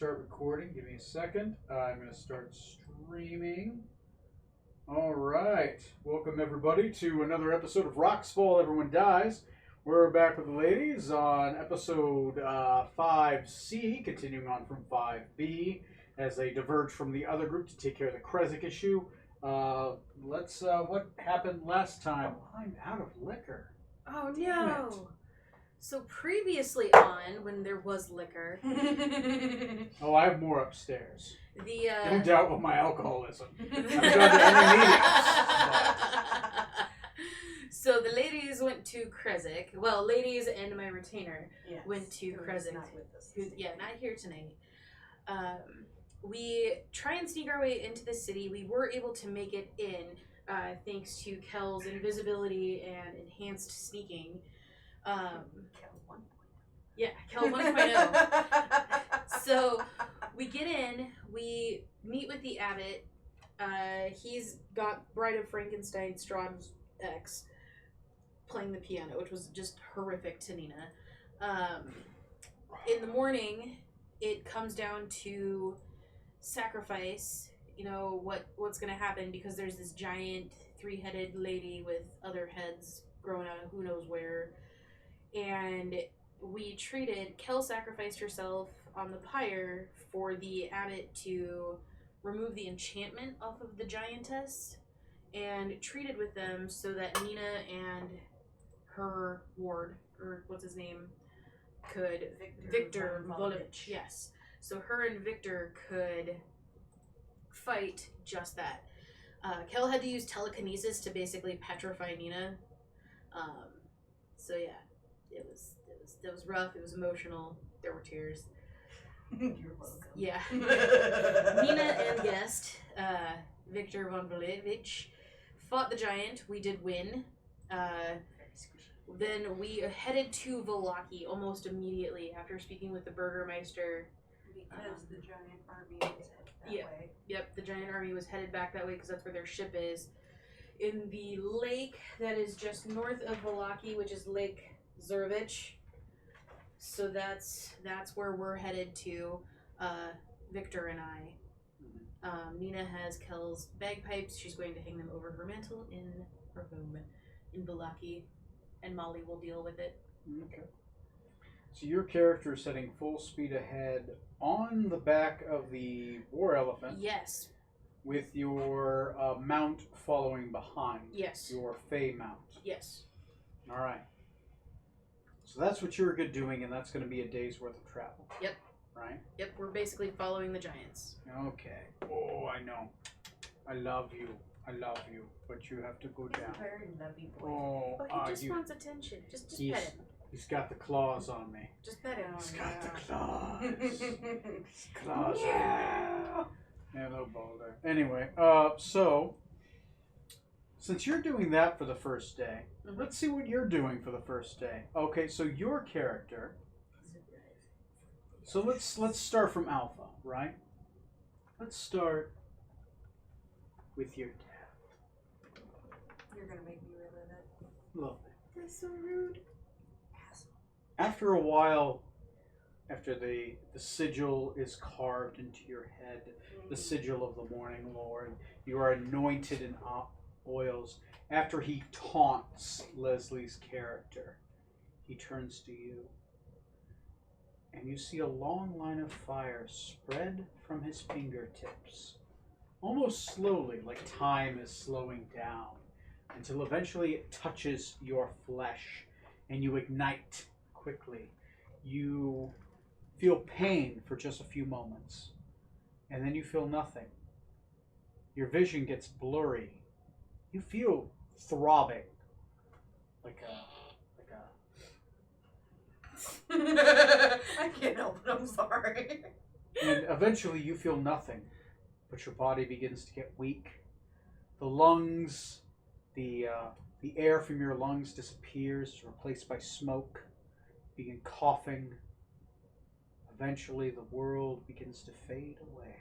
Start recording. Give me a second. I'm going to start streaming. All right. Welcome, everybody, to another episode of Rocks Fall, Everyone Dies. We're back with the ladies on episode 5C, continuing on from 5B, as they diverge from the other group to take care of the Kresik issue. What happened last time? I'm out of liquor. Oh, Damn no. it. So previously on, when there was liquor, Oh, I have more upstairs. Don't the doubt with my alcoholism. I'm going to any meetings. So the ladies went to Kresik. Well, ladies and my retainer went to Kresik. Not with us. Who's not here tonight. We try and sneak our way into the city. We were able to make it in thanks to Kel's invisibility and enhanced sneaking. Kel 1.0. So we get in, we meet with the abbot. He's got Bride of Frankenstein, Strahd's ex, playing the piano, which was just horrific to Nina. In the morning, it comes down to sacrifice. You know what's going to happen, because there's this giant three-headed lady with other heads growing out of who knows where. And Kel sacrificed herself on the pyre for the abbot to remove the enchantment off of the giantess, and treated with them so that Nina and her ward, or what's his name, could Victor Volovich, yes. So her and Victor could fight just that. Kel had to use telekinesis to basically petrify Nina. So yeah. It was rough. It was emotional. There were tears. You're welcome. Yeah. Nina and guest, Victor von Volevich, fought the giant. We did win. Then we headed to Valaki almost immediately after speaking with the Burgermeister. Because the giant army was headed that way. Yep, the giant army was headed back that way because that's where their ship is. In the lake that is just north of Valaki, which is Lake Zurvich. So that's where we're headed to, Victor and I. Nina has Kel's bagpipes. She's going to hang them over her mantle in her home in Valaki, and Molly will deal with it. Okay. So your character is heading full speed ahead on the back of the war elephant. Yes. With your mount following behind. Yes. Your Fey mount. Yes. All right. So that's what you're good doing, and that's going to be a day's worth of travel. Yep. Right? Yep, we're basically following the giants. Okay. Oh, I know. I love you. But you have to go He's down. a very lovely boy. Oh, But he just wants attention. Just pet him. He's got the claws on me. Just pet him. He's got the claws. His claws on me. Hello, Boulder. Anyway, so since you're doing that for the first day, let's see what you're doing for the first day. Okay, so your character. So let's start from Alpha, right? Let's start with your dad. You're gonna make me relive it. Lovely. That's so rude. After a while, after the sigil is carved into your head, the sigil of the Morning Lord, you are anointed in oils. After he taunts Leslie's character, he turns to you, and you see a long line of fire spread from his fingertips, almost slowly, like time is slowing down, until eventually it touches your flesh, and you ignite quickly. You feel pain for just a few moments, and then you feel nothing. Your vision gets blurry. You feel throbbing, like a I can't help it, I'm sorry. And eventually you feel nothing, but your body begins to get weak. The lungs, the air from your lungs disappears, replaced by smoke. You begin coughing. Eventually the world begins to fade away.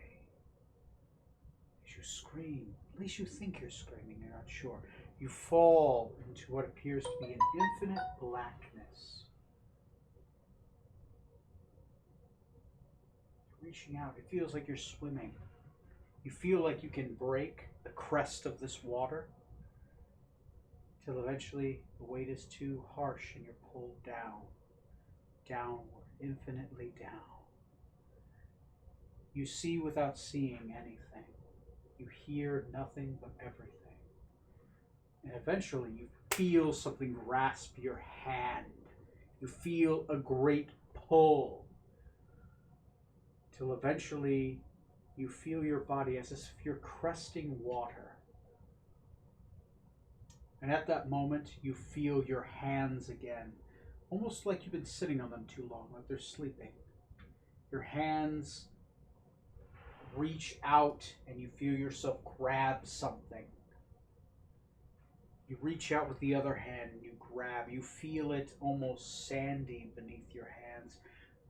As you scream, at least you think you're screaming, you're not sure. You fall into what appears to be an infinite blackness. reaching out. It feels like you're swimming. You feel like you can break the crest of this water till eventually the weight is too harsh and you're pulled down, downward, infinitely down. You see without seeing anything. You hear nothing but everything. And eventually you feel something grasp your hand. You feel a great pull. Till eventually you feel your body as if you're cresting water. And at that moment you feel your hands again. Almost like you've been sitting on them too long, like they're sleeping. Your hands reach out and you feel yourself grab something. You reach out with the other hand and you grab. You feel it almost sandy beneath your hands.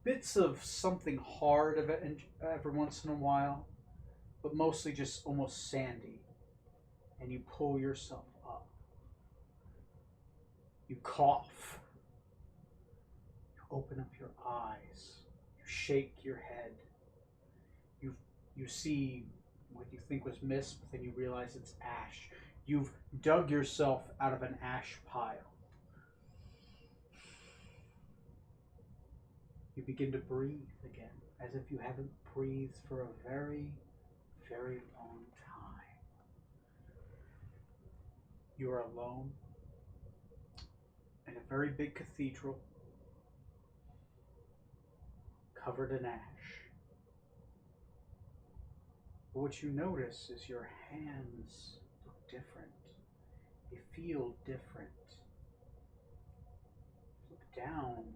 Bits of something hard of it every once in a while, but mostly just almost sandy. And you pull yourself up. You cough. You open up your eyes. You shake your head. You see what you think was mist, but then you realize it's ash. You've dug yourself out of an ash pile. You begin to breathe again, as if you haven't breathed for a very, very long time. You are alone in a very big cathedral, covered in ash. But what you notice is your hands look different. They feel different. Look down.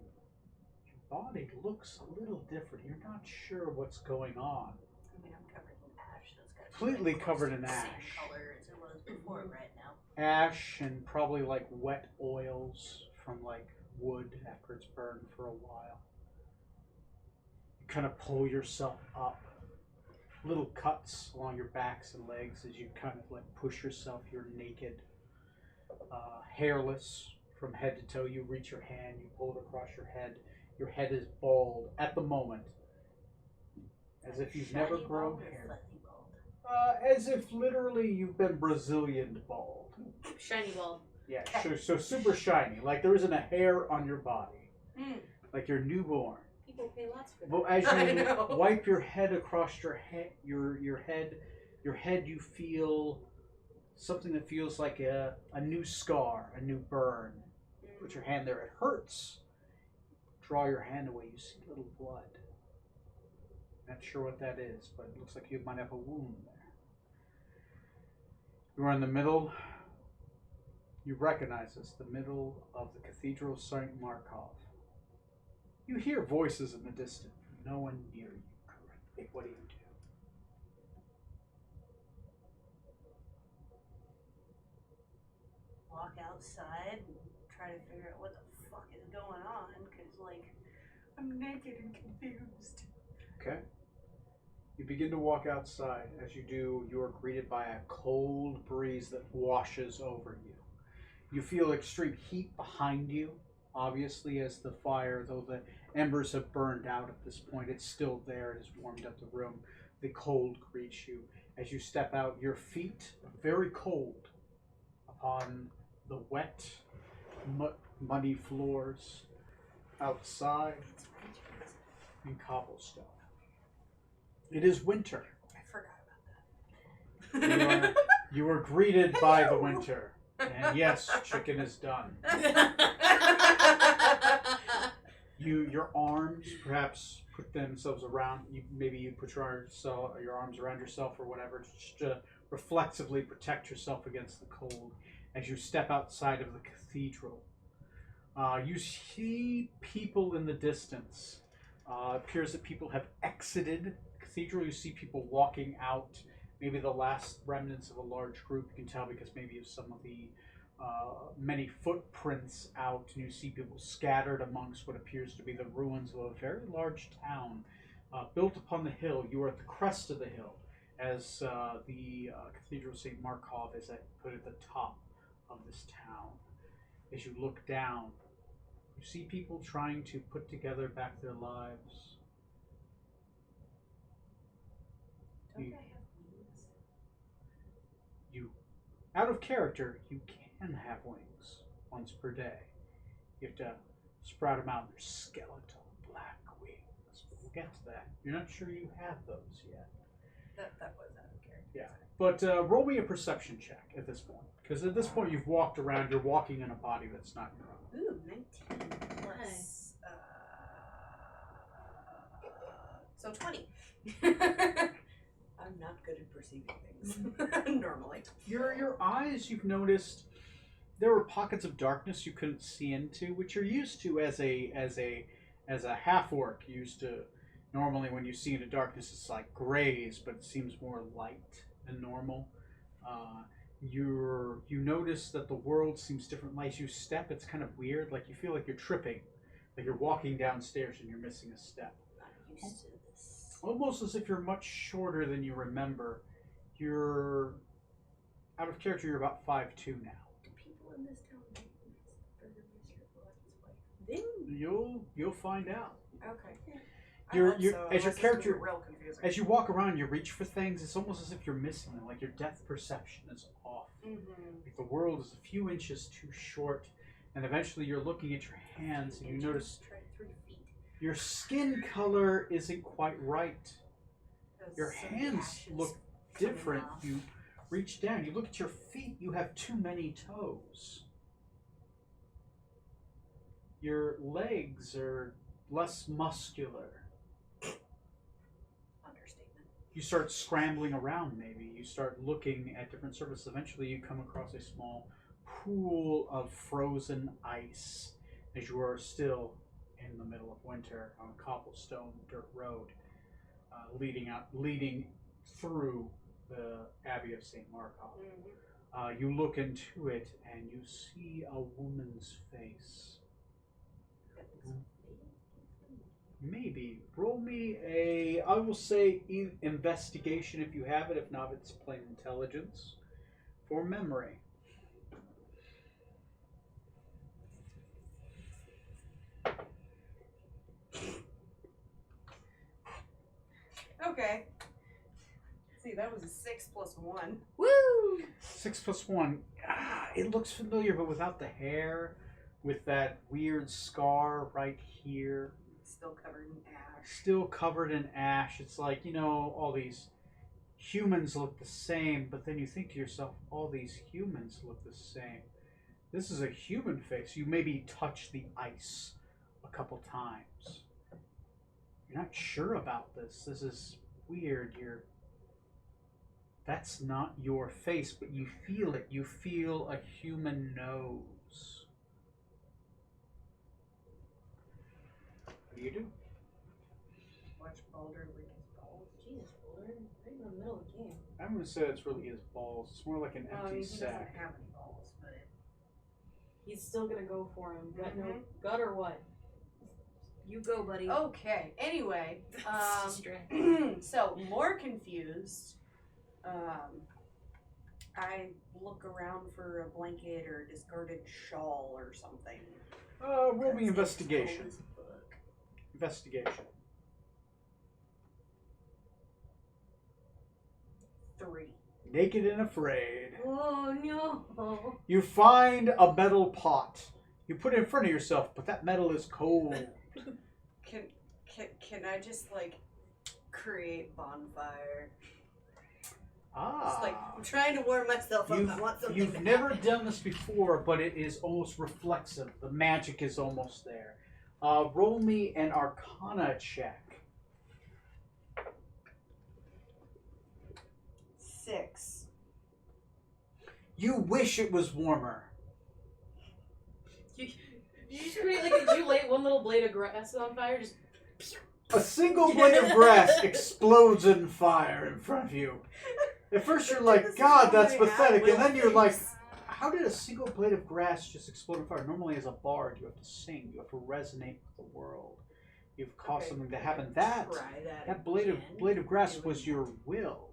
Your body looks a little different. You're not sure what's going on. I mean, I'm covered in ash. That's got Completely like covered in the ash. same color as it was before right now. Ash and probably like wet oils from like wood after it's burned for a while. You kind of pull yourself up. Little cuts along your backs and legs as you kind of like push yourself. You're naked, hairless from head to toe. You reach your hand, you pull it across your head. Your head is bald at the moment, as if you've never grown hair. As if literally you've been Brazilian bald. Shiny bald. Yeah, so super shiny. Like there isn't a hair on your body. Like you're newborn. People pay lots for that. Well, as you wipe your head across your head, your head, you feel something that feels like a new scar, a new burn. Put your hand there. It hurts. Draw your hand away. You see a little blood. Not sure what that is, but it looks like you might have a wound there. You are in the middle. You recognize this, the middle of the Cathedral of St. Markov. You hear voices in the distance. No one near you currently. What do you do? Walk outside and try to figure out what the fuck is going on, because, like, I'm naked and confused. Okay. You begin to walk outside. As you do, you are greeted by a cold breeze that washes over you. You feel extreme heat behind you. Obviously, as the fire, though the embers have burned out at this point, it's still there. It has warmed up the room. The cold greets you. As you step out, your feet are very cold upon the wet, muddy floors outside in cobblestone. It is winter. I forgot about that. You are greeted by the winter. And yes, chicken is done. Your arms perhaps put themselves around you. Maybe you put your arms around yourself or whatever, just to reflexively protect yourself against the cold. As you step outside of the cathedral, you see people in the distance. It appears that people have exited the cathedral. You see people walking out. Maybe the last remnants of a large group. You can tell because maybe of some of the many footprints out, and you see people scattered amongst what appears to be the ruins of a very large town built upon the hill. You are at the crest of the hill, as the Cathedral of St. Markov is put at the top of this town. As you look down, you see people trying to put together back their lives. Out of character, you can have wings once per day. You have to sprout them out. They're skeletal black wings. We'll get to that. You're not sure you have those yet. That was out of character. Yeah. But roll me a perception check at this point. Because at this point, you've walked around. You're walking in a body that's not your own. Ooh, 19 plus. So 20. I'm not good at perceiving things normally. Your eyes, you've noticed there were pockets of darkness you couldn't see into, which you're used to as a half orc. Used to normally when you see into darkness, it's like grays, but it seems more light than normal. You notice that the world seems different. As you step, it's kind of weird. Like you feel like you're tripping, like you're walking downstairs and you're missing a step. Not used to this. Almost as if you're much shorter than you remember. You're out of character. You're about 5'2" now. Do people in this town make burger You'll find out. Okay. As your character, real confusing. as you walk around, you reach for things. It's almost as if you're missing them. Like your depth perception is off. Like the world is a few inches too short, and eventually you're looking at your hands and you notice 3 feet. your skin color isn't quite right. Your hands look different. You reach down. You look at your feet. You have too many toes. Your legs are less muscular. Understatement. You start scrambling around, maybe. You start looking at different surfaces. Eventually, you come across a small pool of frozen ice as you are still in the middle of winter on a cobblestone dirt road leading through the Abbey of St. Markov. You look into it and you see a woman's face. Maybe. Roll me I will say investigation if you have it. If not, it's plain intelligence for memory. Okay. See, that was a 6 plus 1. Woo! 6 plus 1. It looks familiar, but without the hair, with that weird scar right here. Still covered in ash. Still covered in ash. It's like, all these humans look the same, but then you think to yourself, all these humans look the same. This is a human face. You maybe touched the ice a couple times. You're not sure about this. This is weird. That's not your face, but you feel it. You feel a human nose. What do you do? Watch Baldur lick his balls. Jesus, Boulder, right in the middle of the game. I'm going to say it's really his balls. It's more like an empty He doesn't sack. have any balls, but He's still gonna go for him. Gut or what? You go, buddy. okay. Anyway, Strength. so more confused. I look around for a blanket or a discarded shawl or something. Roll me That's investigation. cold as fuck. Investigation. 3. Naked and afraid. Oh no! You find a metal pot. You put it in front of yourself, but that metal is cold. Can I just create bonfire? Ah. Just I'm trying to warm myself up. I want something. You've to never happen. done this before, but it is almost reflexive. The magic is almost there. Roll me an Arcana check. 6. You wish it was warmer. You just create did you light one little blade of grass on fire? Just A single blade of grass explodes in fire in front of you. At first you're like, God, that's pathetic. And then you're like, how did a single blade of grass just explode in fire? Normally as a bard, you have to sing. You have to resonate with the world. You've caused something to happen. That blade of grass was your will.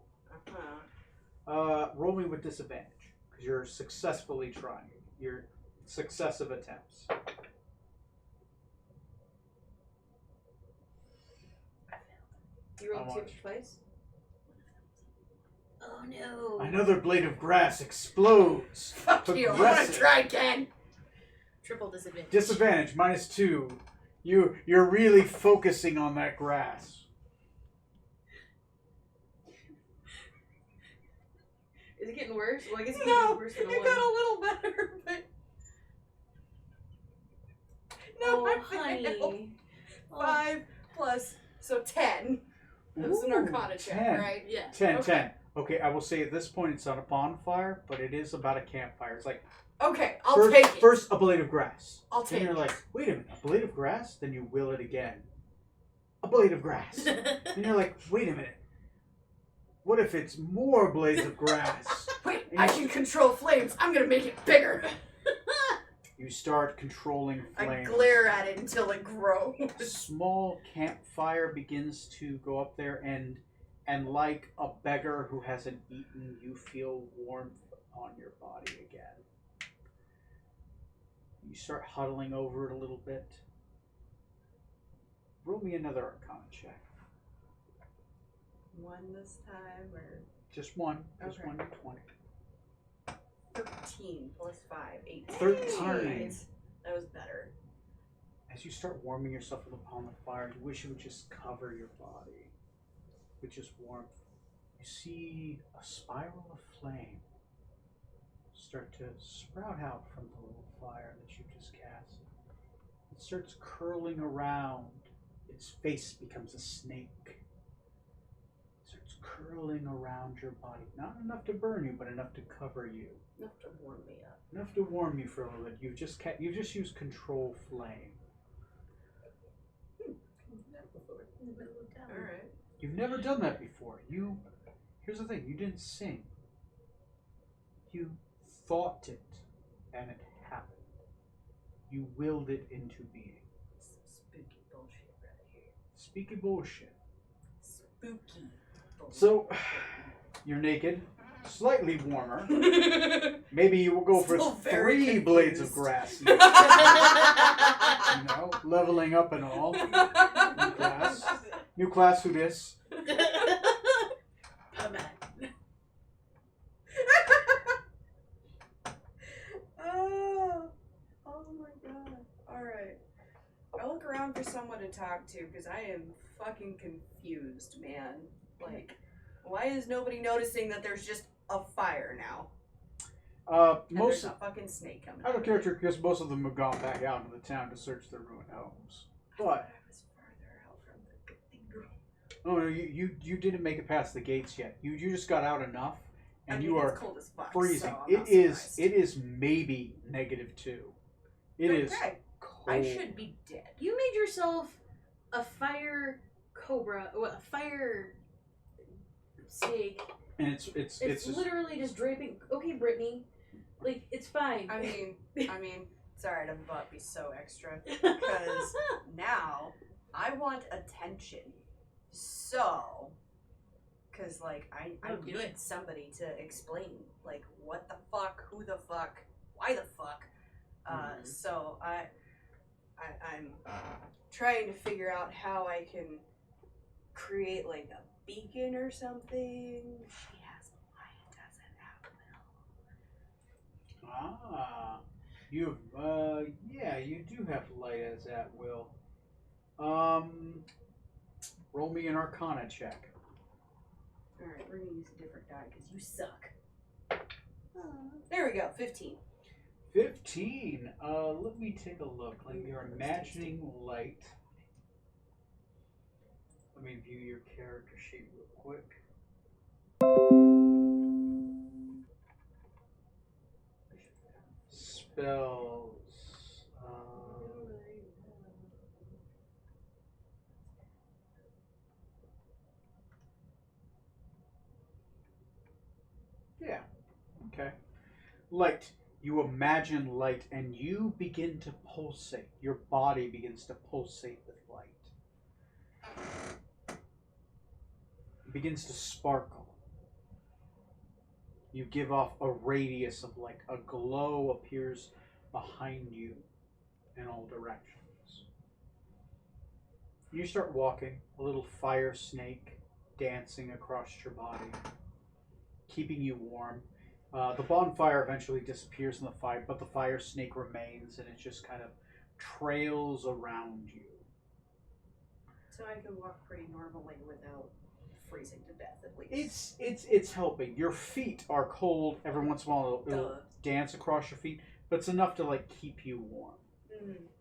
Roll me with disadvantage. Because you're successfully trying. Your successive attempts. you rolled How two much? twice. Oh no. Another blade of grass explodes. Fuck you. I want to Progressive. try again. Triple disadvantage. Disadvantage -2. You're really focusing on that grass. Is it getting worse? Well, I guess it's No, getting worse than it got a little better, but no, I failed. honey. 5 plus, so 10. That was an Ooh, Arcana check, 10. right? Yeah. 10, Okay. 10. Okay, I will say at this point it's not a bonfire, but it is about a campfire. It's like Okay, I'll first, take it. first a blade of grass. I'll Then take you're it. like, wait a minute, a blade of grass? Then you will it again. A blade of grass. And you're like, wait a minute. What if it's more blades of grass? Wait, I can control flames. I'm gonna make it bigger. You start controlling I flames. glare at it until it grows. A small campfire begins to go up there, and like a beggar who hasn't eaten, you feel warmth on your body again. You start huddling over it a little bit. Roll me another Arcana check. 1 this time, or Just one. Just Okay. one to 20. 13 plus 5, 18. 13. That was better. As you start warming yourself upon the fire, you wish it would just cover your body with just warmth. You see a spiral of flame start to sprout out from the little fire that you just cast. It starts curling around. Its face becomes a snake. It starts curling around your body. Not enough to burn you, but enough to cover you. Enough to warm me up. Enough to warm you for a little bit. You've just used control flame. Alright. You've never done that before. Here's the thing, you didn't sing. You thought it, and it happened. You willed it into being. Some spooky bullshit right here. Spooky bullshit. Spooky bullshit. So, you're naked, slightly warmer. Maybe you will go Still for very 3 blades of confused. grass. You know, leveling up and all. New class. New class, who dis? Oh my god. Alright. I look around for someone to talk to because I am fucking confused, man. Like, why is nobody noticing that there's just a fire now? And Most there's a fucking snake coming out of it. character because most of them have gone back out into the town to search their ruined homes. I But thought I was farther out from the cathedral. oh no, you didn't make it past the gates yet. You just got out enough, and I mean, you are it's cold as fuck, freezing. so I'm not It surprised. is maybe -2. It is Okay. cold. I should be dead. You made yourself a fire cobra, well, a fire snake. and it's It's just, literally just draping. Okay, Brittany, like it's fine. I mean, it's alright, I'm about to be so extra. Because now I want attention. So, because, like, I Oh, do need it. somebody to explain, like, what the fuck, who the fuck, why the fuck. So I'm trying to figure out how I can create, like, a beacon or something. She has a light, doesn't have will. you yeah, you do have light as at will. Roll me an Arcana check. Alright, we're gonna use a different die because you suck. There we go, 15. 15. Let me take a look. Like you're imagining light. Let me view your character sheet real quick. Spells. Yeah. Okay. Light. You imagine light and you begin to pulsate. Your body begins to pulsate with light. It begins to sparkle. You give off a radius of light. A glow appears behind you in all directions. You start walking, a little fire snake dancing across your body. keeping you warm. The bonfire eventually disappears in the fire, but the fire snake remains, and it just kind of trails around you. So I can walk pretty normally without freezing to death, at least. It's helping. Your feet are cold. Every once in a while, it'll dance across your feet, but it's enough to like keep you warm.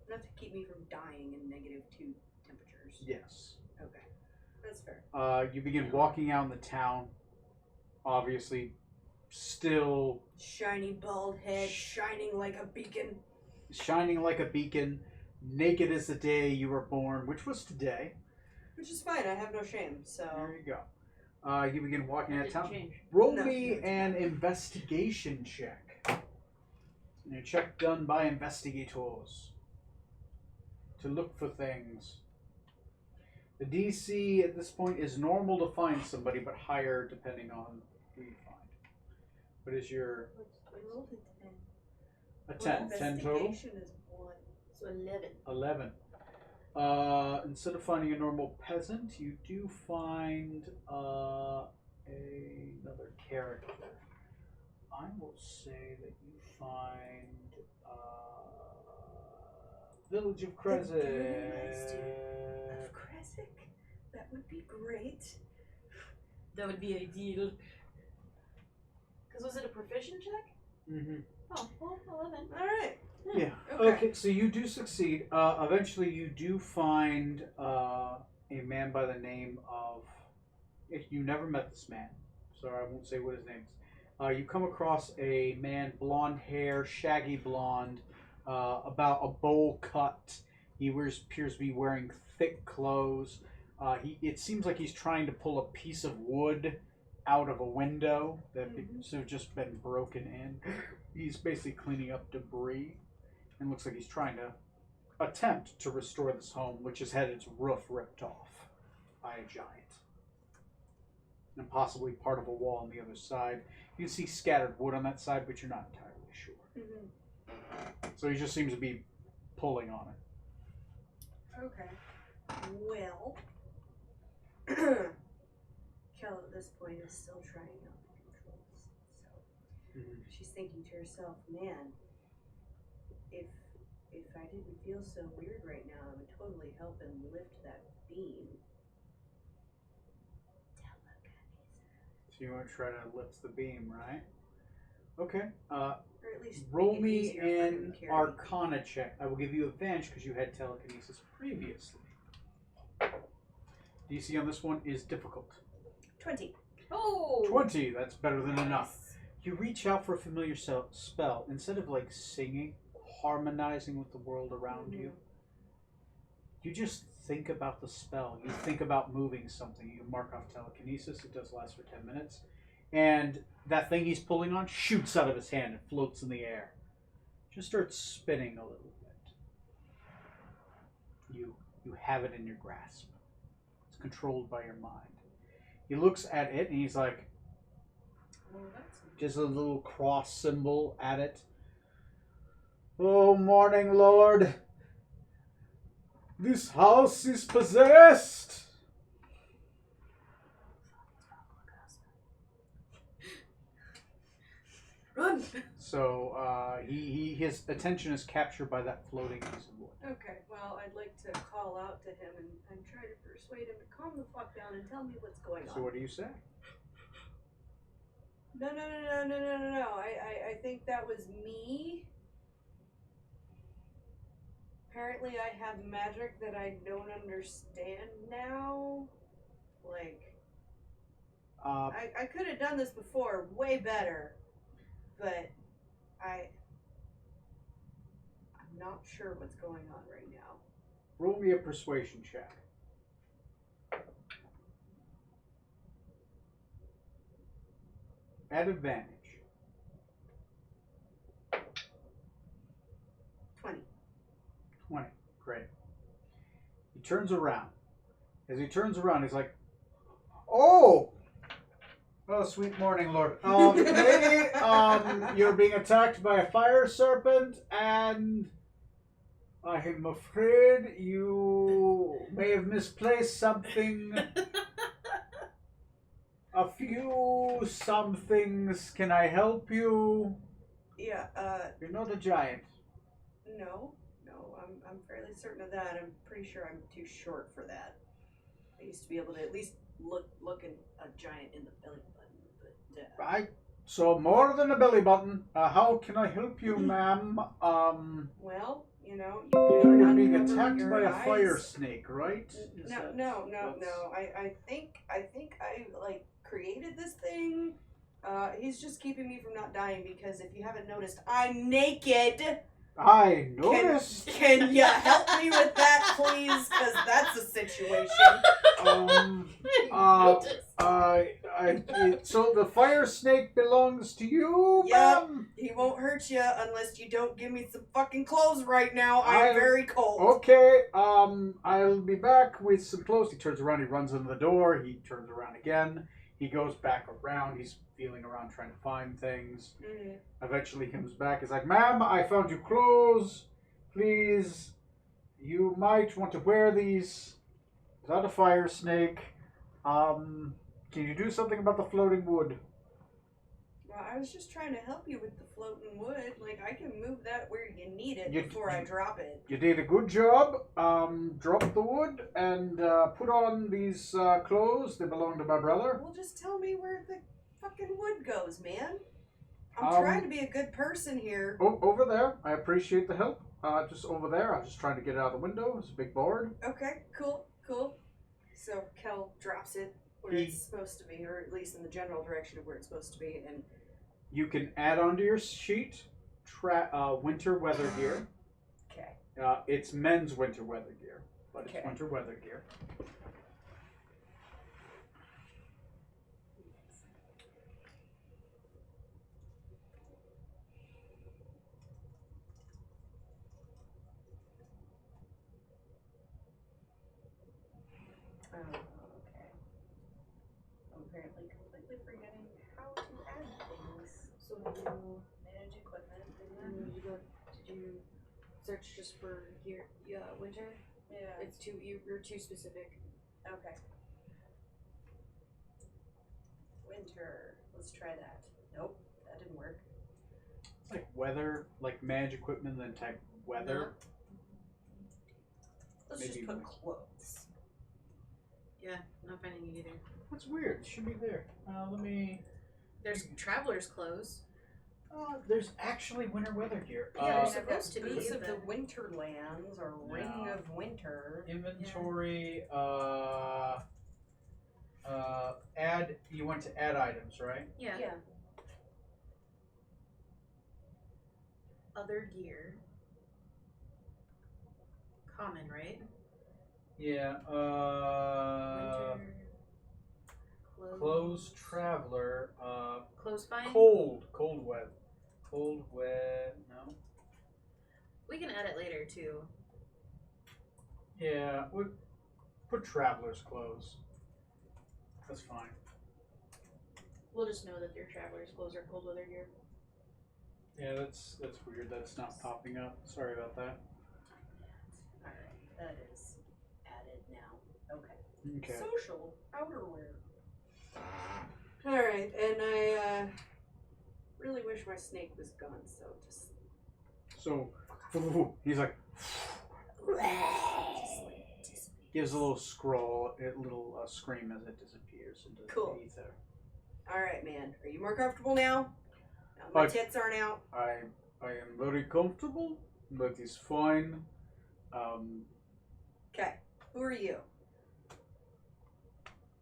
Enough to keep me from dying in -2 temperatures. Yes. Okay, that's fair. You begin walking out in the town. Obviously, still Shiny bald head, shining like a beacon. shining like a beacon, naked as the day you were born, which was today. Which is fine, I have no shame, so... There you go. You begin walking out of town. Change. Roll No, me it's an not. investigation check. And a check done by investigators to look for things. The DC at this point is normal to find somebody, but higher depending on who you find. What is your... I rolled a 10. A 10. 10 total? Investigation is 1. So 11. 11. Instead of finding a normal peasant, you do find another character. I will say that you find Village of Krezek. Of Krezek? That would be great. That would be ideal. Because was it a proficient check? Mm-hmm. Oh, well, 11. Alright. Yeah. Okay. Okay, so you do succeed. Eventually, you do find a man by the name of. You never met this man, so I won't say what his name is. You come across a man, blonde hair, shaggy blonde, about a bowl cut. He appears to be wearing thick clothes. It seems like he's trying to pull a piece of wood out of a window that has just been broken in. He's basically cleaning up debris, and looks like he's trying to attempt to restore this home, which has had its roof ripped off by a giant. And possibly part of a wall on the other side. You can see scattered wood on that side, but you're not entirely sure. So he just seems to be pulling on it. Okay. Well, Kel at this point is still trying out the controls. So she's thinking to herself, man, if I didn't feel so weird right now, it would totally help him lift that beam. So you want to try to lift the beam, right? Okay. Or at least Roll make it me easier for him an to carry. Arcana check. I will give you advantage because you had telekinesis previously. DC on this one is difficult. 20. Oh! 20, that's better than enough. You reach out for a familiar spell. Instead of like singing, harmonizing with the world around you, you just think about the spell. You think about moving something. You mark off telekinesis. It does last for 10 minutes. And that thing he's pulling on shoots out of his hand and floats in the air. Just starts spinning a little bit. You have it in your grasp. It's controlled by your mind. He looks at it and he's like, just a little cross symbol at it. Oh, morning, Lord. This house is possessed. Run! So his attention is captured by that floating piece of wood. Okay, well, I'd like to call out to him and try to persuade him to calm the fuck down and tell me what's going on. So what do you say? No. I think that was me. Apparently I have magic that I don't understand now. Like, I could have done this before way better, but I'm not sure what's going on right now. Roll me a persuasion check. At advantage. 20. Great. He turns around. As he turns around, he's like, Oh, sweet morning, Lord. Lady, you're being attacked by a fire serpent, and I am afraid you may have misplaced something a few know some things. Can I help you? Yeah, You're not a giant. no. I'm fairly certain of that. I'm pretty sure I'm too short for that. I used to be able to at least look in a giant in the belly button, but So more than a belly button. How can I help you, ma'am? well, you You're being uncover attacked your by a eyes. fire snake, right? Is No, that- no. that's- I think I like created this thing. He's just keeping me from not dying because if you haven't noticed, I'm naked. I noticed. Can you help me with that, please? Because that's a situation. So the fire snake belongs to you, Yep. ma'am? He won't hurt you unless you don't give me some fucking clothes right now. I'm I'll- very cold. Okay, I'll be back with some clothes. He turns around, he runs into the door, he turns around again, he goes back around, he's feeling around trying to find things. Mm-hmm. Eventually he comes back, he's like, ma'am, I found you clothes. Please, you might want to wear these without a fire snake. Can you do something about the floating wood? Well, I was just trying to help you with the floating wood. Like, I can move that where you need it You- before I drop it. You did a good job. Drop the wood and put on these clothes. They belong to my brother. Well, just tell me where the fucking wood goes, man. I'm Um, trying to be a good person here. Oh, over there. I appreciate the help. Just over there. I'm just trying to get it out of the window. It's a big board. Okay, cool. So Kel drops it where He- it's supposed to be, or at least in the general direction of where it's supposed to be, and You can add onto your sheet winter weather gear. okay. It's men's winter weather gear, but Okay. it's winter weather gear. Okay. I'm apparently completely forgetting how to add things. So you Manage equipment. did you search just for gear? Winter. Yeah. It's too you're too specific. Okay. Winter. Let's try that. Nope, that didn't work. It's like weather, like manage equipment, then type weather. Let's Maybe just put we- clothes. Yeah, not finding it either. That's weird. It should be there. Let me. There's traveler's clothes. There's actually winter weather gear. Yeah, there's I've got supposed to be, Boots of the but- Winterlands or Ring No. of Winter. Inventory. Add. You want to add items, right? Yeah. Yeah. Other gear. Common, right? Yeah. Winter. Clothes traveler. Clothes find. Cold weather. Cold wet. No. We can add it later too. Yeah. Put traveler's clothes. That's fine. We'll just know that your traveler's clothes are cold weather gear. Yeah, that's weird. That's not popping up. Sorry about that. Alright, that is added now. Okay. Okay. Social outerwear. Alright, and I really wish my snake was gone, so just So he's like gives a little scroll, a little scream as it disappears into Cool. the ether. Alright, man. Are you more comfortable now? Now my Like- tits aren't out. I am very comfortable. That is fine. Okay. Who are you?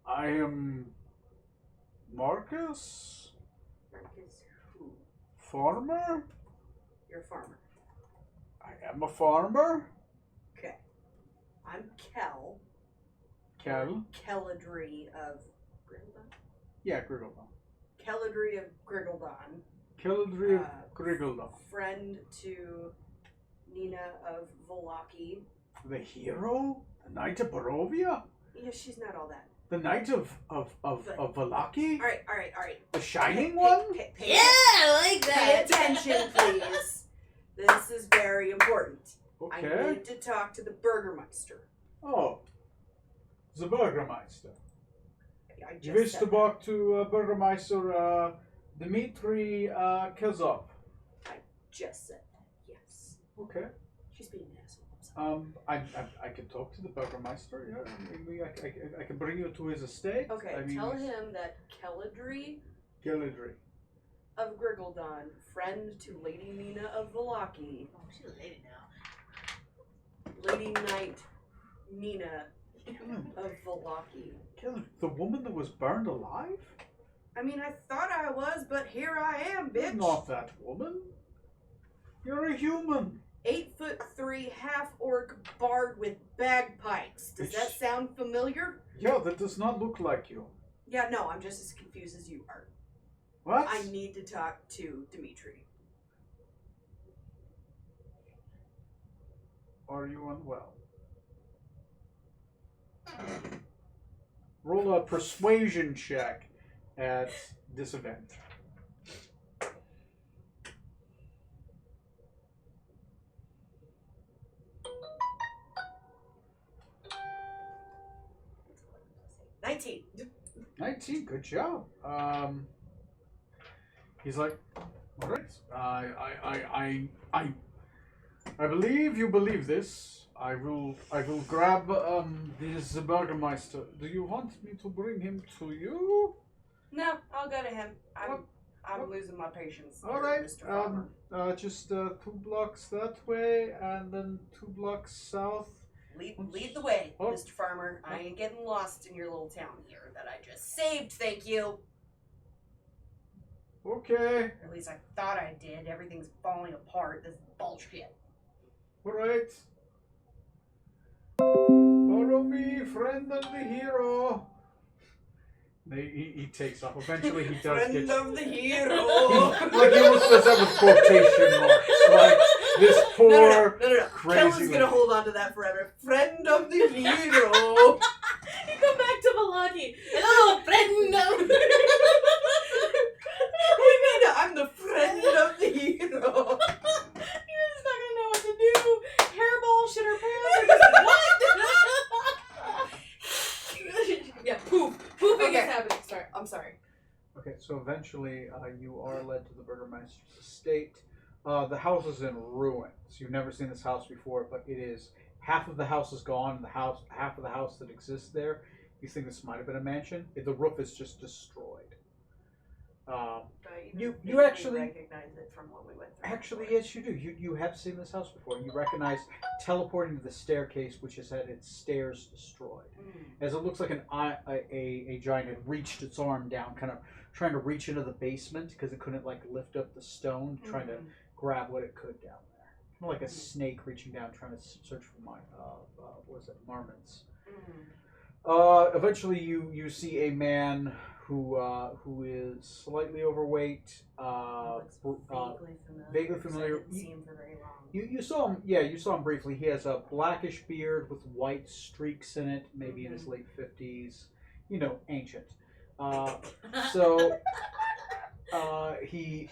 I am Marcus, Marcus who? farmer. You're a farmer. I am a farmer. Okay. I'm Kel. Kel. Kelladry of Griggledon? Yeah, Griggledon. Kelladry of Griggledon. Keldry of Uh, Griggledon. Friend to Nina of Volaki. The hero? The Knight of Barovia? Yeah, she's not all that. The Knight of Valaki? Alright. The Shining One? Pay I like Pay attention, please. This is very important. I Okay. need to talk to the Burgermeister. Oh. The Burgermeister. I just You wish said to that. talk to Burgermeister Dmitry Kezov. Just said that. Yes. Okay. She's being an asshole. I'm sorry. I can talk to the Burgermeister. Yeah, I can bring you to his estate. Okay, I mean, tell him that Kelladry Gilladry. of Griggledon, friend to Lady Nina of Valaki, Oh, she's a lady now. Lady Knight Nina of Valaki. The woman that was burned alive? I mean, I thought I was, but here I am, You're bitch. not that woman. You're a human. 8'3" half-orc bard with bagpipes. Does that sound familiar? Yeah, that does not look like you. Yeah, no, I'm just as confused as you are. What? I need to talk to Dimitri. Are you unwell? Roll a persuasion check at this event. $19. 19, good job. He's like, all right, I believe you believe this. I will grab this Burgermeister. Do you want me to bring him to you? No, I'll go to him. I'm What? losing my patience. All here, right. Mr. Farmer. Just 2 blocks that way, and then 2 blocks south. Lead the way, Oh. Mr. Farmer. I ain't getting lost in your little town here that I just saved, thank you. Okay. Or at least I thought I did. Everything's falling apart. This is bullshit. All right. Follow me, friend of the hero. He takes off. Eventually, he does Friend get. of the hero. Like he almost does that with quotation marks. Like this poor, no. crazy. Kellen's lady. gonna hold on to that forever. Friend of the hero. You come back to Valaki. Hello, friend. Nina, I'm the friend of the hero. You're just not gonna know what to do. Hairball, shit her pants. What? Yeah, pooping Okay. is happening. Sorry. I'm sorry. Okay, so eventually you are led to the Burgermeister's estate. The house is in ruins. You've never seen this house before, but it is. Half of the house is gone, and half of the house that exists there, you think this might have been a mansion. The roof is just destroyed. You vaguely actually- recognize it from when we went through. Actually, before. yes, you do. You have seen this house before. You recognize teleporting to the staircase, which has had its stairs destroyed. As it looks like a giant had reached its arm down, kind of trying to reach into the basement because it couldn't like lift up the stone, trying to grab what it could down there. Kind of like a snake reaching down, trying to search for marmots. Eventually, you see a man who is slightly overweight. Looks vaguely familiar. vaguely 'cause familiar. I didn't see him for very long. You saw him, yeah, you saw him briefly. He has a blackish beard with white streaks in it, maybe in his late 50s. You know, ancient. So he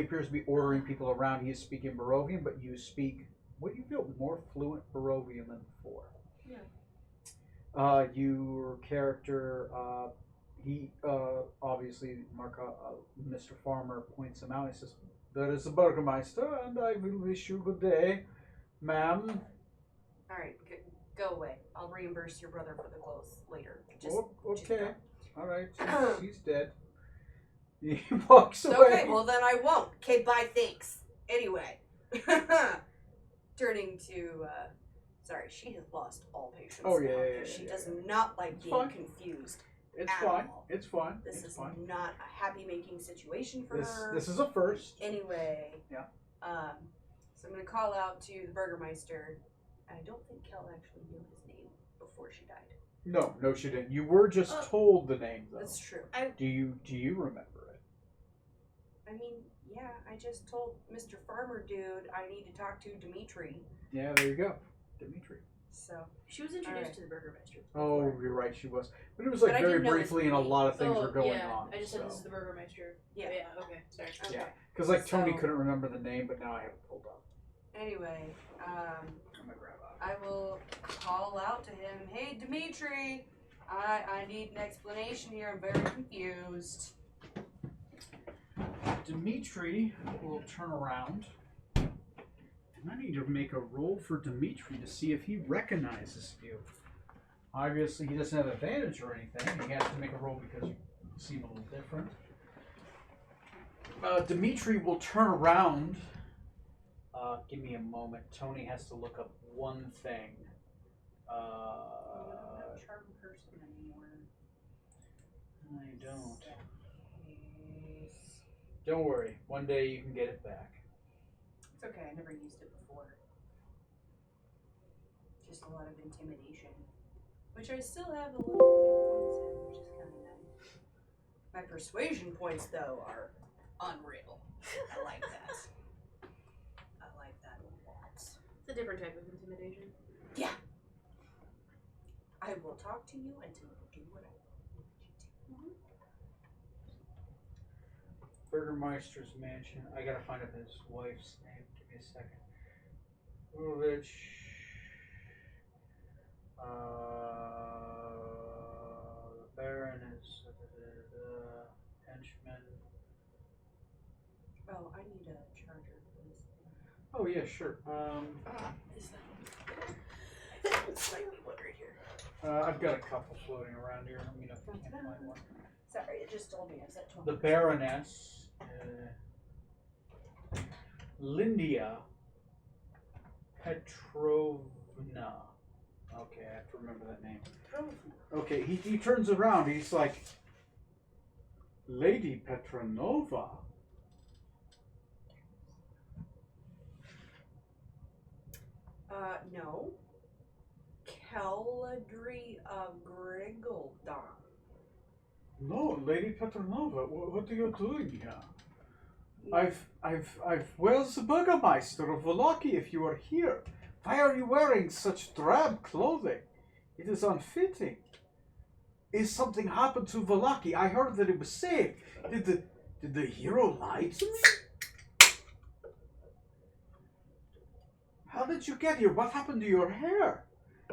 appears to be ordering people around. He is speaking Barovian, but you speak what you feel more fluent Barovian than before. Yeah. Your character, he obviously, Mr. Farmer points him out. He says, "There is a Burgermeister, and I will wish you good day, ma'am." All right, go away. I'll reimburse your brother for the clothes later. Just Okay. All right. go. He's dead. He walks away. Okay, well then I won't. Okay, bye, thanks. Anyway, turning to, sorry, she has lost all patience. Oh, now, yeah. She does not like It's being fine. confused. It's at fine. all. It's fine. This It's is fine. not a happy-making situation for her. This is a first. Anyway. Yeah. So I'm gonna call out to the Burgermeister. I don't think Kel actually knew his name before she died. No, she didn't. You were just told the name, though. That's true. Do you remember it? I mean, yeah, I just told Mr. Farmer dude I need to talk to Dimitri. Yeah, there you go, Dimitri. So She was introduced Alright. to the Burgermeister. Oh, you're right, she was. But it was like But I very didn't know his briefly, and a name. lot of things were going yeah. on. I just said so. this is the Burgermeister. yeah. Yeah, okay, sorry. Okay. Yeah, because like Tony So- couldn't remember the name, but now I have it pulled up. Anyway, I'm gonna grab out. I will call out to him. Hey, Dimitri. I need an explanation here. I'm very confused. Dimitri will turn around. And I need to make a roll for Dimitri to see if he recognizes you. Obviously, he doesn't have advantage or anything. He has to make a roll because you seem a little different. Dimitri will turn around. Give me a moment. Tony has to look up one thing. I don't have charm person anymore. I don't. Yes. Don't worry. One day you can get it back. It's okay. I never used it before. Just a lot of intimidation, which I still have a little bit of points in, which is kind of nice. My persuasion points, though, are unreal. I like that. I like that a lot. It's a different type of intimidation. Yeah. I will talk to you until you do what I want you to. Burgermeister's mansion. I gotta find out his wife's name. Give me a second. Ulrich. The Baron is henchman. Oh, I need a charger for this thing. Oh yeah, sure. Is that slightly one right here? I've got a couple floating around here. Let me know if you can find one. Sorry, it just told me I was at 20. The Baroness. Lindia Petrovna. Okay, I have to remember that name. Okay, he turns around. He's like, Lady Petronova. No. Caladri of Grigoldan. No, Lady Petronova. What are you doing here? Where's the Burgermeister of Wallachia if you are here? Why are you wearing such drab clothing? It is unfitting. Is something happened to Wallachia? I heard that it was saved. Did the hero lie to me? How did you get here? What happened to your hair?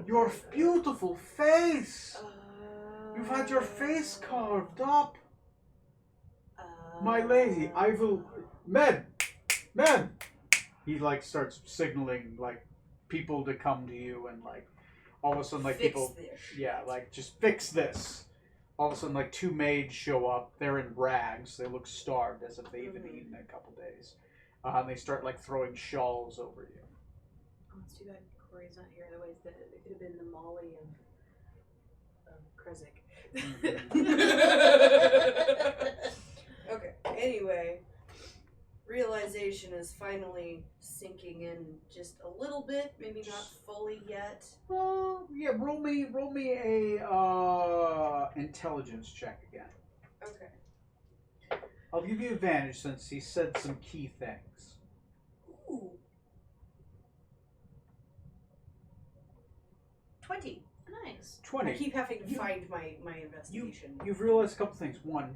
Your beautiful face. You've had your face carved up. My lady, I will... Men! He like starts signaling like people to come to you and like all of a sudden like Fix people... this. Yeah, like just fix this. All of a sudden like two maids show up. They're in rags. They look starved as if they haven't eaten in a couple days. And they start like throwing shawls over you. Oh, it's too bad Corey's not here. Otherwise, it could have been the Molly of Krezik. Okay, anyway, realization is finally sinking in just a little bit, maybe not fully yet. Yeah, roll me a intelligence check again. Okay. I'll give you advantage since he said some key things. Ooh. 20. Nice. 20. I keep having to find my investigation. You've realized a couple things. One,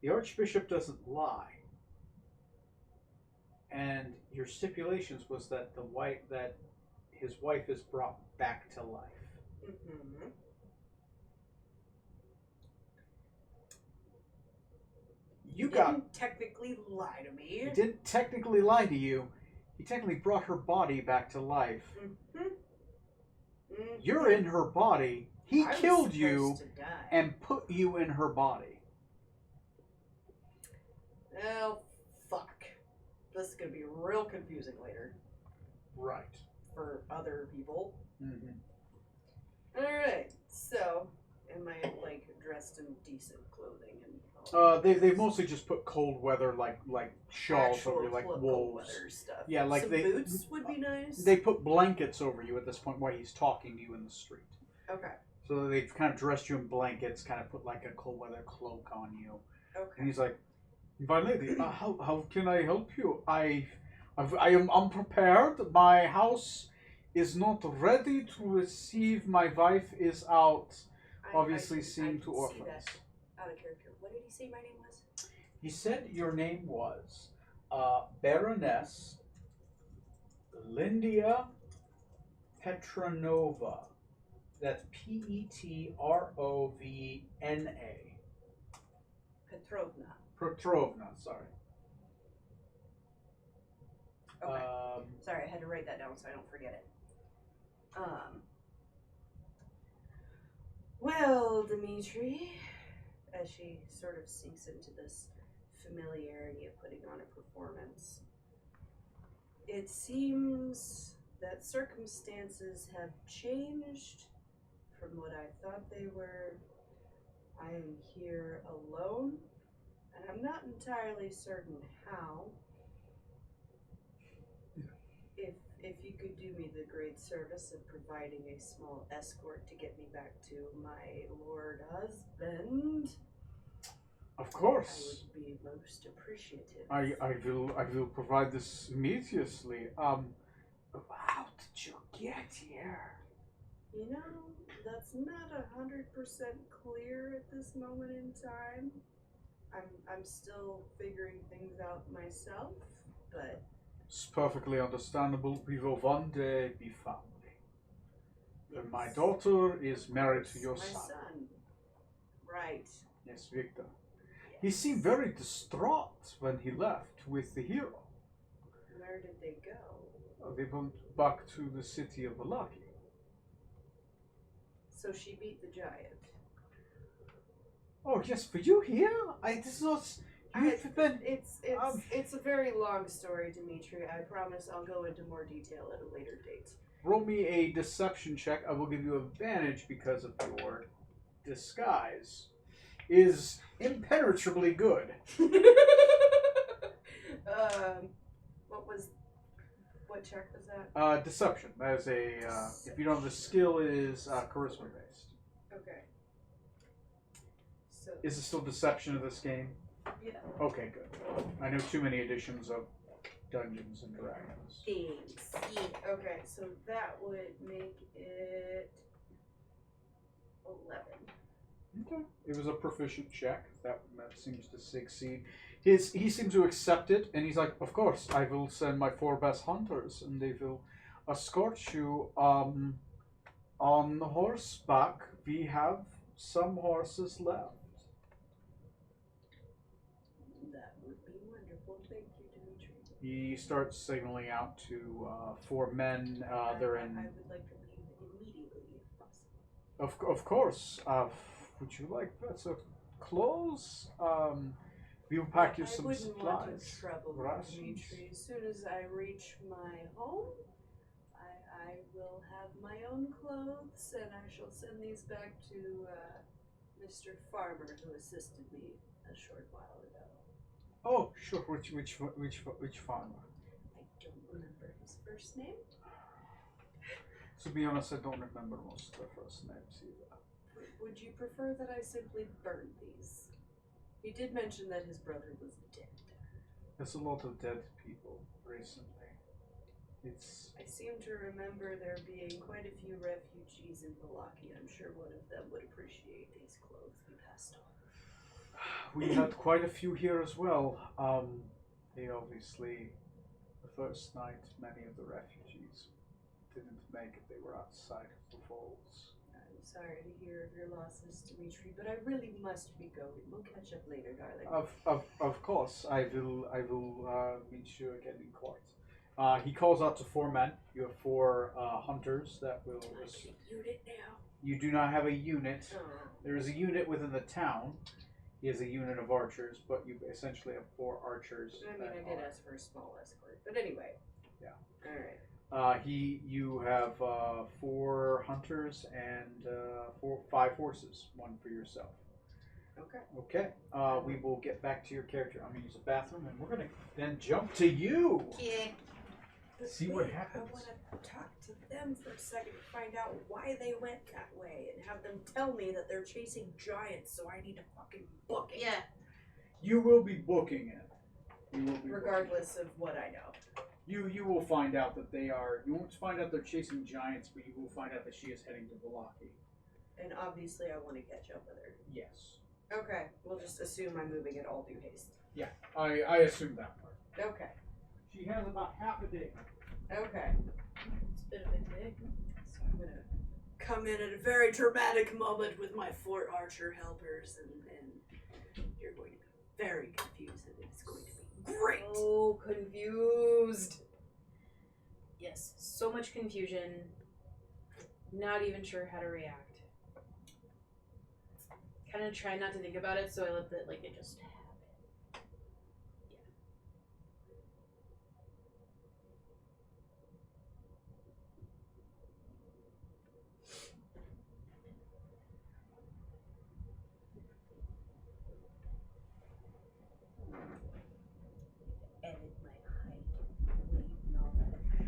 the Archbishop doesn't lie. And your stipulations was that his wife is brought back to life. Mm-hmm. You didn't technically lie to me. He didn't technically lie to you. He technically brought her body back to life. Mm-hmm. Mm-hmm. You're in her body. He I was killed you supposed to die. and put you in her body. Oh, fuck. This is going to be real confusing later. Right. For other people. Mm-hmm. Alright, so, am I, like, dressed in decent clothing? And They've mostly just put cold weather, like shawls actual over you, like cold wolves. weather stuff. Yeah, like some they- boots would be nice. They put blankets over you at this point while he's talking to you in the street. Okay, So they've kind of dressed you in blankets, kind of put like a cold weather cloak on you. And okay. he's like, "My lady, how can I help you? I am unprepared. My house is not ready to receive. My wife is out, obviously seeing to orphans." Out of character. What did he say my name was? He said your name was Baroness Lindia Petronova. That's Petrovna. Petrovna. Petrovna, sorry. Okay. Sorry, I had to write that down so I don't forget it. Well, Dimitri, as she sort of sinks into this familiarity of putting on a performance, it seems that circumstances have changed from what I thought they were. I am here alone, and I'm not entirely certain how. If you could do me the great service of providing a small escort to get me back to my lord husband, Of I course. would be most appreciative. I will provide this immediately. How did you get here? You know, that's not 100% clear at this moment in time. I'm still figuring things out myself, but It's perfectly understandable. We will one day be family. And my yes, daughter is married to your my son. son. Right. Yes, Victor. He seemed very distraught when he left with the hero. Where did they go? They went back to the city of Valaki. So she beat the giant. Oh yes, were you here? This was you've been. It's a very long story, Dimitri. I promise I'll go into more detail at a later date. Roll me a deception check. I will give you advantage because of your disguise is impenetrably good. What check was that? Deception. That is a. If you don't have the skill, it is charisma based. Okay. So Is it still deception of this game? yeah. Okay, good. I know too many editions of Dungeons and Dragons. Thanks. Okay, so that would make it 11. Okay. It was a proficient check. That seems to succeed. He seems to accept it, and he's like, "Of course, I will send my 4 best hunters, and they will escort you on horseback. We have some horses left." That would be wonderful. Thank you, Dimitri. He starts signaling out to 4 men. They're in. I would like to leave immediately if possible. Of course. Would you like better clothes? We will pack you some I wouldn't supplies. want to trouble you, rations. Dimitri. As soon as I reach my home, I will have my own clothes, and I shall send these back to Mr. Farmer, who assisted me a short while ago. Oh, sure. Which farmer? I don't remember his first name. To be honest, I don't remember most of the first names either. Would you prefer that I simply burn these? He did mention that his brother was dead. There's a lot of dead people recently. I seem to remember there being quite a few refugees in Valaki. I'm sure one of them would appreciate these clothes we passed on. We had quite a few here as well. They obviously, the first night, many of the refugees didn't make it. They were outside of the walls. I'm sorry to hear of your losses, Dimitri, but I really must be going. We'll catch up later, darling. Of course, I will meet you again in court. He calls out to 4 men. You have 4 hunters that will. I get unit now. You do not have a unit. Oh. There is a unit within the town. He has a unit of archers, but you essentially have 4 archers. I mean, I did ask for a small escort, but anyway. Yeah. All right. You have 4 hunters and 5 horses, 1 for yourself. Okay. Okay. We will get back to your character. I'm gonna use the bathroom, and we're gonna then jump to you. Yeah. But See what wait, happens. I want to talk to them for a second to find out why they went that way and have them tell me that they're chasing giants, so I need to fucking book it. Yeah. You will be booking it. You will be Regardless of what I know. You will find out that they are. You won't find out they're chasing giants, but you will find out that she is heading to Valaki. And obviously I want to catch up with her. Yes. Okay. We'll just assume I'm moving at all due haste. Yeah. I assume that part. Okay. She has about half a day. Okay. It's a bit of a dick. So I'm gonna come in at a very dramatic moment with my 4 archer helpers, and you're going to be very confused, and it's going to be great. Oh, confused. Yes, so much confusion. Not even sure how to react. Kind of try not to think about it, so I let it just happen. Edit my height, weight, and all that shit.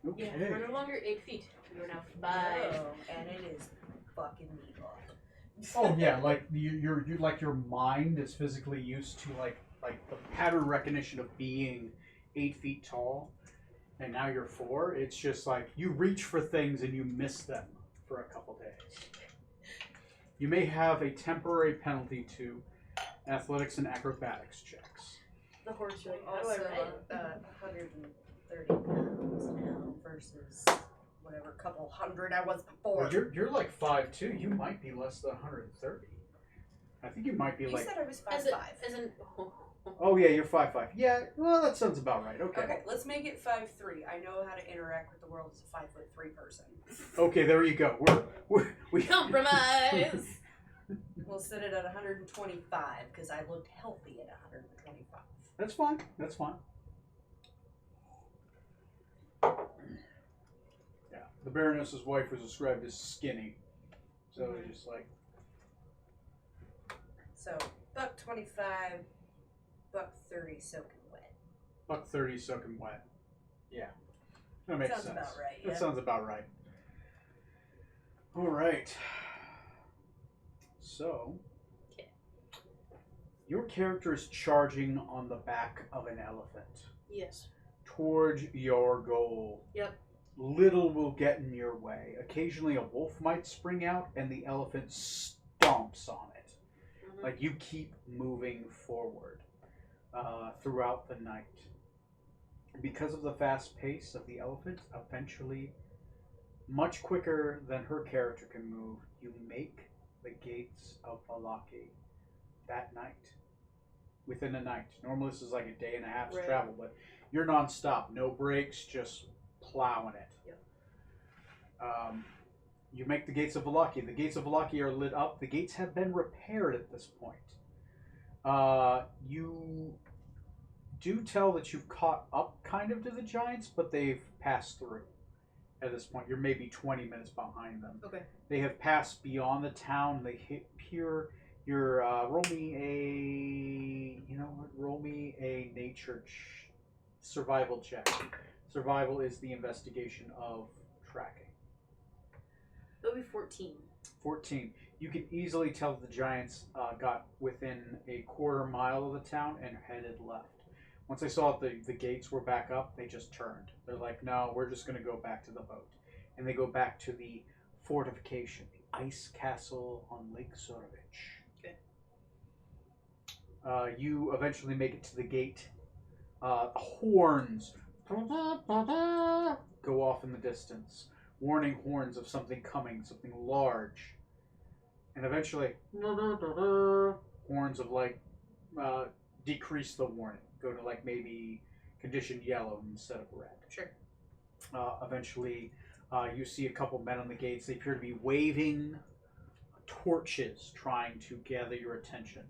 Okay. Yeah, we're no longer 8 feet. We're now 5. No, and it is fucking meatball. Oh yeah, like you're like your mind is physically used to like the pattern recognition of being 8 feet tall, and now you're 4. It's just like you reach for things and you miss them for a couple days. You may have a temporary penalty to athletics and acrobatics checks. The horse, you're like, how do Also, I ride? 130 pounds now versus whatever couple hundred I was before. Well, you're like 5'2". You might be less than 130. I think you might be You like. said I was 5'5". As in, Oh yeah, you're 5'5". Yeah, well that sounds about right. Okay. Okay, let's make it 5'3". I know how to interact with the world as a 5'3" person. Okay, there you go. We compromise. We'll set it at 125 because I looked healthy at 125. That's fine. That's fine. Yeah, the Baroness's wife was described as skinny, so it's just like So, $125, $130 soaking wet. $130 soaking wet. Yeah, that makes Sounds sense. about right, That yeah. sounds about right. All right. So, your character is charging on the back of an elephant Yes. towards your goal. Yep. Little will get in your way. Occasionally, a wolf might spring out, and the elephant stomps on it. Mm-hmm. Like you keep moving forward throughout the night. Because of the fast pace of the elephant, eventually, much quicker than her character can move, you make the gates of Valaki that night. Within a night. Normally this is like a day and a half's Right. travel, but you're non-stop. No breaks, just plowing it. Yep. You make the gates of Valaki. The gates of Valaki are lit up. The gates have been repaired at this point. You do tell that you've caught up kind of to the giants, but they've passed through at this point. You're maybe 20 minutes behind them. Okay. They have passed beyond the town. They hit pure. Roll me a nature survival check. Survival is the investigation of tracking. That'll be 14. 14. You can easily tell that the giants got within a quarter mile of the town and headed left. Once they saw that the gates were back up, they just turned. They're like, no, we're just going to go back to the boat. And they go back to the fortification, the ice castle on Lake Zorovich. Okay. You eventually make it to the gate. Horns go off in the distance. Warning horns of something coming, something large. And eventually, horns of decrease the warning. Go to maybe condition yellow instead of red. Sure. Eventually, you see a couple men on the gates. They appear to be waving torches, trying to gather your attention.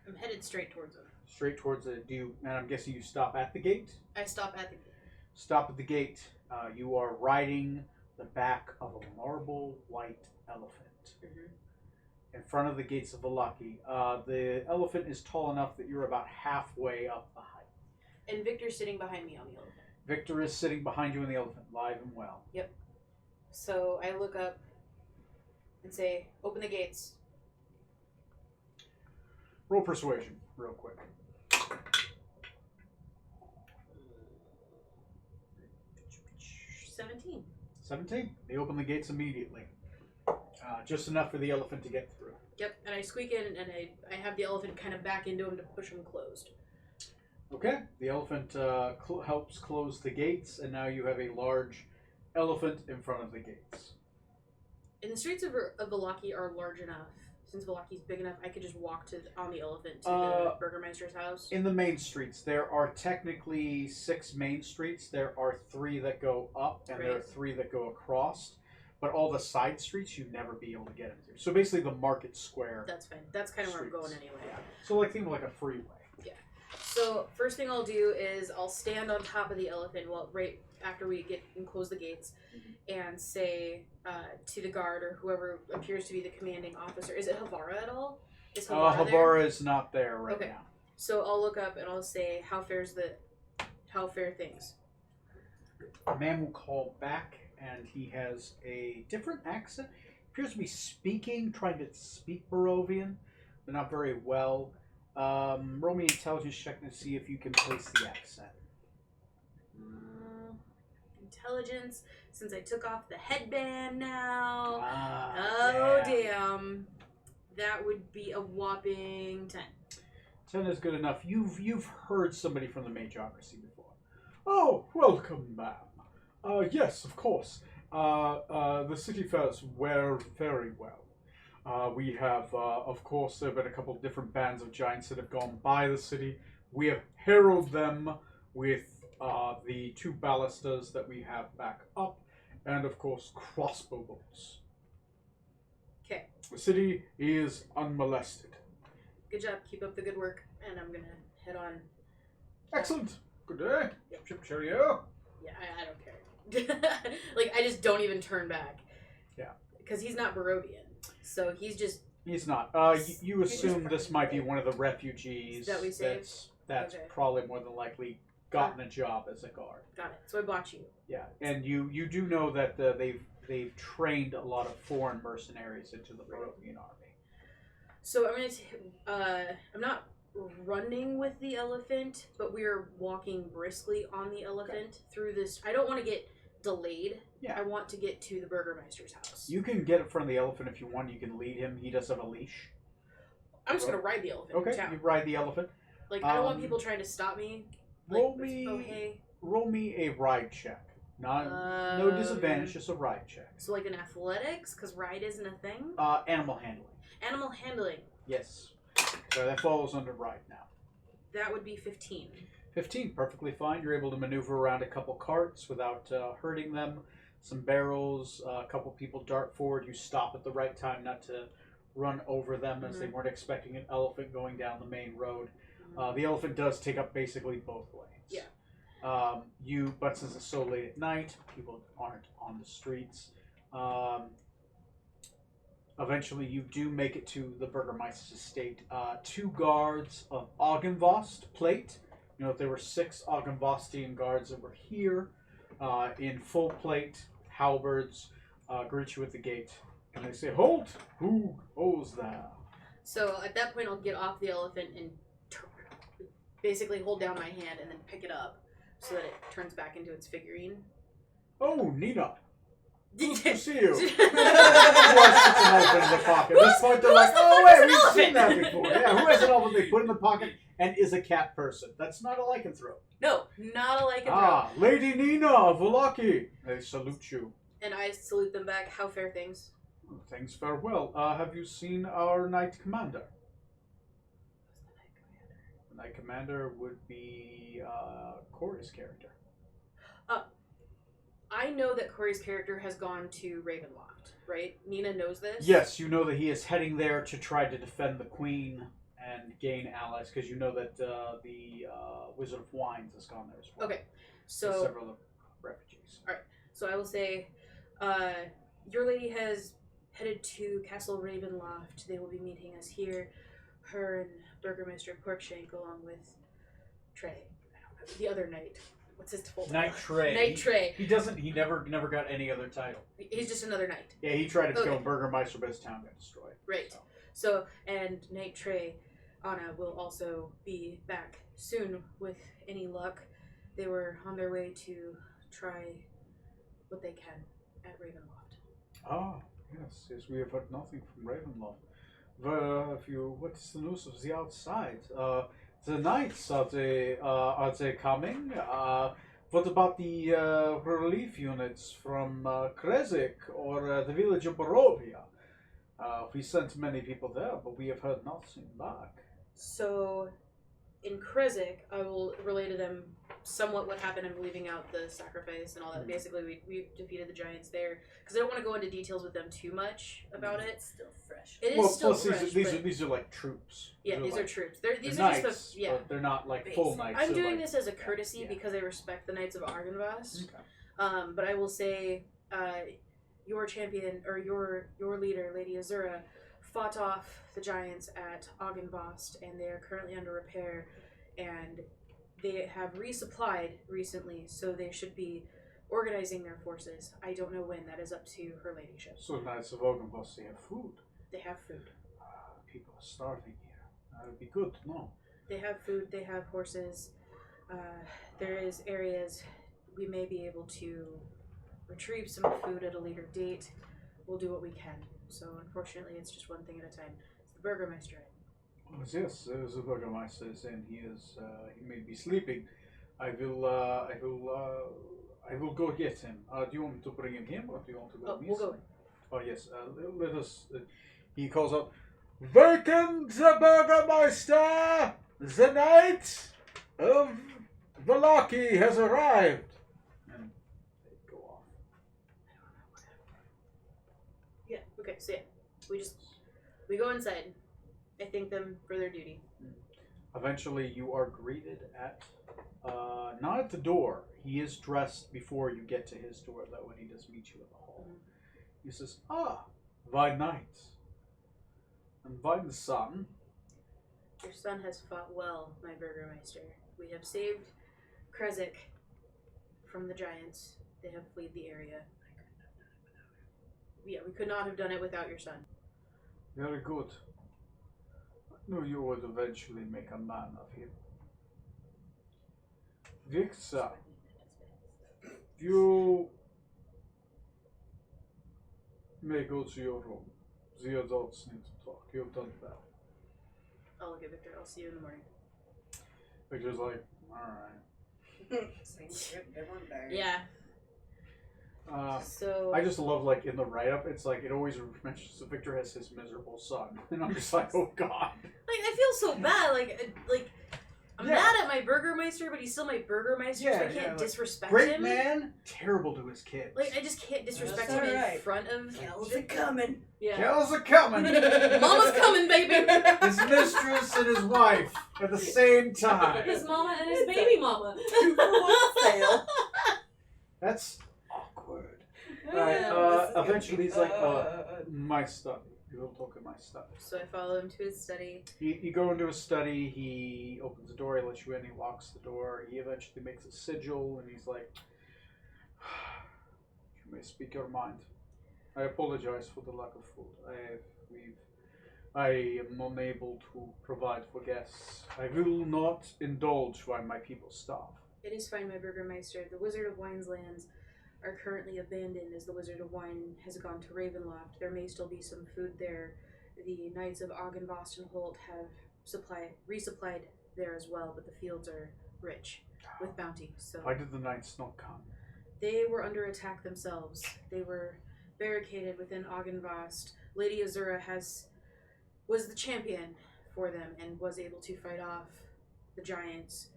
I'm headed straight towards them. Straight towards the and I'm guessing you stop at the gate? I stop at the gate. Stop at the gate. You are riding the back of a marble white elephant. Mm-hmm. In front of the gates of Valaki. The elephant is tall enough that you're about halfway up the height. And Victor's sitting behind me on the elephant. Victor is sitting behind you on the elephant, live and well. Yep. So I look up and say, open the gates. Roll persuasion, real quick. 17. 17. They open the gates immediately. Just enough for the elephant to get through. Yep, and I squeak in and I have the elephant kind of back into him to push him closed. Okay. The elephant helps close the gates, and now you have a large elephant in front of the gates. And the streets of Valaki are large enough. Since Valaki's big enough, I could just walk on the elephant to the Burgermeister's house. In the main streets, there are technically 6 main streets. There are 3 that go up, and there are 3 that go across. But all the side streets, you'd never be able to get into. So basically, the market square. That's fine. That's kind of where I'm going anyway. Yeah. So like think of like a freeway. Yeah. So first thing I'll do is I'll stand on top of the elephant, right after we get and close the gates, and say to the guard or whoever appears to be the commanding officer. Is it Havara at all? Is Havara there? Havara is not there right now. So I'll look up and I'll say, how fare things? A man will call back, and he has a different accent. Appears to be trying to speak Barovian, but not very well. Roll me an intelligence check to see if you can place the accent. Intelligence, since I took off the headband now. Damn. That would be a whopping 10. 10 is good enough. You've heard somebody from the Majocracy before. Oh, welcome, ma'am. Yes, of course. The city fares wear very well. We have, of course, there have been a couple of different bands of giants that have gone by the city. We have heralded them with the 2 ballistas that we have back up, and of course, crossbow bolts. Okay. The city is unmolested. Good job. Keep up the good work, and I'm gonna head on. Excellent. Good day. Yep. Cheerio. Yeah, I don't care. Like, I just don't even turn back. Yeah. Because he's not Barovian. So he's just... He's not. You assume this might be one of the refugees that we saved? that's okay. probably more than likely gotten a job as a guard. Got it. So I bought you. Yeah, and you do know that they've trained a lot of foreign mercenaries into the Barovian army. So I'm not running with the elephant, but we're walking briskly on the elephant through this. I don't want to get delayed. Yeah. I want to get to the Burgermeister's house. You can get in front of the elephant if you want. You can lead him. He does have a leash. I'm just going to ride the elephant. Okay, you ride the elephant. Like, I don't want people trying to stop me. Like, roll me a ride check. No disadvantage, just a ride check. So like an athletics, because ride isn't a thing? Animal handling. Animal handling. Yes. So that falls under ride now. That would be 15. 15, perfectly fine. You're able to maneuver around a couple carts without hurting them. Some barrels, a couple people dart forward. You stop at the right time not to run over them as they weren't expecting an elephant going down the main road. The elephant does take up basically both lanes. Yeah. But since it's so late at night, people aren't on the streets. Eventually, you do make it to the Burgermeister's estate. 2 guards of Augenvost plate. You know, there were 6 Augenvostian guards that were here in full plate, halberds, greet you at the gate. And they say, "Halt! Who goes there?" So at that point, I'll get off the elephant and basically hold down my hand and then pick it up so that it turns back into its figurine. Oh, Nina. Good to see you. Who has an elephant in the pocket? At this point, they're like, "Oh, wait, we've seen that before." Yeah, who has an elephant they put in the pocket and is a cat person? That's not a lycanthrope. No, not a lycanthrope. Ah, Lady Nina of Valaki. They salute you. And I salute them back. How fare things? Things fare well. Have you seen our Knight Commander? The Knight Commander would be Corey's character. I know that Corey's character has gone to Ravenloft, right? Nina knows this? Yes, you know that he is heading there to try to defend the Queen and gain allies, because you know that the Wizard of Wines has gone there as well. Okay, so... With several refugees. Alright, so I will say, your lady has headed to Castle Ravenloft. They will be meeting us here. Her and Burgermeister Porkshank, along with Trey. The other knight. What's his full title? Knight Trey. Knight Trey. He never got any other title. He's just another knight. Yeah, he tried to become Burgermeister, but his town got destroyed. Right. So, and Knight Trey, Anna will also be back soon with any luck. They were on their way to try what they can at Ravenloft. Ah, yes, we have heard nothing from Ravenloft. What's the news of the outside? The knights, are they coming? What about the relief units from Kresik or the village of Barovia? We sent many people there, but we have heard nothing back. So, in Kresik, I will relay to them somewhat what happened. I'm leaving out the sacrifice and all that. Basically, we defeated the giants there because I don't want to go into details with them too much about it. It's still fresh. It is still plus fresh. these are like troops. Yeah, these are like, troops. These they're are knights, just but they're not like full knights. I'm they're doing like, this as a courtesy yeah. because I respect the Knights of Argynvost. Okay. But I will say, your champion or your leader, Lady Azura, fought off the giants at Argynvost, and they are currently under repair, and they have resupplied recently, so they should be organizing their forces. I don't know when. That is up to her ladyship. So Knights of Ogunvos, they have food. They have food. People are starving here. That would be good to know. They have food. They have horses. There is areas we may be able to retrieve some food at a later date. We'll do what we can. So unfortunately, it's just one thing at a time. It's the Burgermeister. Oh, yes, the Burgermeister is in. He may be sleeping. I will go get him. Do you want me to bring him here, or do you want to go? We'll go in. Oh yes. Let us. He calls out, "Welcome, the Burgermeister! The knight of the Lucky has arrived." And they go off. Yeah. Okay. So yeah, we go inside. I thank them for their duty. Eventually, you are greeted at, not at the door. He is dressed before you get to his door, though, when he does meet you in the hall. He says, "Thy knight, and thine son." Your son has fought well, my Burgermeister. We have saved Kresik from the giants. They have fled the area. Yeah, we could not have done it without your son. Very good. I knew you would eventually make a man of him. Victor, you may go to your room. The adults need to talk. You've done well. I'll look at Victor. I'll see you in the morning. Victor's like, alright. Same shit, different day. Yeah. So I just love, like, in the write-up, it's like, it always mentions that Victor has his miserable son. And I'm just like, oh god. like I feel so bad. Like I'm mad at my Burgermeister, but he's still my Burgermeister, so I can't like, disrespect great him. man, terrible to his kids. Like I just can't disrespect That's him alright. in front of. Hell's a coming. Yeah. Hell's a coming. Mama's coming, baby. His mistress and his wife at the same time. His mama and his baby mama. Two for one fail. That's awkward. Yeah, Alright, this is eventually he's gonna like, be- my study. We will talk in my study. So I follow him to his study. You go into his study, he opens the door, he lets you in, he locks the door, he eventually makes a sigil, and he's like, you may speak your mind. I apologize for the lack of food. I am unable to provide for guests. I will not indulge while my people starve. It is fine, my Burgermeister. The Wizard of Wine's lands are currently abandoned as the Wizard of Wine has gone to Ravenloft. There may still be some food there. The Knights of Argynvost and Holt have resupplied there as well, but the fields are rich with bounty. So Why did the knights not come? they were under attack themselves. They were barricaded within Argynvost. Lady Azura was the champion for them and was able to fight off the giants.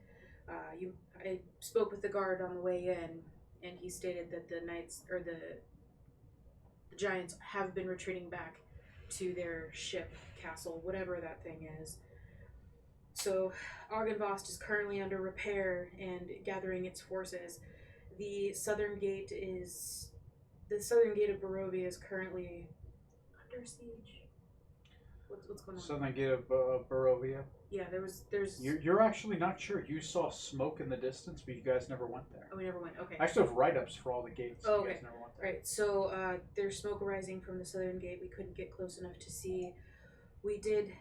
I spoke with the guard on the way in, and he stated that the knights or the giants have been retreating back to their ship, castle, whatever that thing is. So Argynvost is currently under repair and gathering its forces. The southern gate of Barovia is currently under siege. What's going on? Southern gate of Barovia. Yeah, there's. You're actually not sure. You saw smoke in the distance, but you guys never went there. Oh, we never went. Okay. I still have write-ups for all the gates. Oh, You okay. guys never went there. Right, so there's smoke arising from the southern gate. We couldn't get close enough to see. We did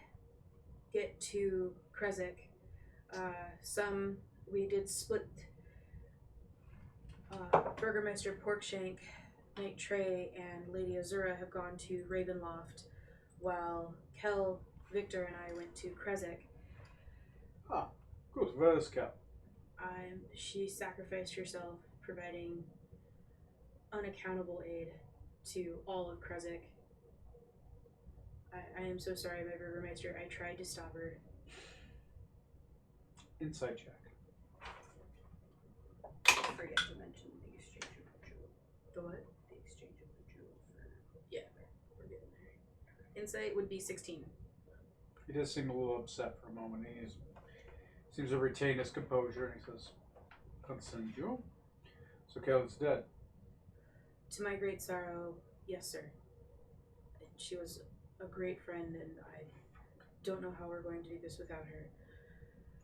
get to Kresik. We did split Burgermeister Porkshank, Knight Trey, and Lady Azura have gone to Ravenloft, while Kel, Victor, and I went to Kresik. Good. Where is Cap? She sacrificed herself, providing unaccountable aid to all of Krezik. I am so sorry, my Burgermeister. I tried to stop her. Inside check. I forget to mention the exchange of the jewel. The what? The exchange of the jewel for. Yeah, we're getting there. Insight would be 16. He does seem a little upset for a moment. He seems to retain his composure, and he says, "Consent you? So Kel's dead." To my great sorrow, yes, sir. She was a great friend, and I don't know how we're going to do this without her.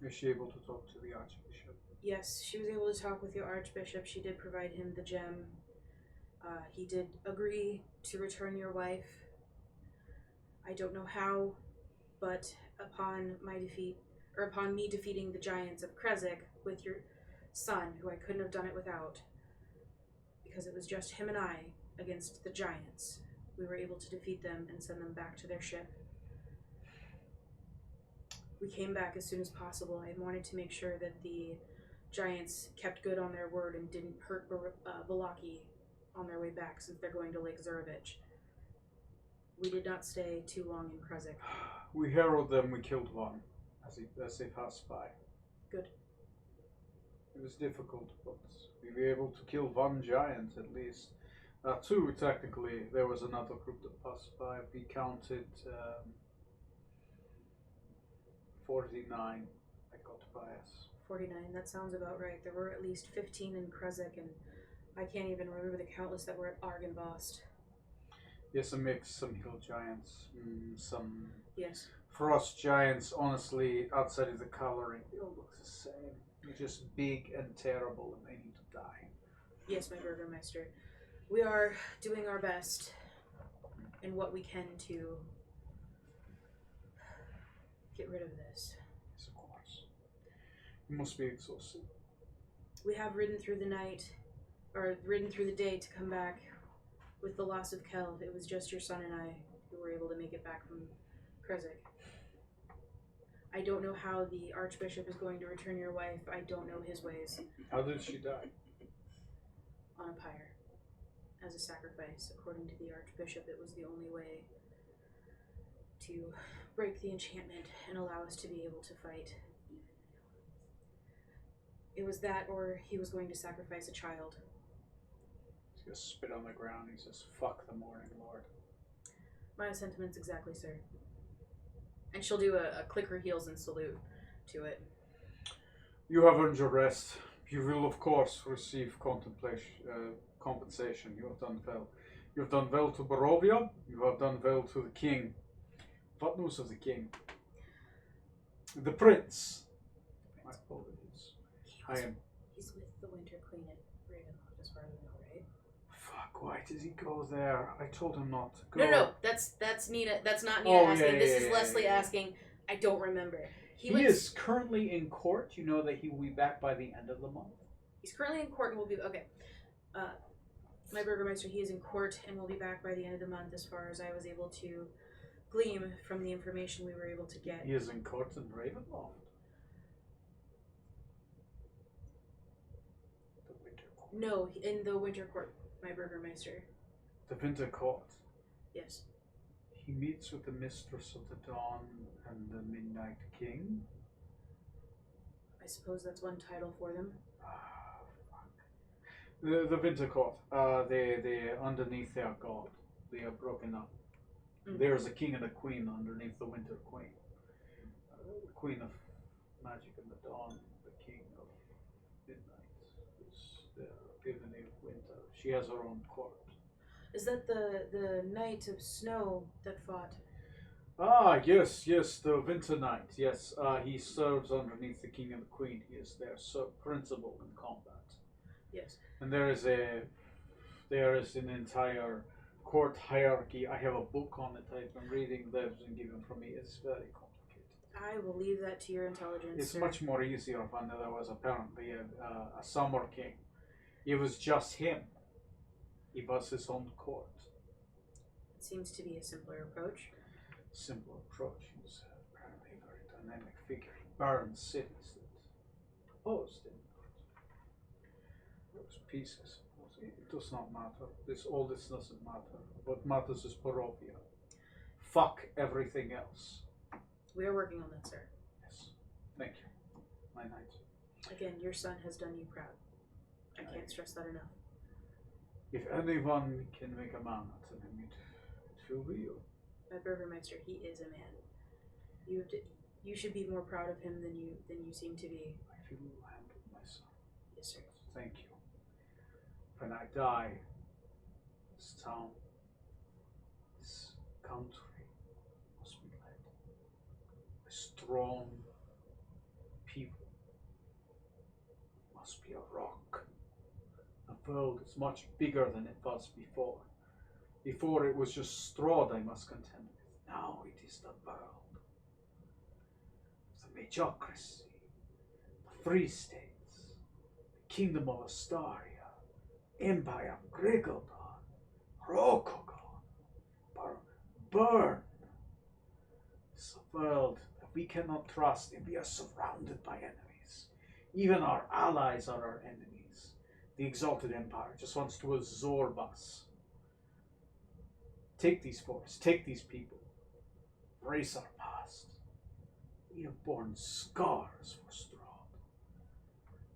Is she able to talk to the Archbishop? Yes, she was able to talk with the Archbishop. She did provide him the gem. He did agree to return your wife. I don't know how, but upon me defeating the giants of Krezik with your son, who I couldn't have done it without, because it was just him and I against the giants, we were able to defeat them and send them back to their ship. We came back as soon as possible. I wanted to make sure that the giants kept good on their word and didn't hurt Valaki on their way back, since they're going to Lake Zurovich. We did not stay too long in Krezik. We heralded them. We killed one as they passed by. Good. It was difficult, but we were able to kill one giant at least. Two, technically. There was another group that passed by. We counted 49 that got by us. 49, that sounds about right. There were at least 15 in Krezik, and I can't even remember the countless that were at Argynvost. Yes, a mix. Some hill giants, some Yes. frost giants. Honestly, outside of the coloring, they all look the same. They're just big and terrible, and they need to die. Yes, my Burgermeister. We are doing our best in what we can to get rid of this. Yes, of course. You must be exhausted. We have ridden through the day to come back with the loss of Kel. It was just your son and I who were able to make it back from Krezik. I don't know how the Archbishop is going to return your wife. I don't know his ways. How did she die? On a pyre. As a sacrifice. According to the Archbishop, it was the only way to break the enchantment and allow us to be able to fight. It was that, or he was going to sacrifice a child. He's gonna spit on the ground. He says, "Fuck the morning lord." My sentiments exactly, sir. And she'll do a click her heels and salute to it. You have earned your rest. You will, of course, receive compensation. You have done well. You have done well to Barovia. You have done well to the king. What news of the king? The prince. My apologies. He's with the Winter Queen at Ravenloft, as far as I know, right? Fuck, why did he go there? I told him not to go. No, that's Nina. That's not Nina asking. This is Leslie asking. I don't remember. He is currently in court. You know that he will be back by the end of the month. He's currently in court and will be okay. My Burgermeister, he is in court and will be back by the end of the month, as far as I was able to glean from the information we were able to get. He is in court in Ravenloft. The Winter Court. No, in the Winter Court, my Burgermeister. The Winter Court. Yes. He meets with the Mistress of the Dawn and the Midnight King. I suppose that's one title for them. The Winter Court. They're underneath their god. They are broken up. Mm-hmm. There's a king and a queen underneath the Winter Queen. The Queen of Magic and the Dawn, the King of Midnight, is the Evening of Winter. She has her own court. Is that the Knight of Snow that fought? Ah, yes, the Winter Knight. Yes, he serves underneath the King and the Queen. He is their principal in combat. Yes. And there is an entire court hierarchy. I have a book on it. I've been reading that has been given from me. It's very complicated. I will leave that to your intelligence. It's sir. much more easier when there was apparently a summer king. It was just him. He was his own court. It seems to be a simpler approach. Simple approach. He was apparently a very dynamic figure. He burned cities that Those did not. Those pieces. It does not matter. All this doesn't matter. What matters is Barovia. Fuck everything else. We are working on that, sir. Yes. Thank you. My knight. Again, your son has done you proud. I can't stress that enough. If anyone can make a man out of him, it will be you. My Burgermeister, he is a man. You should be more proud of him than you seem to be. I feel you handled my son. Yes, sir. Thank you. When I die, this town, this country must be led by strong people. It must be a rock. The world is much bigger than it was before. Before it was just straw they must contend with. Now it is the world. The mediocrity, the free states, the kingdom of Astaria, Empire of Grigoldon, Rokogon, Burn. It's a world that we cannot trust, and we are surrounded by enemies. Even our allies are our enemies. The Exalted Empire just wants to absorb us. Take these forests, take these people, embrace our past. We have borne scars for Strahd,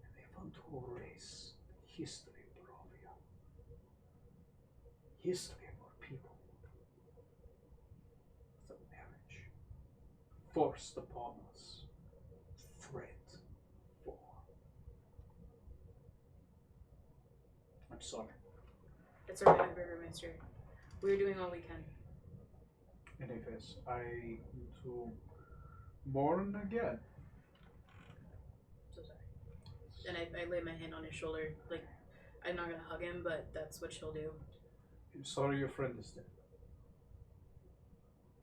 and they want to erase the history of Barovia, history of our people. The marriage forced upon us, threat for. I'm sorry. It's all right, Burgermeister. We're doing all we can. Anyways, I need to mourn again. So sorry. And I lay my hand on his shoulder. Like, I'm not gonna hug him, but that's what she'll do. I'm sorry your friend is dead.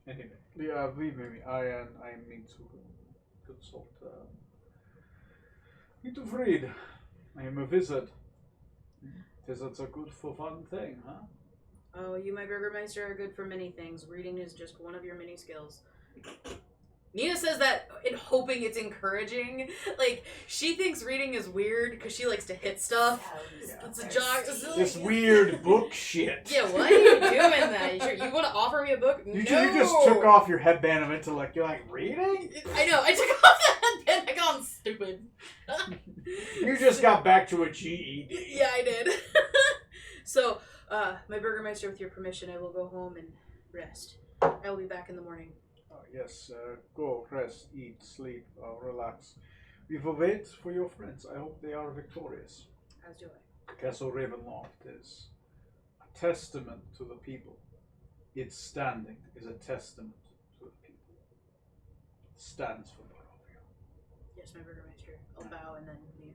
Anyway, yeah, leave me. I need to consult. Need to read. I am a wizard. Wizards are good for one thing, huh? Oh, you, my Burgermeister, are good for many things. Reading is just one of your many skills. Nina says that in hoping it's encouraging. Like, she thinks reading is weird because she likes to hit stuff. It's a jog. This weird book shit. Yeah, why are you doing that? You want to offer me a book? You No. just took off your headband of intellect. You're like, reading? I know. I took off the headband. I got stupid. You just got back to a GED. Yeah, I did. So, my Burgermeister, with your permission, I will go home and rest. I will be back in the morning. Yes, go, rest, eat, sleep, relax. We will wait for your friends. I hope they are victorious. As do I. Castle Ravenloft is a testament to the people. Its standing is a testament to the people. It stands for Barovia. Yes, my Burgermeister. I'll bow and then leave.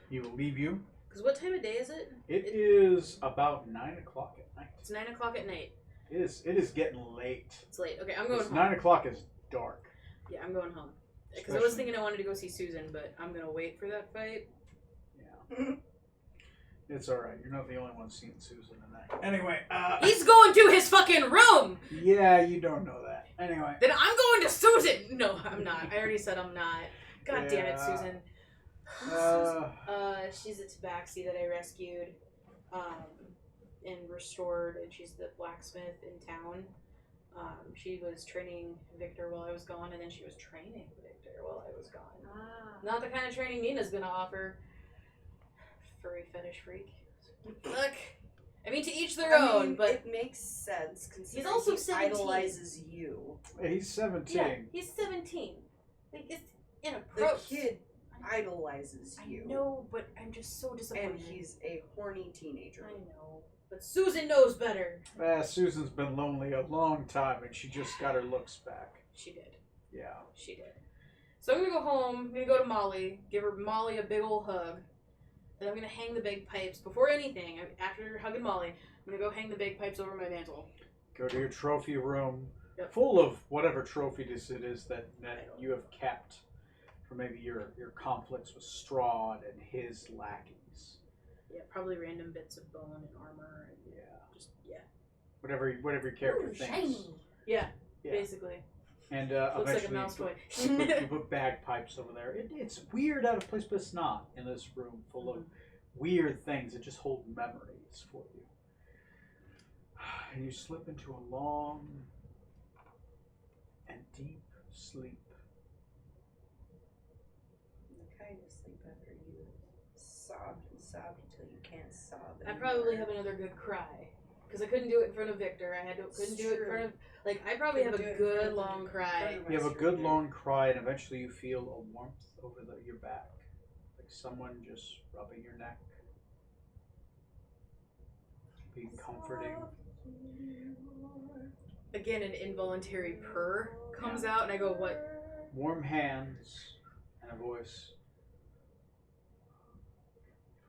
He will leave you. Because what time of day is it? It is about 9 o'clock at night. It's 9 o'clock at night. It is getting late. It's late. Okay, I'm going home. 9 o'clock is dark. Yeah, I'm going home. Because I was thinking I wanted to go see Susan, but I'm going to wait for that fight. Yeah. It's alright. You're not the only one seeing Susan tonight. Anyway, He's going to his fucking room! Yeah, you don't know that. Anyway. Then I'm going to Susan! No, I'm not. I already said I'm not. God damn it, Susan. She's a tabaxi that I rescued. And restored, and she's the blacksmith in town. She was training Victor while I was gone, and then she was training Victor while I was gone. Not the kind of training Nina's gonna offer. Furry fetish freak. Look, I mean, to each their own, but it makes sense considering he's also he 17. idolizes you. He's 17. Yeah, he's 17. Like, it's The inappropriate. kid idolizes you. I know, but I'm just so disappointed. And he's a horny teenager. I know. But Susan knows better. Susan's been lonely a long time, and she just got her looks back. She did. Yeah. She did. So I'm gonna go home. I'm gonna go to Molly, give her Molly a big old hug. Then I'm gonna hang the bagpipes before anything. After hugging Molly, I'm gonna go hang the bagpipes over my mantle. Go to your trophy room, Yep. full of whatever trophy it is that you have kept for maybe your conflicts with Strahd and his lackeys. Yeah, probably random bits of bone and armor. And Yeah. just Whatever your character thinks. shiny. Yeah, basically. And Looks like a eventually mouse toy. you put bagpipes over there. It's weird out of place, but it's not in this room full of weird things that just hold memories for you. And you slip into a long and deep sleep. The kind of sleep after you sobbed and sobbed until you can't sob I anymore. probably have another good cry. Because I couldn't do it in front of Victor. Couldn't do it in front of... Like, I probably have a good long cry. You have a good long cry, and eventually you feel a warmth over your back. Like someone just rubbing your neck. Being comforting. Again, an involuntary purr comes out, and I go, what? Warm hands and a voice.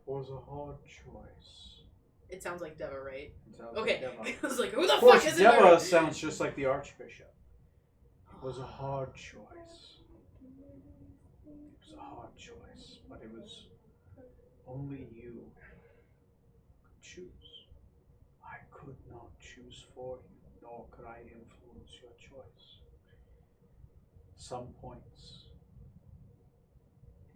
It was a hard choice. It sounds like Deva, right? It sounds Okay. like I was like, who the of course, fuck is in my Deva room? sounds just like the Archbishop. It was a hard choice. It was a hard choice, but it was only you could choose. I could not choose for you, nor could I influence your choice. Some points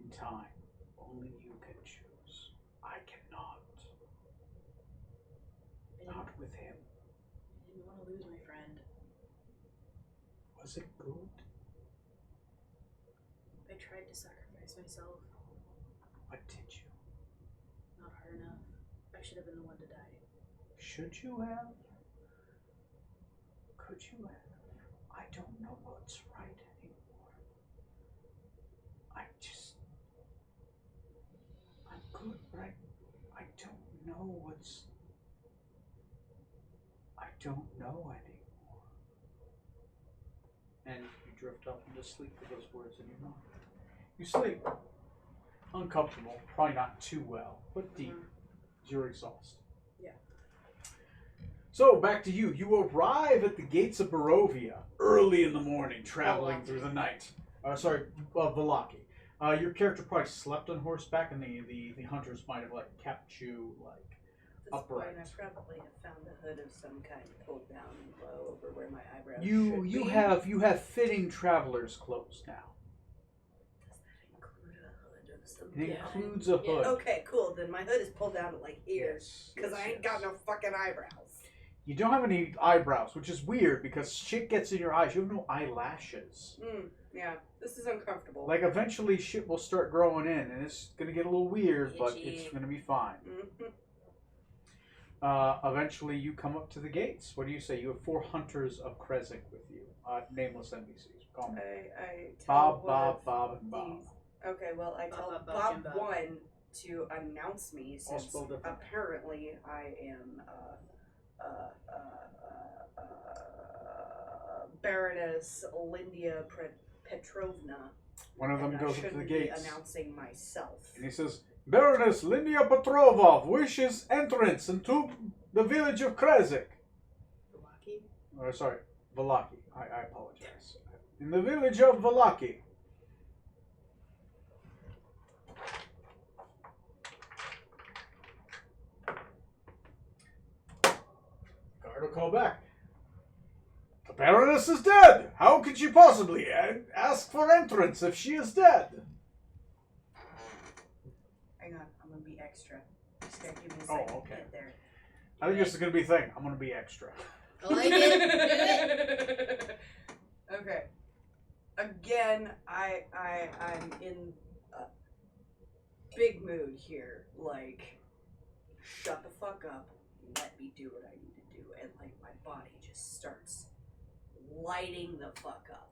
in time, only you can choose. I cannot. Not with him. I didn't want to lose my friend. Was it good? I tried to sacrifice myself. What did you? Not hard enough. I should have been the one to die. Should you have? Could you have? I don't know what's right anymore. I'm good, but I don't know what's... I don't know anymore. And you drift off into sleep with those words in your mouth. You sleep. Uncomfortable, probably not too well, but deep. You're exhausted. Yeah. So, back to you. You arrive at the gates of Barovia early in the morning, traveling through the night. Valaki. Your character probably slept on horseback, and the hunters might have kept you upright. At this point, I probably have found a hood of some kind pulled down and low over where my eyebrows You have fitting traveler's clothes now. Does that include a hood of some It kind? includes a hood. Okay, cool. Then my hood is pulled down to here because I ain't got no fucking eyebrows. You don't have any eyebrows, which is weird because shit gets in your eyes. You have no eyelashes. Yeah, this is uncomfortable. Eventually shit will start growing in, and it's going to get a little weird, but Itchy. it's going to be fine. Eventually you come up to the gates. What do you say? You have 4 hunters of Krezk with you. Nameless NPCs. Call them. I tell Bob, and Bob. Okay, well, I tell Bob, Bob 1 to announce me since apparently I am Baroness Lindia Petrovna. One of them goes up to the gates. Announcing myself. And he says, Baroness Lindia Petrovna wishes entrance into the village of Krezk. Valaki? Valaki. I apologize. In the village of Valaki. Guard will call back. The Baroness is dead. How could she possibly ask for entrance if she is dead? Hang on, I'm gonna be extra. Just gotta give me a second to get there. I think this is gonna be a thing. I'm gonna be extra. I like it. Okay. Again, I'm in a big mood here. Shut the fuck up. Let me do what I need to do. And my body just starts lighting the fuck up.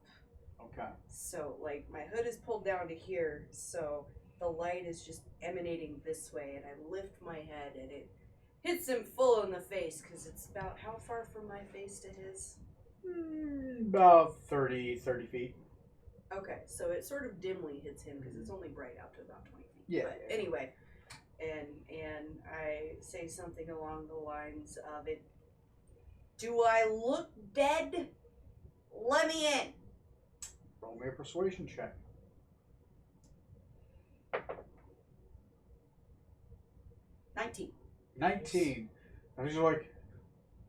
Okay. So my hood is pulled down to here, so the light is just emanating this way, and I lift my head and it hits him full in the face, because it's about how far from my face to his? About 30 feet. Okay, so it sort of dimly hits him because it's only bright out to about 20 feet. Yeah. But anyway, and I say something along the lines of it. Do I look dead? Let me in. Roll me a persuasion check. 19. And he's like,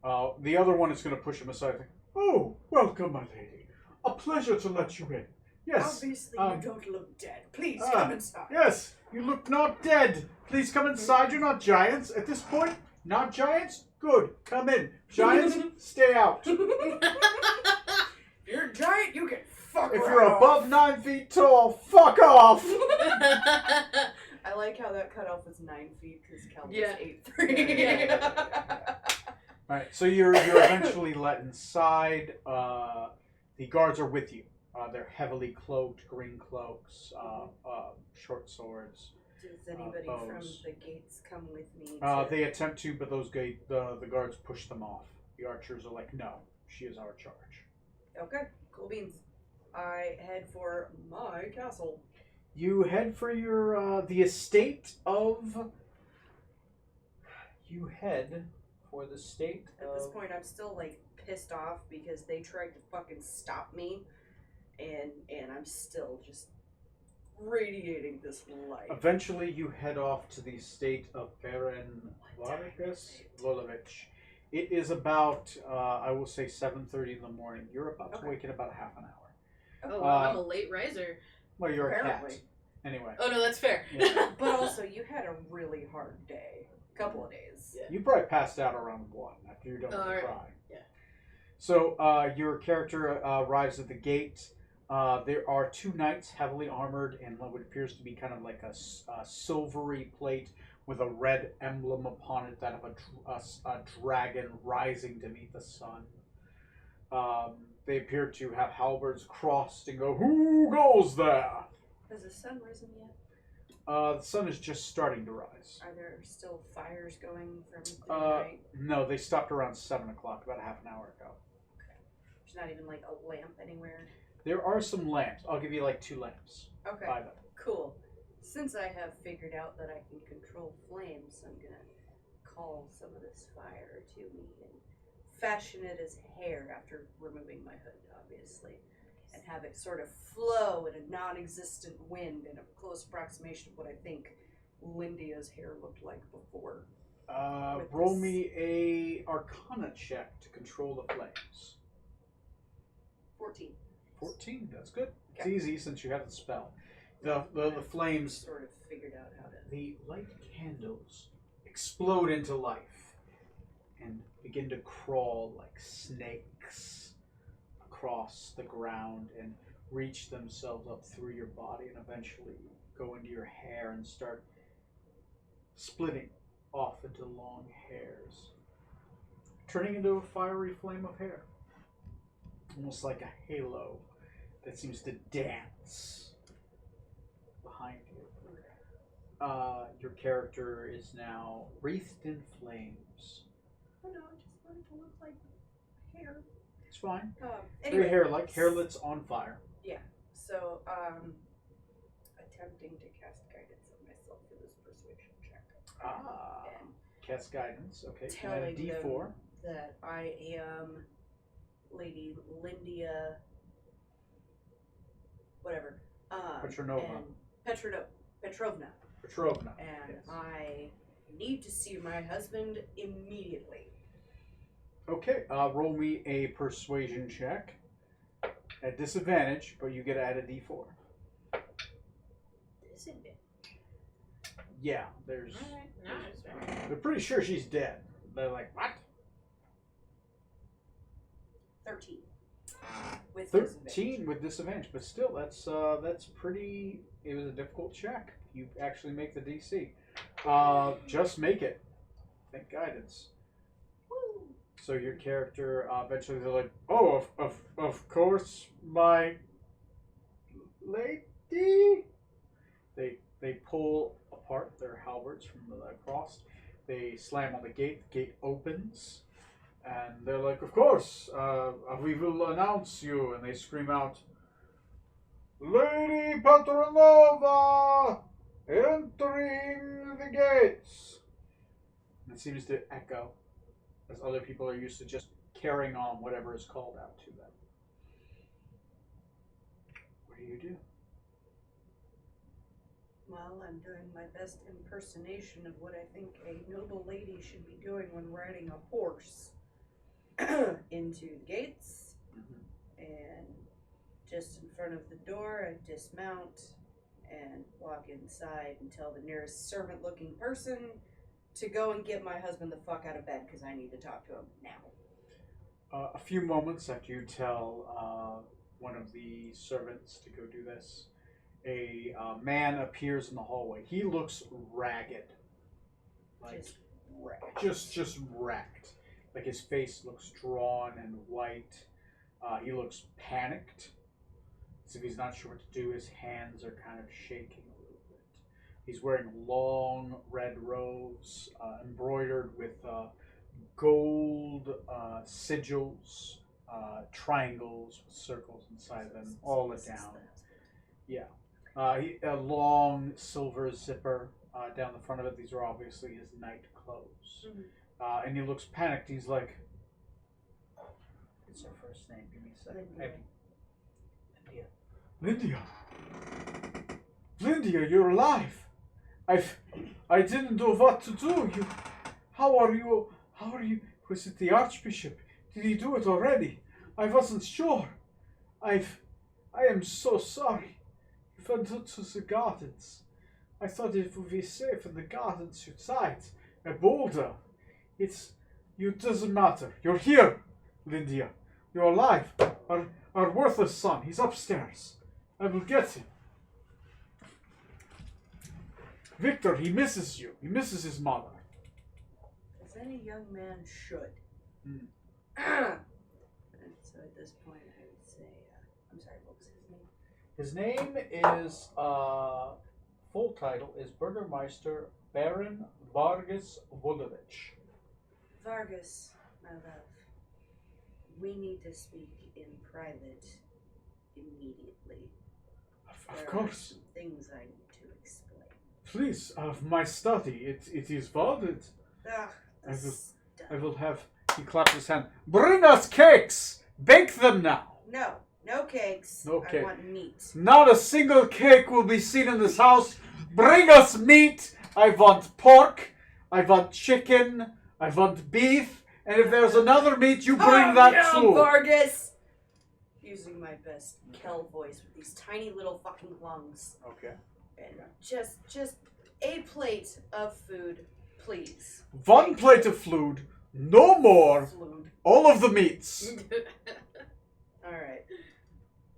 the other one is going to push him aside. Oh, welcome, my lady. A pleasure to let you in. Yes. Obviously, you don't look dead. Please Ah, come inside. Yes, you look not dead. Please come inside. You're not giants. At this point, not giants? Good. Come in. Giants, stay out. If you're a giant, you can fuck If right you're off. above 9 feet tall, fuck off. I like how that cutoff was 9 feet because Cal was Yeah. 8'3". Yeah. Alright, so you're eventually let inside. The guards are with you. They're heavily cloaked, green cloaks, short swords. Does anybody from bows. the gates come with me? They attempt to, but the guards push them off. The archers are like, no, she is our charge. Okay, cool beans. I head for my castle. You head for your the estate of. You head for the state. At this point, I'm still like pissed off because they tried to fucking stop me, and I'm still just radiating this light. Eventually, you head off to the estate of Baron Vargas Volovich. It is about, I will say, 7:30 in the morning. You're about to wake in about half an hour. Oh, wow, I'm a late riser. Well, you're Apparently. a cat. Anyway. Oh, no, that's fair. Yeah. But also, you had a really hard day. Couple of days. Yeah. You probably passed out around 1 after you're done with the Alright. crying. Yeah. So, your character arrives at the gate. There are 2 knights heavily armored in what appears to be kind of like a silvery plate with a red emblem upon it, that of a dragon rising to meet the sun. They appear to have halberds crossed and go, "Who goes there?" Has the sun risen yet? The sun is just starting to rise. Are there still fires going from the night? No, they stopped around 7 o'clock, about half an hour ago. There's not even like a lamp anywhere. There are some lamps. I'll give you like 2 lamps. Okay, By them. cool. Since I have figured out that I can control flames, I'm gonna call some of this fire to me and fashion it as hair after removing my hood, obviously, and have it sort of flow in a non-existent wind in a close approximation of what I think Lindia's hair looked like before. Roll me a Arcana check to control the flames. 14. 14, that's good. It's Okay. easy since you have the spell. The flames, Sort of figured out how to. the light candles explode into life and begin to crawl like snakes across the ground and reach themselves up through your body and eventually go into your hair and start splitting off into long hairs, turning into a fiery flame of hair. Almost like a halo that seems to dance behind you. Your character is now wreathed in flames. Oh no, I just wanted to look like hair. It's fine. Anyway, Very hair-like, hairlets on fire. so attempting to cast guidance on myself for this persuasion check. And Cast guidance. Okay. Add a telling D4. them that I am Lady Lindia, whatever. Petronova. And Petrovna. Petrovna. And Yes. I need to see my husband immediately. Okay. Roll me a persuasion check. At disadvantage, but you get to add a D4. Yeah, there's. Alright, nice. They're pretty sure she's dead. They're like, what? 13. With 13 with disadvantage, but still, that's pretty. It was a difficult check. You actually make the DC. Just make it. Thank guidance. Woo. So your character eventually they're like, oh, of course, my lady. They pull apart their halberds from the cross. They slam on the gate. The gate opens. And they're like, of course, we will announce you. And they scream out, Lady Petronova, entering the gates. And it seems to echo as other people are used to just carrying on whatever is called out to them. What do you do? Well, I'm doing my best impersonation of what I think a noble lady should be doing when riding a horse into the gates and just in front of the door, I dismount and walk inside and tell the nearest servant-looking person to go and get my husband the fuck out of bed because I need to talk to him now. A few moments after you tell one of the servants to go do this, a man appears in the hallway. He looks ragged, like just wrecked. Like his face looks drawn and white. He looks panicked, as if he's not sure what to do. His hands are kind of shaking a little bit. He's wearing long red robes embroidered with gold sigils, triangles with circles inside them, all lit down. Yeah. A long silver zipper down the front of it. These are obviously his night clothes. Mm-hmm. And he looks panicked. He's like, "What's her first name? Give me a second." Lydia. Lydia, you're alive. I didn't know what to do. How are you? Was it the Archbishop? Did he do it already? I wasn't sure. I am so sorry. You went into the gardens. I thought it would be safe in the gardens outside. A boulder. It doesn't matter. You're here, Lydia. You're alive. Our worthless son. He's upstairs. I will get him. Victor, he misses you. He misses his mother. As any young man should. Mm. And so at this point, I would say, I'm sorry, what was his name? His name is, full title is Burgermeister Baron Vargas Vodovich. Vargas, my love, we need to speak in private immediately. Of course. There are some things I need to explain. Please, my study, it is vaulted. I will have, he claps his hand, bring us cakes! Bake them now! No cakes. No cake. I want meat. Not a single cake will be seen in this house. Bring us meat! I want pork, I want chicken, I want beef, and if there's another meat, you bring that too. Vargas! Using my best Kel voice with these tiny little fucking lungs. Okay. And just a plate of food, please. One plate of food, no more. Food. All of the meats. All right.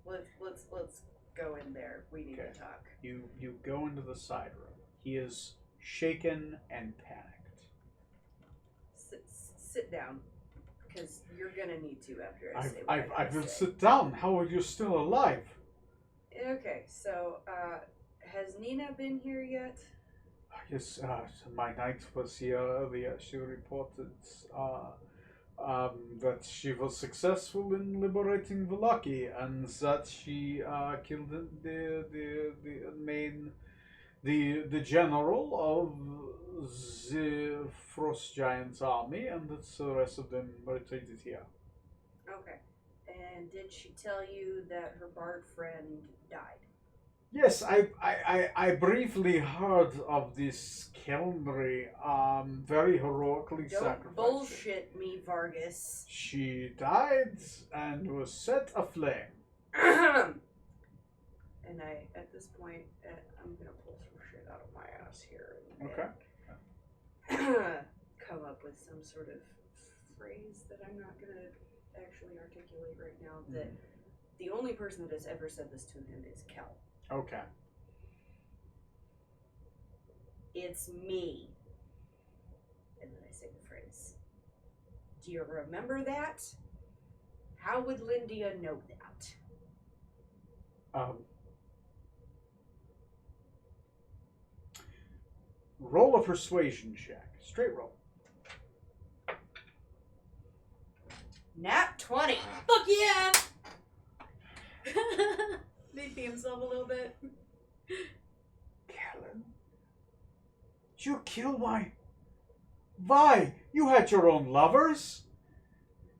Let's go in there. We need to talk. You go into the side room. He is shaken and panicked. Sit down, because you're gonna need to after I say what I will sit down. How are you still alive? Okay, so has Nina been here yet? Yes, my knight was here earlier. She reported that she was successful in liberating Vallaki, and that she killed the general of the Frost Giants' army, and that the rest of them retreated here. Okay, and did she tell you that her bard friend died? Yes, I briefly heard of this Kelmry, very heroically sacrificed. Don't bullshit me, Vargas. She died and was set aflame. And at this point, I'm gonna pull some shit out of my ass here. And Okay. come up with some sort of phrase that I'm not gonna actually articulate right now. That the only person that has ever said this to him is Kel. Okay. It's me. And then I say the phrase. Do you remember that? How would Lydia know that? Roll a persuasion check. Straight roll. Nat 20. Fuck yeah! Maybe himself a little bit. Kellen? You killed my... Why? You had your own lovers?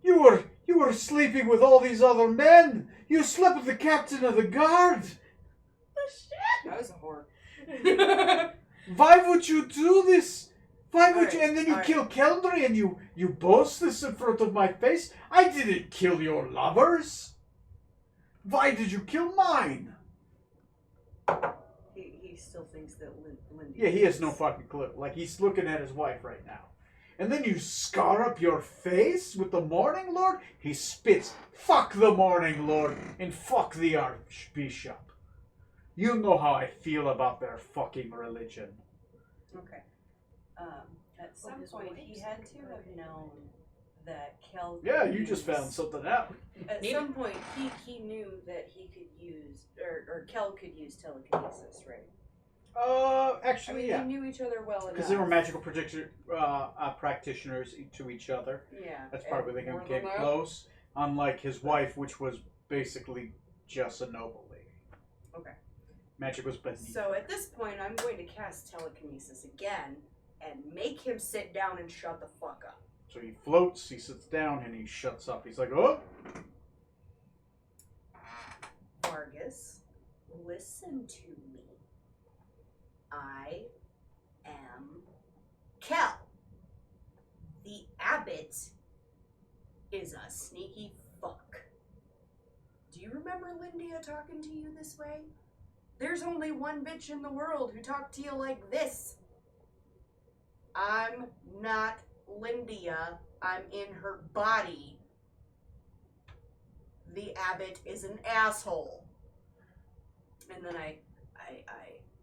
You were sleeping with all these other men. You slept with the captain of the guard. Oh shit! That was a whore. Why would you do this? Why would All you? right, And then you all kill Keldry and you boast this in front of my face? I didn't kill your lovers. Why did you kill mine? He still thinks that Lindy. Yeah, he has no fucking clue. Like, he's looking at his wife right now. And then you scar up your face with the Morning Lord? He spits, fuck the Morning Lord, and fuck the Archbishop. You know how I feel about their fucking religion. Okay. At some point, he had to have known that Kel. Yeah, you just found something out. At some point, he knew that he could use, or Kel could use telekinesis, right? Actually, yeah. They knew each other well enough. Because they were magical practitioners to each other. Yeah. That's probably why they became close. Unlike his wife, which was basically just a noble lady. Okay. Magic was beneath. So at this point, I'm going to cast telekinesis again and make him sit down and shut the fuck up. So he floats, he sits down, and he shuts up. He's like, oh! Vargas, listen to me. I am Kel. The abbot is a sneaky fuck. Do you remember Lindia talking to you this way? There's only one bitch in the world who talked to you like this. I'm not Lindia. I'm in her body. The abbot is an asshole. And then I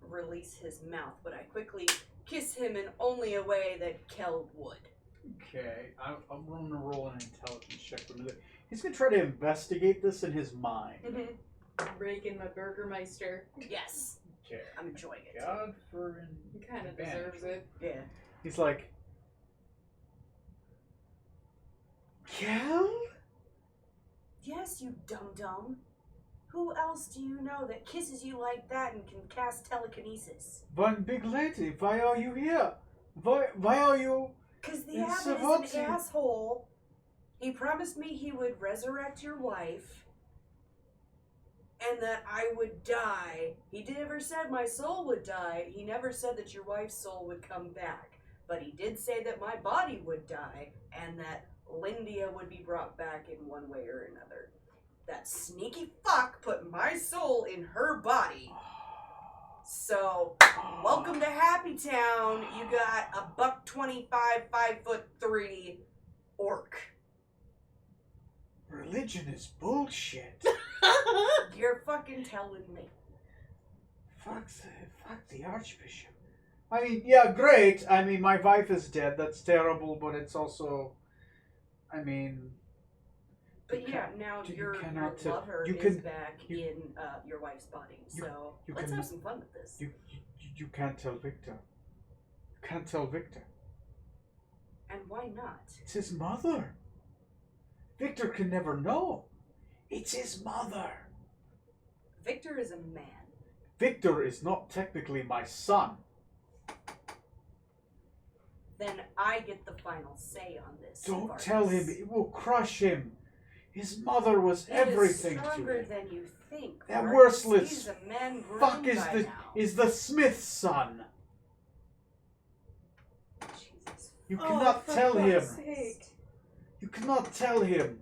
release his mouth, but I quickly kiss him in only a way that Kel would. Okay, I'm going to roll an intelligence check for a minute. He's going to try to investigate this in his mind. Breaking my Burgermeister. Yes. Okay. I'm enjoying it. God for an He kind of advantage. deserves it. Yeah. He's like, Kel? Yes, you dum-dum. Who else do you know that kisses you like that and can cast telekinesis? One big lady, why are you here? Why are you... Because the It's abbot about is an you. asshole. He promised me he would resurrect your wife and that I would die. He never said my soul would die. He never said that your wife's soul would come back. But he did say that my body would die and that Lindia would be brought back in one way or another. That sneaky fuck put my soul in her body. So, welcome to Happy Town. You got a $1.25, 5'3" orc. Religion is bullshit. You're fucking telling me. Fuck the Archbishop. I mean, yeah, great. I mean, my wife is dead. That's terrible, but it's also... I mean... But yeah, now your lover is back in your wife's body. So let's have some fun with this. You can't tell Victor. You can't tell Victor. And why not? It's his mother. Victor can never know. It's his mother. Victor is a man. Victor is not technically my son. Then I get the final say on this. Don't Vargas. tell him. It will crush him. His mother was everything He is to stronger him. than you think. That Vargas. worthless He's a man fuck grown by now. is the Smith's son. Jesus. You cannot tell him. Sake. You cannot tell him.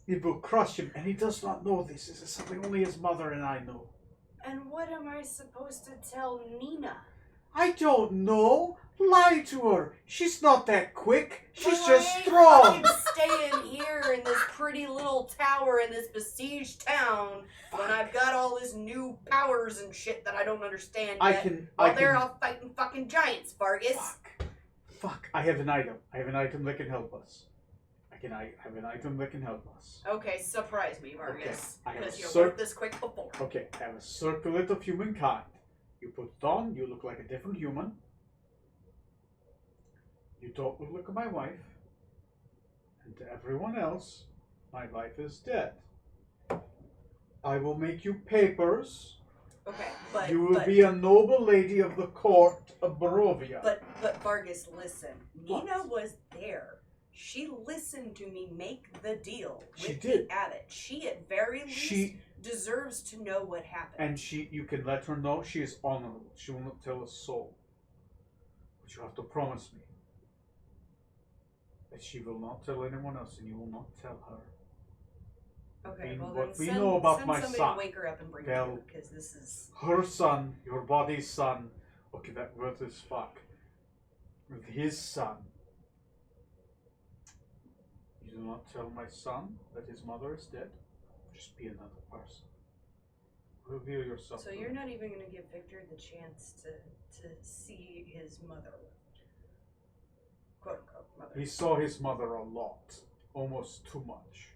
It will crush him, and he does not know this. This is something only his mother and I know. And what am I supposed to tell Nina? I don't know. Lie to her. She's not that quick. She's Well, just I ain't strong. fucking staying here in this pretty little tower in this besieged town when I've got all this new powers and shit that I don't understand yet. They're all fighting fucking giants, Vargas. Fuck. I have an item. I have an item that can help us. I have an item that can help us. Okay, surprise me, Vargas. Okay, Because you weren't this quick before. Okay, I have a circlet of humankind. You put it on, you look like a different human. You don't look like my wife. And to everyone else, my wife is dead. I will make you papers. Okay, but you will be a noble lady of the court of Barovia. But Vargas, listen. What? Nina was there. She listened to me make the deal with did. the abbot. She at very least deserves to know what happened. And you can let her know she is honorable. She will not tell a soul. But you have to promise me that she will not tell anyone else, and you will not tell her. Okay, In well what then we know about send my somebody son. to wake her up and bring Well, her here, because this is... Her son, your body's son. Okay, that word is fuck. With his son. You do not tell my son that his mother is dead. Just be another person. Reveal yourself. So to you're me. not even going to give Victor the chance to see his mother. Quote unquote mother. He saw his mother a lot. Almost too much.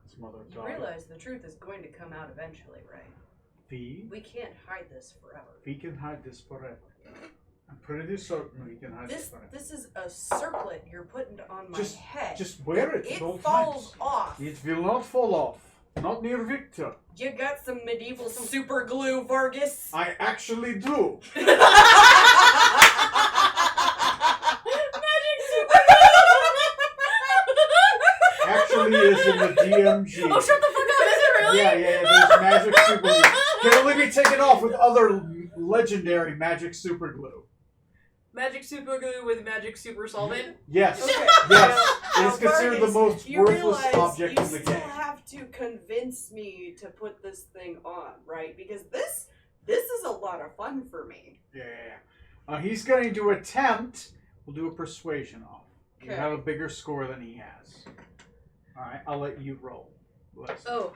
His mother You died. realize the truth is going to come out eventually, right? We can't hide this forever. We can hide this forever. I'm pretty certain we can hide this forever. This is a circlet you're putting on my head. Just wear it. It at all falls times. off. It will not fall off. Not near Victor. You got some medieval super glue, Vargas. I actually do. Actually is in the DMG. Oh, shut the fuck up! Is it really? Yeah. There's magic super glue. Can only be taken off with other legendary magic super glue. Magic super glue with magic super solvent. Yes. Okay. Yes. It is considered the Vargas, most you worthless realize object in the You still game. have to convince me to put this thing on, right? Because this is a lot of fun for me. Yeah. He's going to attempt. We'll do a persuasion off. You Okay. have a bigger score than he has. All right. I'll let you roll. Oh, so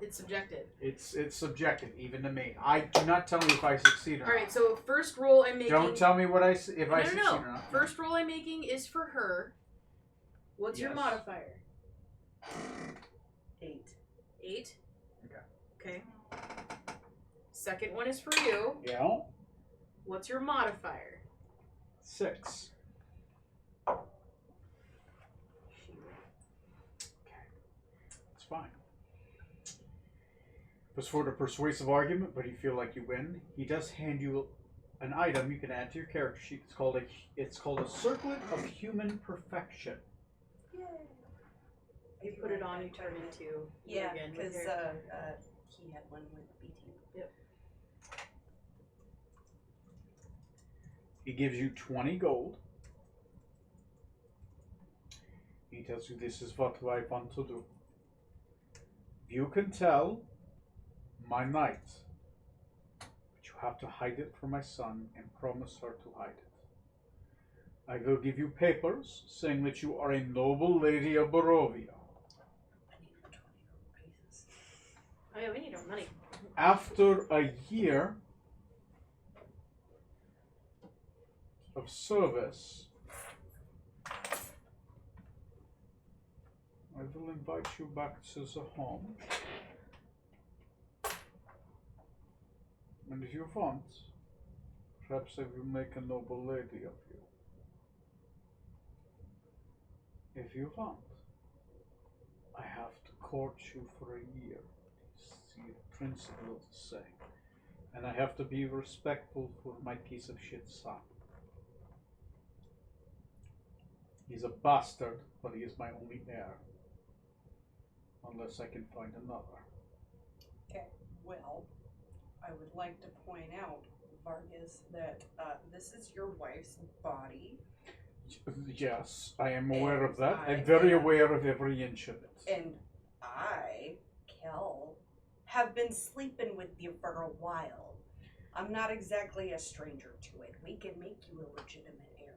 it's subjective. It's subjective, even to me. I do not tell me if I succeed or not. All right, so first roll I'm making. Don't tell me what I if I No. succeed or not. First roll I'm making is for her. What's your Yes. modifier? 8. 8. Okay. Okay. Second one is for you. Yeah. What's your modifier? 6. It's fine. As for the persuasive argument, but you feel like you win, he does hand you an item you can add to your character sheet. It's called a circlet of human perfection. Yay. You put it on, you turn into Yeah, again because with her. he had one with BT. Yep. He gives you 20 gold. He tells you this is what I want to do. You can tell my knight, but you have to hide it from my son and promise her to hide it. I will give you papers saying that you are a noble lady of Barovia. Oh yeah, we need our money. After a year of service, I will invite you back to the home. And if you want, perhaps I will make a noble lady of you. If you want, I have to court you for a year. It's the principle of the saying. And I have to be respectful for my piece of shit son. He's a bastard, but he is my only heir. Unless I can find another. Okay, well, I would like to point out, Vargas, that this is your wife's body. Yes, I am aware of that. I I'm very am. aware of every inch of it. And I, Kel, have been sleeping with you for a while. I'm not exactly a stranger to it. We can make you a legitimate heir.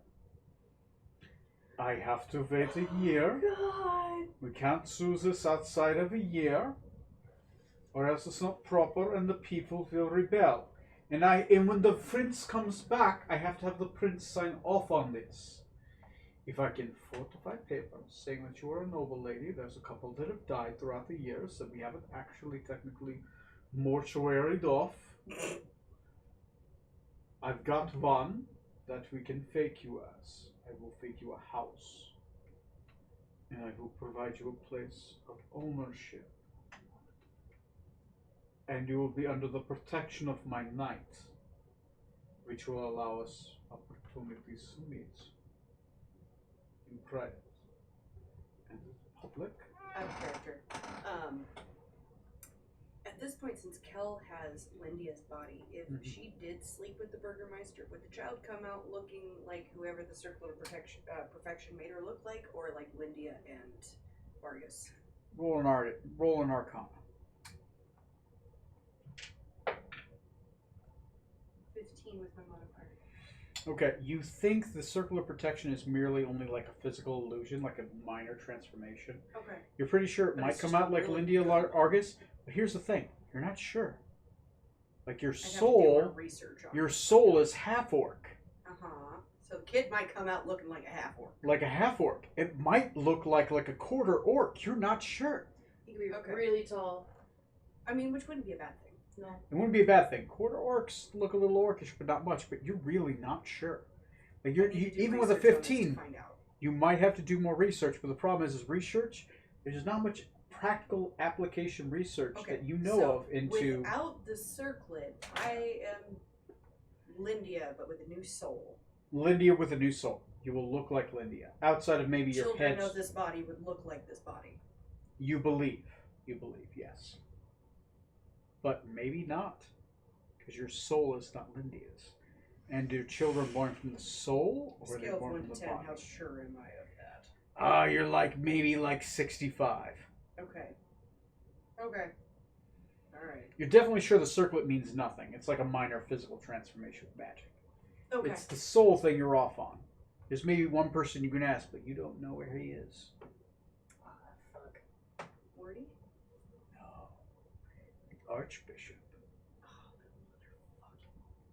I have to wait a year. God. We can't do this outside of a year, or else it's not proper and the people will rebel. And when the prince comes back, I have to have the prince sign off on this. If I can fortify papers saying that you are a noble lady, there's a couple that have died throughout the years that we haven't actually technically mortuaried off. I've got one that we can fake you as. I will fake you a house. And I will provide you a place of ownership. And you will be under the protection of my knight, which will allow us opportunities to meet in private and in public. Out of character. At this point, since Kel has Lindia's body, if she did sleep with the Burgermeister, would the child come out looking like whoever the Circle of Perfection made her look like, or like Lindia and Argus. Roll an Arcana. 15 with my modifier. Okay, you think the circle of protection is merely only like a physical illusion, like a minor transformation. Okay. You're pretty sure it But might it's come just out like really Lindia good. Argus, but here's the thing: you're not sure. Like your I'd have to do soul, more research on your it. soul is half orc. So the kid might come out looking like a half orc. Like a half orc. It might look like a quarter orc. You're not sure. He could be Okay. really tall. I mean, which wouldn't be a bad thing. No. It wouldn't be a bad thing. Quarter orcs look a little orcish, but not much. But you're really not sure. Like I need to do even with a research on this to 15, find out. you might have to do more research. But the problem is research. There's not much practical application research Okay, that you know so of into. without the circlet, I am Lindia, but with a new soul. Lindia with a new soul. You will look like Lindia. Outside of maybe your Children head. of this body would look like this body. You believe. You believe, yes. But maybe not. Because your soul is not Lindia's. And do children born from the soul? Or are they Scale of born 1 from to the 10, body? how sure am I of that? You're like maybe like 65. Okay. Okay. Alright. You're definitely sure the circlet means nothing. It's like a minor physical transformation with magic. Okay. It's the soul thing you're off on. There's maybe one person you can ask, but you don't know where he is. Fuck. Wordy? No. The Archbishop.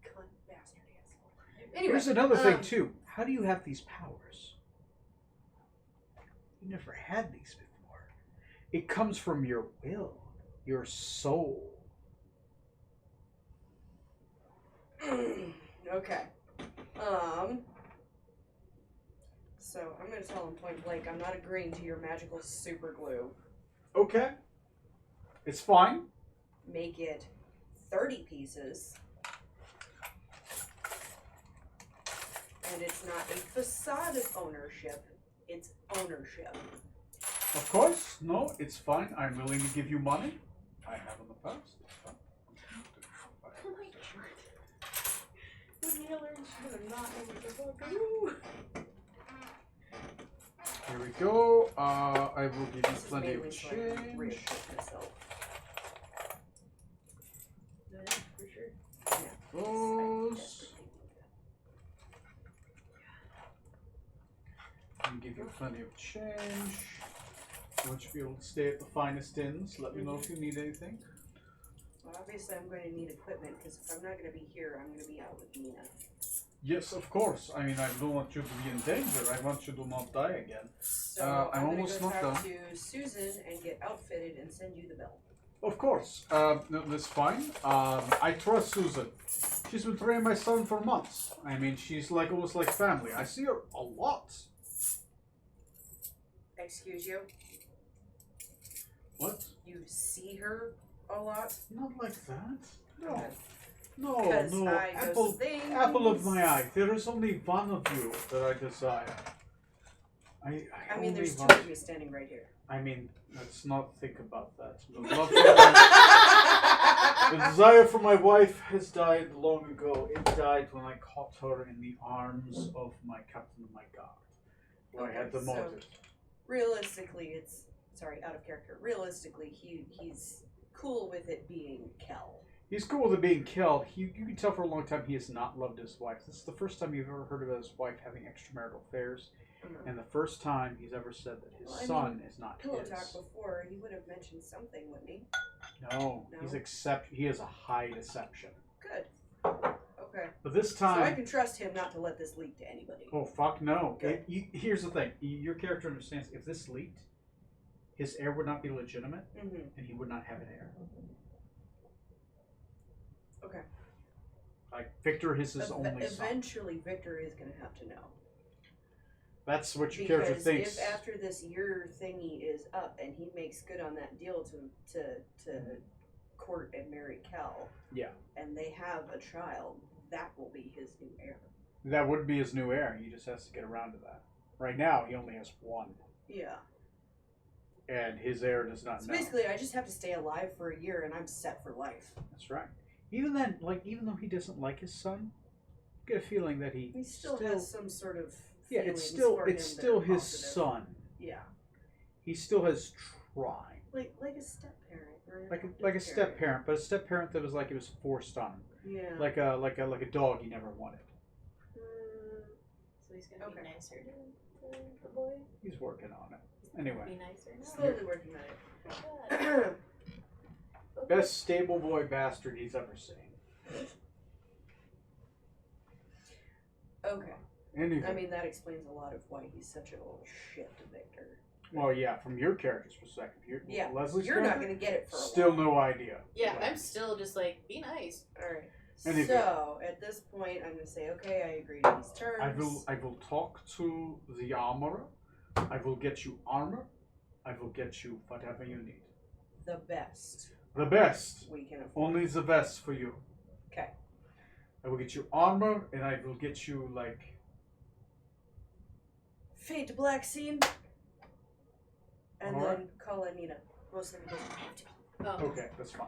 Cunt bastard asshole. Anyway, Here's another thing, too. How do you have these powers? You never had these before. It comes from your will, your soul. Okay. So I'm gonna tell him point blank, I'm not agreeing to your magical super glue. Okay. It's fine. Make it 30 pieces. And it's not a facade of ownership, it's ownership. Of course. No, it's fine. I'm willing to give you money. I have in the past. It's fine. Oh my god. When Mia learns, she's gonna not know what the fuck to do. Here we go. I will give you This is plenty mainly of so I can change. reequip myself. Yeah, for sure. Yeah. Those. And give you plenty of change. I want you to be able to stay at the finest inns. Let me know if you need anything. Well, obviously I'm going to need equipment because if I'm not going to be here, I'm going to be out with Nina. Yes, of course. I mean, I don't want you to be in danger. I want you to not die again. So I'm I'm going almost to go not talk done. to Susan and get outfitted and send you the bill. Of course. No, that's fine. I trust Susan. She's been training my son for months. I mean, she's like almost like family. I see her a lot. Excuse you? What? You see her a lot? Not like that. No. Okay. No, 'Cause no. I Apple, just think... apple of my eye. There is only one of you that I desire. I I mean, only there's two want- of you standing right here. I mean, let's not think about that. The love for my, the desire for my wife has died long ago. It died when I caught her in the arms of my captain of my guard, who I had Okay, so- demoted. Realistically, it's... Sorry, out of character. Realistically, he's cool with it being Kel. He's cool with it being killed. You can tell for a long time he has not loved his wife. This is the first time you've ever heard of his wife having extramarital affairs, and the first time he's ever said that his Well, I son mean, is not Pillow his. talk before, he would have mentioned something, wouldn't he? No, No? he is a high deception. Good. Okay. But this So I time, can trust him not to let this leak to anybody. oh fuck no! Good. Here's the thing: your character understands if this leaked, his heir would not be legitimate, Mm-hmm. and he would not have an heir. Okay. Like Victor is his only son. Eventually, Victor is going to have to know. That's what your character Because thinks. if after this year thingy is up and he makes good on that deal to court and marry Kel, Yeah. and they have a child, that will be his new heir. That would be his new heir. He just has to get around to that. Right now, he only has one, Yeah. and his heir does not So know. basically, I just have to stay alive for a year and I'm set for life. That's right. Even then, even though he doesn't like his son, you get a feeling that he He still has some sort of yeah, it's feelings still for it's him that still are his positive. son. Yeah. he still has tried. Like a step parent. Or Like a step parent, but a step parent that was like it was forced on him. Yeah. Like a dog he never wanted. So he's gonna Okay. be nicer to the boy. He's working on it. Anyway. Be nicer now. Slowly working on Good. it. Best stable boy bastard he's ever seen. Okay. Anything. I mean, that explains a lot of why he's such a little shit to Victor. Well, yeah, from your character's perspective. Yeah, Leslie's you're not character, going to get it for a still while. no idea. Yeah, I'm still just like, be nice. Alright. Anyway. So, at this point, I'm going to say, okay, I agree to these terms. I will talk to the armorer. I will get you armor. I will get you whatever you need. The best The best. we can afford. Only the best for you. Okay. I will get you armor, and I will get you, like... Fade to black scene. And Alright. then call Anita. Mostly because I have to. Oh. Okay, that's fine.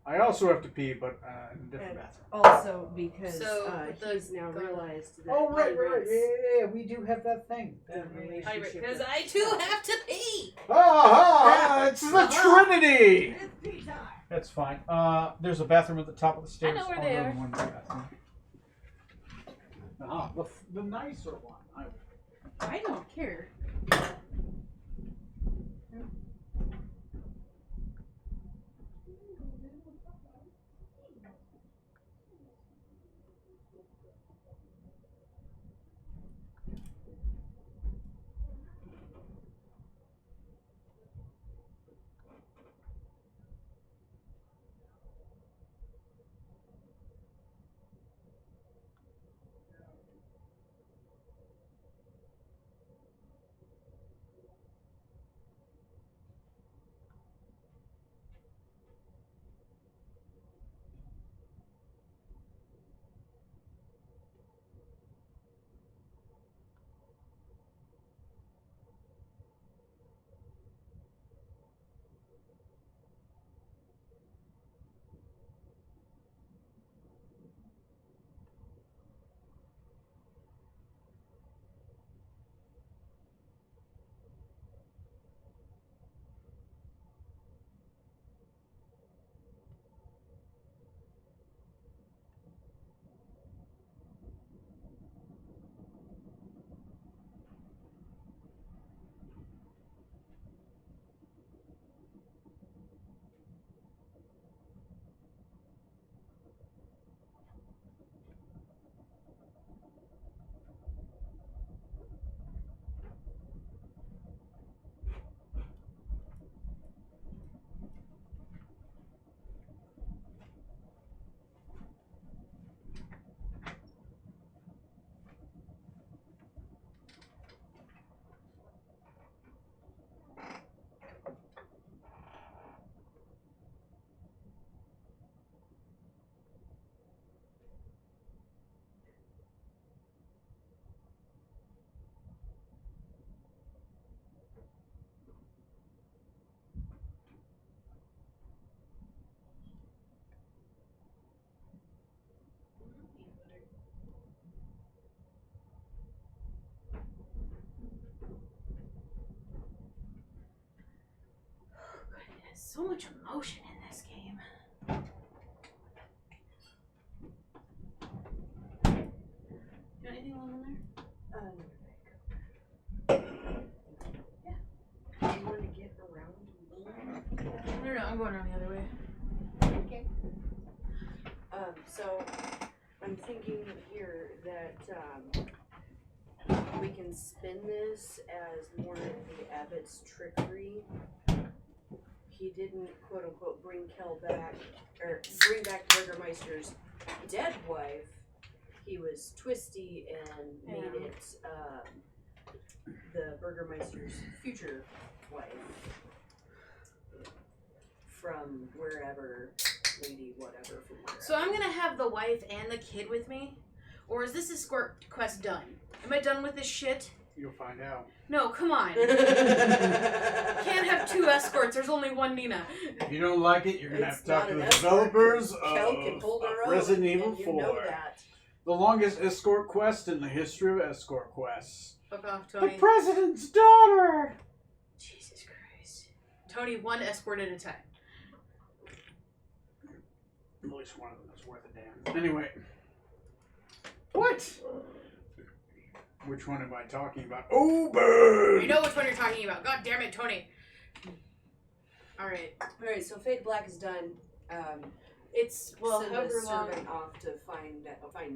I also have to pee, but in a different And bathroom. also because So, with the he's now garlic. realized that Oh, right, he right. wants Yeah, we do have that thing. the relationship Because with- I too have to pee. Ah, it's the Uh-huh. Trinity! It's pee time. That's fine. There's a bathroom at the top of the stairs. I know where I'll they go are. to one bathroom. The nicer one. I don't care. So much emotion in this game. You got anything along there? Yeah. You want to get around me? No, I'm going around the other way. Okay. So I'm thinking here that we can spin this as more of the abbot's trickery. He didn't quote unquote bring Kel back or bring back Burgermeister's dead wife. He was twisty and made it the Burgermeister's future wife from wherever, lady whatever from wherever. So I'm gonna have the wife and the kid with me? Or is this escort quest done? Am I done with this shit? You'll find out. No, come on. Can't have two escorts, there's only one Nina. If you don't like it, you're going to have It's to talk not to an the escort, developers Kel can hold her of own, Resident Evil and you 4. know that. The longest escort quest in the history of escort quests. Fuck off, The Tony. president's daughter! Jesus Christ. Tony, one escort at a time. At least one of them is worth a damn. Anyway. What? Which one am I talking about? Oh, bird! I know which one you're talking about. God damn it, Tony. Alright. Alright, so Fade Black is done. It's, well, Send a however long. servant off to find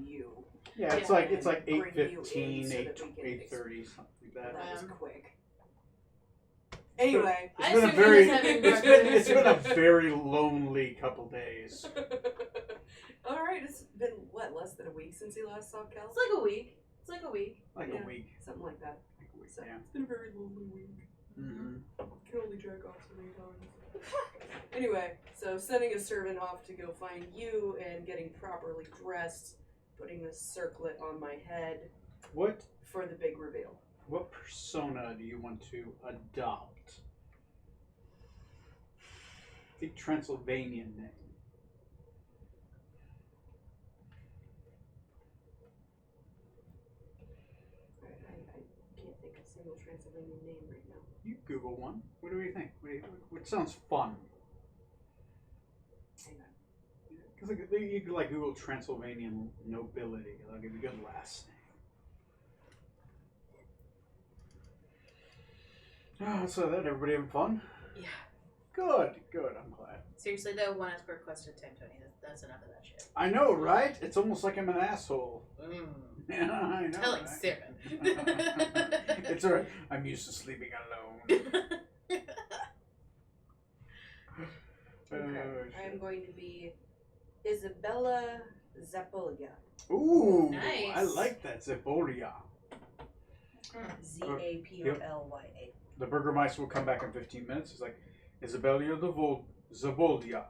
you. Yeah, it's Yeah. like And bring you 8:15, in so that we can 8:30, something like that. That was quick. Anyway. I It's been a assume very he was having it's been a breakfast. very lonely couple days. Alright, it's been, what, less than a week since you last saw Kel? It's like a week. It's like a week. Like Yeah. a week. Something like that. Like a week, So, yeah. it's been a very lonely week. Mm-hmm. Can only jerk off so many times. Anyway, so sending a servant off to go find you and getting properly dressed, putting the circlet on my head What for the big reveal. persona do you want to adopt? The Transylvanian name. I can't think of a single Transylvanian name right now. You Google one. What do you think? What sounds fun? Hang on. Because you could like Google Transylvanian nobility. That'll give you a good last name. Oh, so that everybody having fun? Yeah. Good. I'm glad. Seriously, though, one escort quest at a time, Tony. That's enough of that shit. I know, right? It's almost like I'm an asshole. Mm. Yeah, I know. Telling right? Sarah. It's alright. I'm used to sleeping alone. Okay. I am going to be Isabella Zapolya. Ooh, Nice. I like that. Zabolia. Zapolya. The Burgermeister will come back in 15 minutes. He's like, Isabella Zaboldia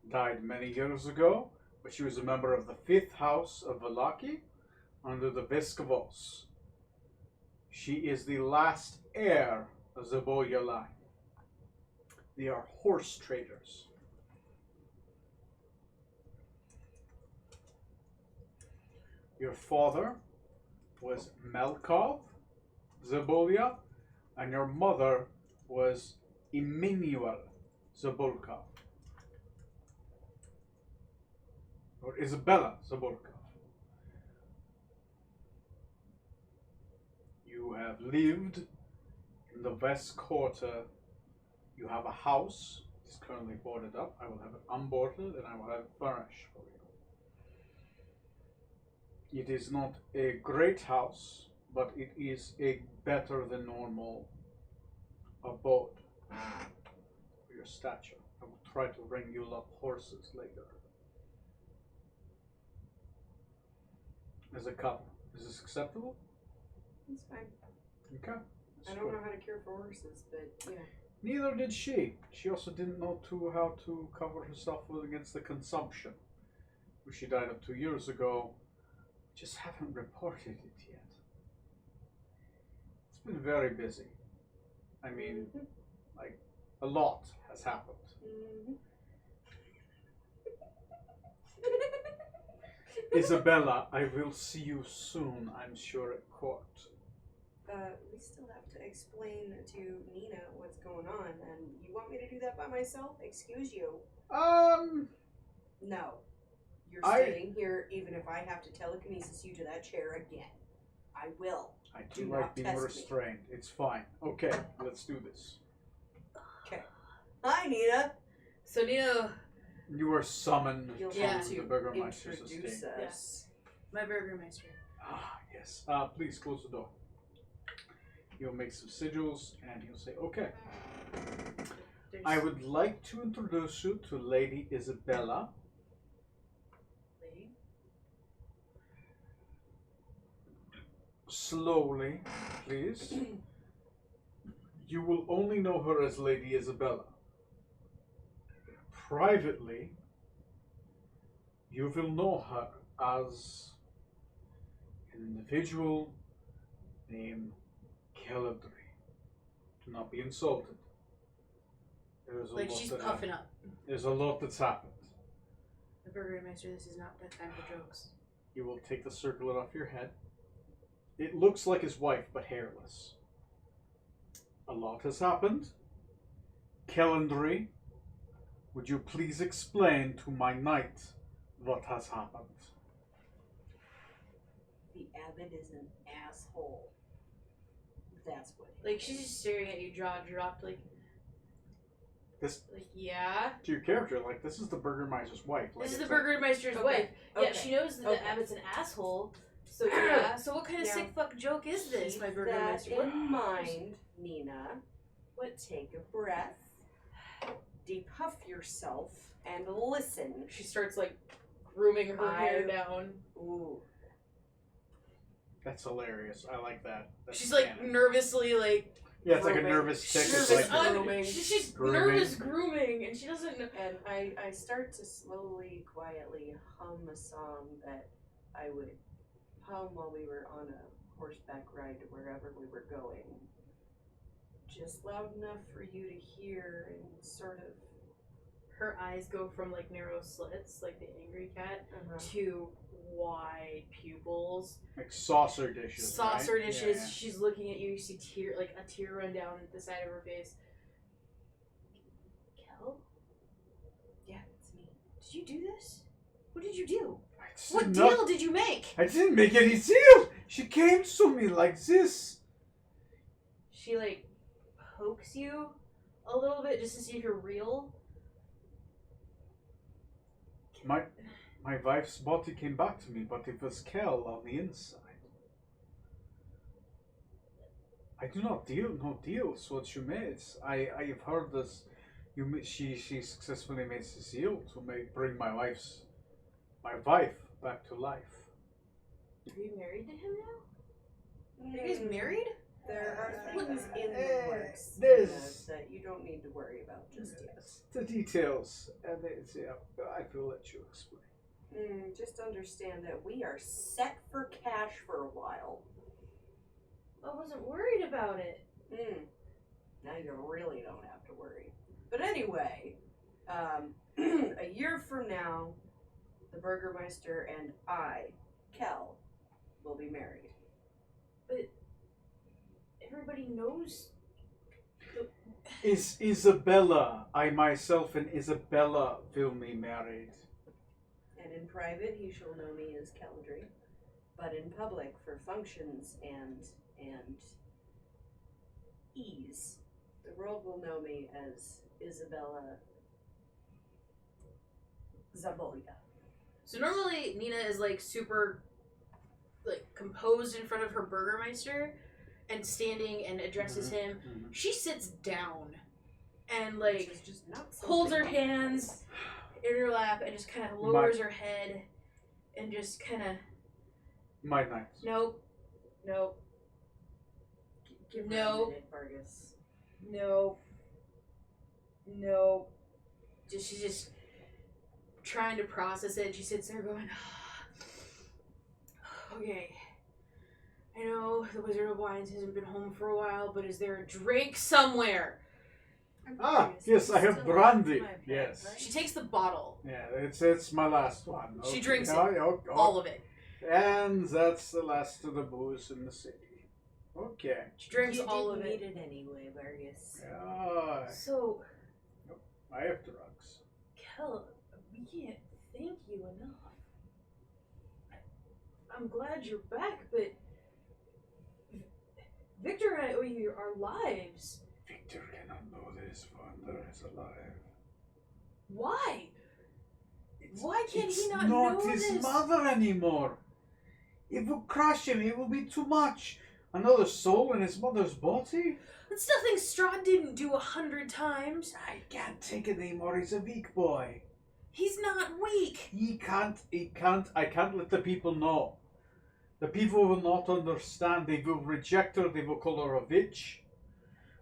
died many years ago, but she was a member of the 5th House of Valaki under the Viscovos. She is the last heir of the Zabolya line. They are horse traders. Your father was Melkov Zabolya, and your mother was Emmanuel Zabolkov. Or Isabella Zabolkov. You have lived in the West Quarter. You have a house. It's currently boarded up. I will have it unboarded and I will have it furnished for you. It is not a great house, but it is a better than normal abode for your stature. I will try to bring you up horses later. As a couple. Is this acceptable? It's fine. Okay. I don't know how to care for horses, but yeah. Neither did she. She also didn't know how to cover herself against the consumption, which she died of 2 years ago. Just haven't reported it yet. It's been very busy. I mean, like, a lot has happened. Isabella, I will see you soon, I'm sure, at court. We still have to explain to Nina what's going on, and you want me to do that by myself? Excuse you. No. You're staying here even if I have to telekinesis you to that chair again. I will. I Do do not like being test me. restrained. It's fine. Okay, let's do this. Okay. Hi, Nina. So, Nino, You are summoned You'll to have the to Burgermeister's introduce estate. us. my Burgermeister. Ah, yes. Please close the door. He'll make some sigils and he'll say, okay. I would like to introduce you to Lady Isabella. Lady? Slowly, please. You will only know her as Lady Isabella. Privately, you will know her as an individual named Caladri. Do not be insulted. There's a Like, lot she's that puffing up. There's a lot that's happened. The Burgermeister, this is not that time for jokes. You will take the circlet off your head. It looks like his wife, but hairless. A lot has happened. Calendry, would you please explain to my knight what has happened? The abbot is an asshole. That's what. Like, she's just staring at you, jaw dropped, like, This yeah. to your character, like this is the Burgermeister's wife. Like, This is the it's like- Burgermeister's Okay, wife. Yeah, okay, she knows that okay. the abbot's an asshole. So yeah. So what kind of Yeah. sick fuck joke is this, Keep my that Burgermeister? in mind, Nina. Take a breath, depuff yourself, and listen. She starts like grooming her hair I- down. Ooh. That's hilarious. I like that. That's She's like canon. nervously like Yeah, it's like a grooming. nervous tick. she's It's nervous like grooming. she's Grooming. nervous grooming, and she doesn't know. And I start to slowly, quietly hum a song that I would hum while we were on a horseback ride to wherever we were going. Just loud enough for you to hear and sort of. Her eyes go from like narrow slits, like the angry cat, Uh-huh. to wide pupils. like saucer dishes. Saucer right? dishes. Yeah. She's looking at you. You see a tear run down the side of her face. Kel, Yeah, it's me. did you do this? What did you do? I did What not- deal did you make? I didn't make any deal. She came to me like this. She like pokes you a little bit just to see if you're real. My wife's body came back to me, but it was Kel on the inside. I do not deal no deals what you made. I have heard this. She successfully made this deal to bring my wife back to life. Are you married to him now? Are you guys Mm, married? There are things in the works there's- that you don't need to worry about just yet. Yes, the details, and it's, yeah, I will let you explain. Just understand that we are set for cash for a while. I wasn't worried about it. Now you really don't have to worry. But anyway, a year from now, the Burgermeister and I, Kel, will be married. But everybody knows. Is Isabella, I myself and Isabella will be married. And in private, he shall know me as Keldry. But in public, for functions and ease, the world will know me as Isabella Zabolia. So normally Nina is like super like composed in front of her Burgermeister and standing and addresses him. She sits down and like Which is just not holds her something- hands in her lap and just kind of lowers her head and just kind of My knight. nope. Give her No. a minute, Vargas. No. She's just trying to process it. She sits there going, okay. I know the Wizard of Wines hasn't been home for a while, but is there a drink somewhere? Ah, yes, I have brandy. Yes. She takes the bottle, Yeah, it's my last one. She Okay. drinks it. All all of it. And that's the last of the booze in the city. Okay. She drinks You all of didn't it. need it anyway, Vargas. Yeah, So, I have drugs. Kel, we can't thank you enough. I'm glad you're back, but Victor and I owe you our lives. Victor cannot know that his father is alive. Why? It's, Why can't he it's not not know his this? mother anymore. It will crush him. It will be too much. Another soul in his mother's body? That's nothing Strahd didn't do 100 times. I can't take it anymore. He's a weak boy. He's not weak. I can't let the people know. The people will not understand. They will reject her. They will call her a witch.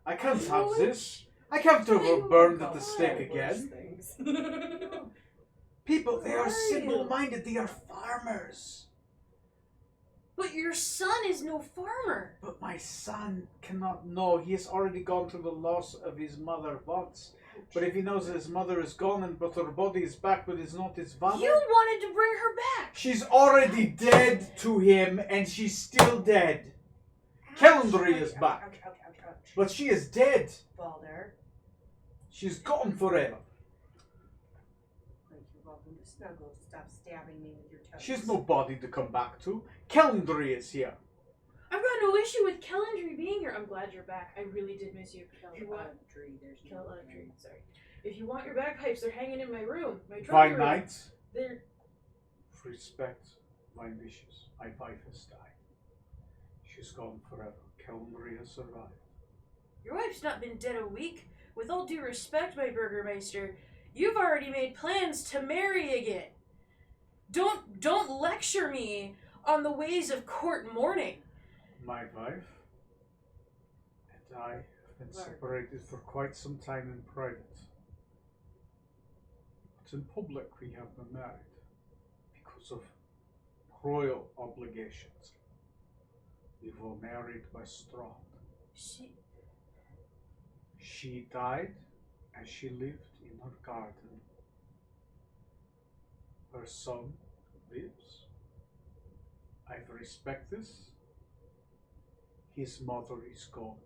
I can't have this. I can't have her burned at the stake again. People, they are simple-minded. They are farmers. But your son is no farmer. But my son cannot know. He has already gone through the loss of his mother once. But if he knows that his mother is gone and but her body is back but is not his father... You wanted to bring her back. She's already dead to him and she's still dead. Calendry is back. Ouch. But she is dead. Balder, She's gone forever. Like, you're welcome to snuggle. Stop stabbing me with your toes. She's nobody to come back to. Calendry is here. I've got no issue with Kellendry being here. I'm glad you're back. I really did miss you. If you want, Kellendry, sorry. If you want your bagpipes, they're hanging in my room. My trophy Fine room. night. They're Respect my wishes. My wife has died. She's gone forever. Calendry has survived. Your wife's not been dead a week. With all due respect, my Burgermeister, you've already made plans to marry again. Don't lecture me on the ways of court mourning. My wife and I have been separated for quite some time in private. But in public we have been married because of royal obligations. We were married by Strahd. She died as she lived in her garden. Her son lives. I respect this. His mother is gone.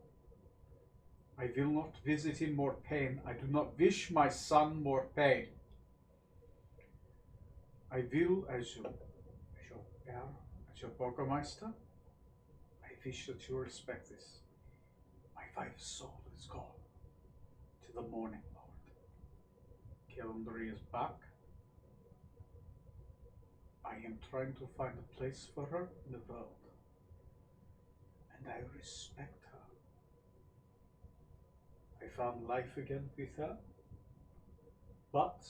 I will not visit him more pain. I do not wish my son more pain. I will, as your Burgermeister, I wish that you respect this. My wife's soul is gone to the morning lord. Calendry is back. I am trying to find a place for her in the world. And I respect her. I found life again with her. But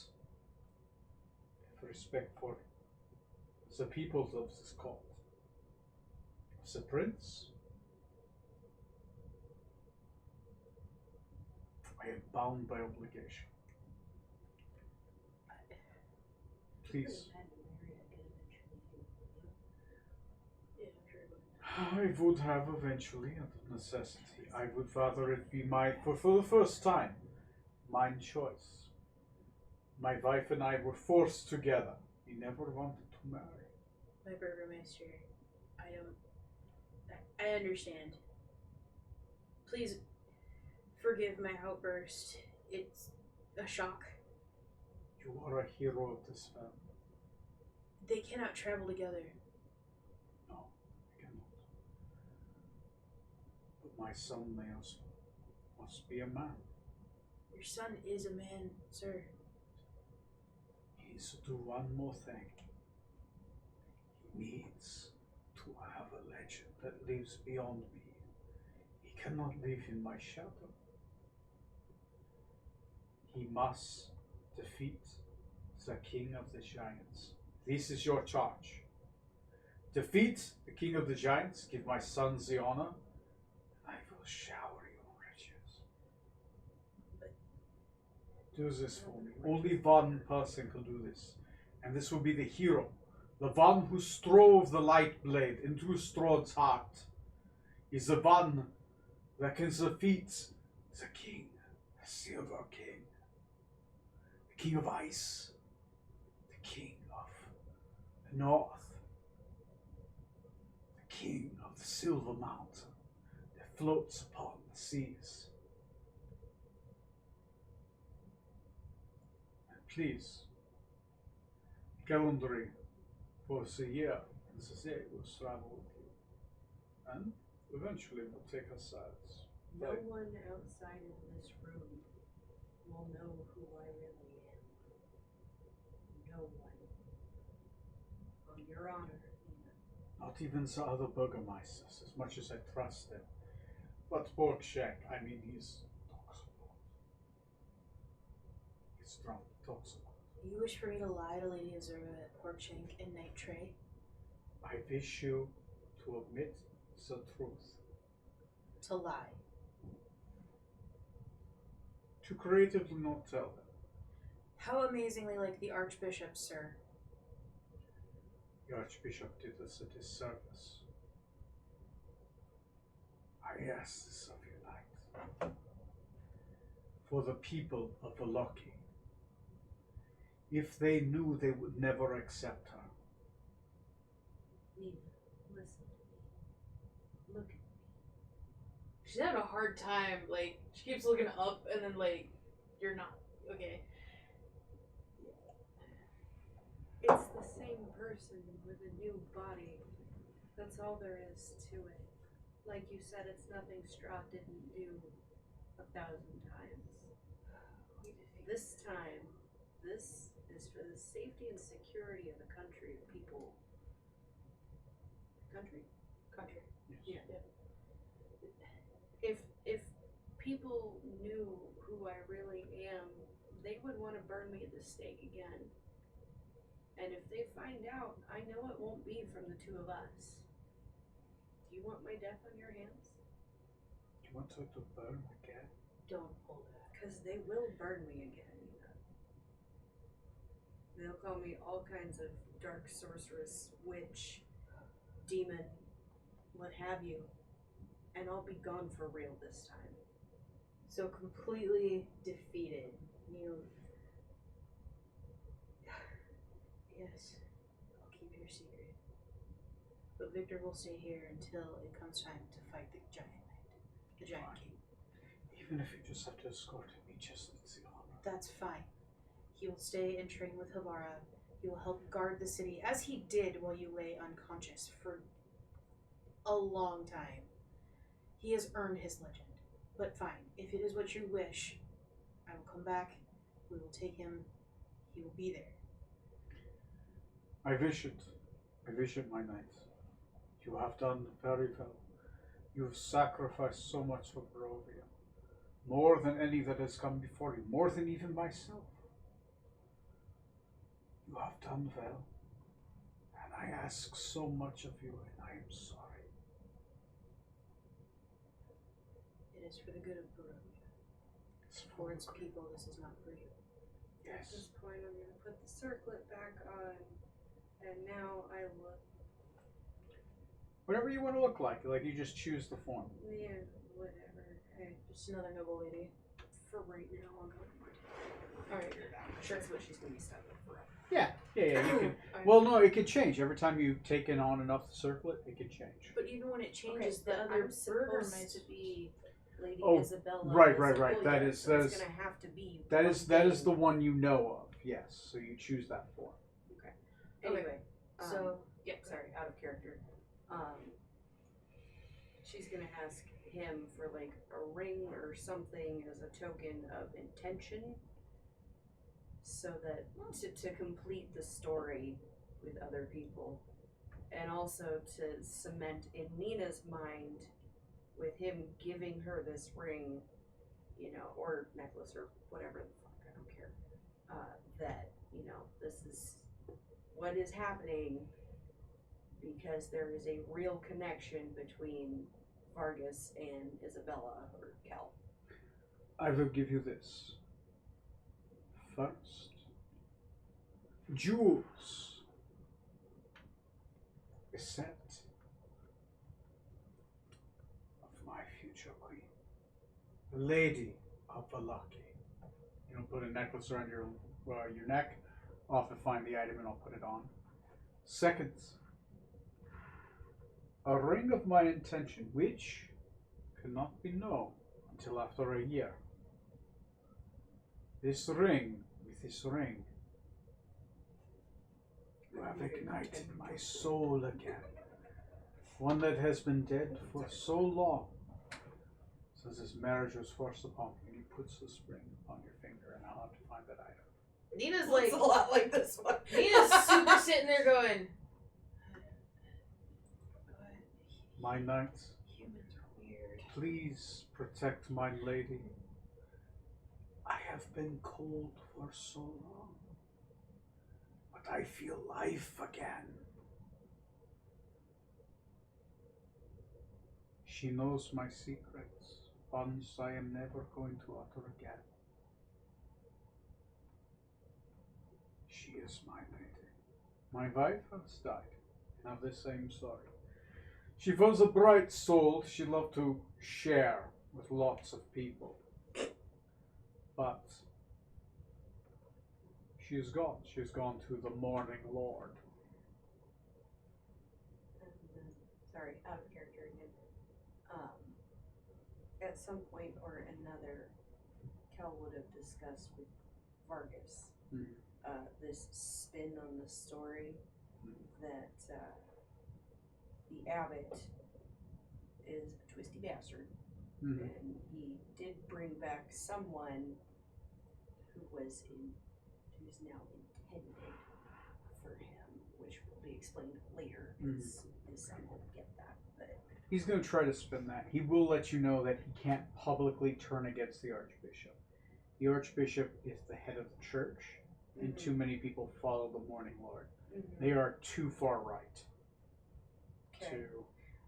I have respect for the peoples of this court. The prince, I am bound by obligation. Please. I would have eventually, out of necessity. I would rather it be for the first time, mine choice. My wife and I were forced together. We never wanted to marry. My Burgermeister, I understand. Please forgive my outburst. It's a shock. You are a hero of this family. They cannot travel together. No, I cannot. But my son may also must be a man. Your son is a man, sir. He needs to do one more thing. He needs to have a legend that lives beyond me. He cannot live in my shadow. He must defeat the king of the giants. This is your charge. Defeat the king of the giants, give my sons the honor, and I will shower you on riches. Do this for me. Only one person can do this, and this will be the hero. The one who strove the light blade into Strahd's heart is the one that can defeat the king, the silver king, the king of ice, the king of the north, the king of the silver mountain that floats upon the seas. And please, Calendry, for a year, this is it, will travel with you. And eventually we'll take our sides. No one outside of this room will know who I really am. No one. On your honor, Nina. Not even the other burgomeisters, as much as I trust them. But Borgshank, I mean, he's talks a lot. He's drunk, talks a lot. You wish for me to lie to Lady Azura, Porkshank, and Knight Trey? I wish you to admit the truth. To lie. To creatively not tell them. How amazingly like the Archbishop, sir. The Archbishop did us a disservice. I ask this of you, Knight. For the people of Valoki. If they knew, they would never accept her. Nina, listen to me. Look at me. She's having a hard time. Like, she keeps looking up and then, like, You're not. Okay. It's the same person with a new body. That's all there is to it. Like you said, it's nothing Straw didn't do 1,000 times. This time, this is for the safety and security of the country, people. Country? Country. Yeah. If people knew who I really am, they would want to burn me at the stake again. And if they find out, I know it won't be from the two of us. Do you want my death on your hands? You want her to burn again? Don't pull that. Because they will burn me again, Nina. They'll call me all kinds of dark sorceress, witch, demon, what have you. And I'll be gone for real this time. So completely defeated. You. Yes, I'll keep your secret. But Victor will stay here until it comes time to fight the giant knight, the giant king. Even if you just have to escort him, he just needs the honor. That's fine. He will stay and train with Havara. He will help guard the city, as he did while you lay unconscious for a long time. He has earned his legend. But fine, if it is what you wish, I will come back. We will take him. He will be there. I wish it, my knight. You have done very well. You have sacrificed so much for Barovia. More than any that has come before you, more than even myself. You have done well, and I ask so much of you, and I am sorry. It is for the good of Barovia. It's For its people, this is not for you. At Yes. this point, I'm going to put the circlet back on, and now I look. Whatever you want to look like you just choose the form. Yeah, whatever. Hey, Just another noble lady. for right now, I'll go with Alright. Sure. That's what she's gonna be stuck with forever. Yeah, you can. Alright. Well, no, it could change. Every time you take in on enough circlet, it could change. But even when it changes, Okay, the but other I'm burger supposed might to be Lady Oh, Isabella. right. Isabella, That is so it's gonna have to be. that one is the thing. one you know of. Yes, so you choose that form. Anyway, So, yeah, sorry, out of character. She's gonna ask him for like a ring or something as a token of intention, so that to complete the story with other people, and also to cement in Nina's mind with him giving her this ring, you know, or necklace or whatever the fuck, I don't care. That, you know, this is what is happening because there is a real connection between Vargas and Isabella or Cal. I will give you this. First, jewels. A set of my future queen, the Lady of Valaki. You know, put a necklace around your neck. I'll have to find the item and I'll put it on. Second, a ring of my intention, which cannot be known until after a year. This ring, with this ring, you have ignited my soul again. One that has been dead for so long. Since his marriage was forced upon me, and he puts this ring upon your finger, and I'll have to find that item. Nina's like, It's a lot like this one. Nina's super sitting there going, My knight, humans are weird. please protect my lady. I have been cold for so long, but I feel life again. She knows my secrets, ones I am never going to utter again. She is my lady. My wife has died, and of the same story. She was a bright soul. She loved to share with lots of people. But she is gone. She has gone to the Morning Lord. Sorry, out of character again. At some point or another, Cal would have discussed discuss with Vargas. Mhm. This spin on the story that the abbot is a twisty bastard, Mhm. and he did bring back someone who's now intended for him, which will be explained later. His son won't get that, but He's going to try to spin that. He will let you know that he can't publicly turn against the Archbishop. The Archbishop is the head of the church, and too many people follow the Morning Lord. They are too far right to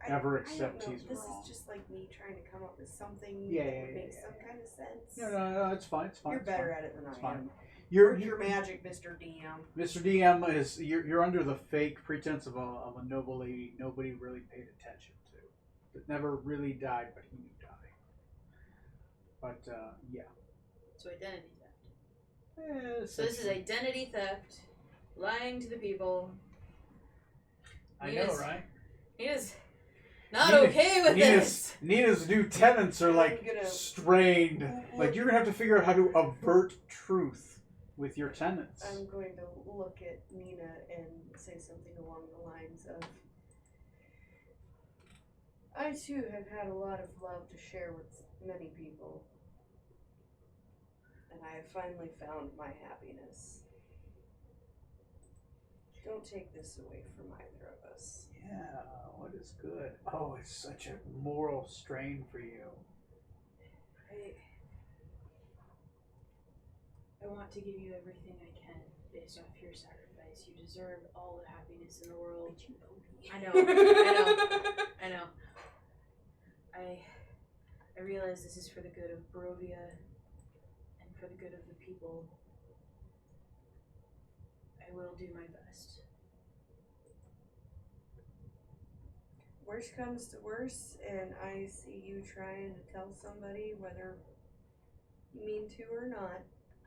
ever accept he's this wrong. is just like me trying to come up with something Yeah, that yeah, would yeah, make yeah, some yeah. kind of sense. No, it's fine. It's fine. You're it's better fine. at it than It's I fine. am. You're Work your magic, Mr. DM. Mr. DM is you're under the fake pretense of a noble lady nobody really paid attention to. That never really died, but he knew died. But yeah. So identity theft. So So this is identity theft, lying to the people. I know, right? Nina's not okay with this. Nina's new tenants are like I'm gonna- strained. Like you're gonna have to figure out how to avert truth with your tenants. I'm going to look at Nina and say something along the lines of, I too have had a lot of love to share with many people, and I have finally found my happiness. Don't take this away from either of us. Yeah, what is good? Oh, it's such a moral strain for you. I want to give you everything I can based off your sacrifice. You deserve all the happiness in the world. But you know me. I know. I know. I realize this is for the good of Barovia and for the good of the people. I will do my best. Worst comes to worst, and I see you trying to tell somebody, whether you mean to or not,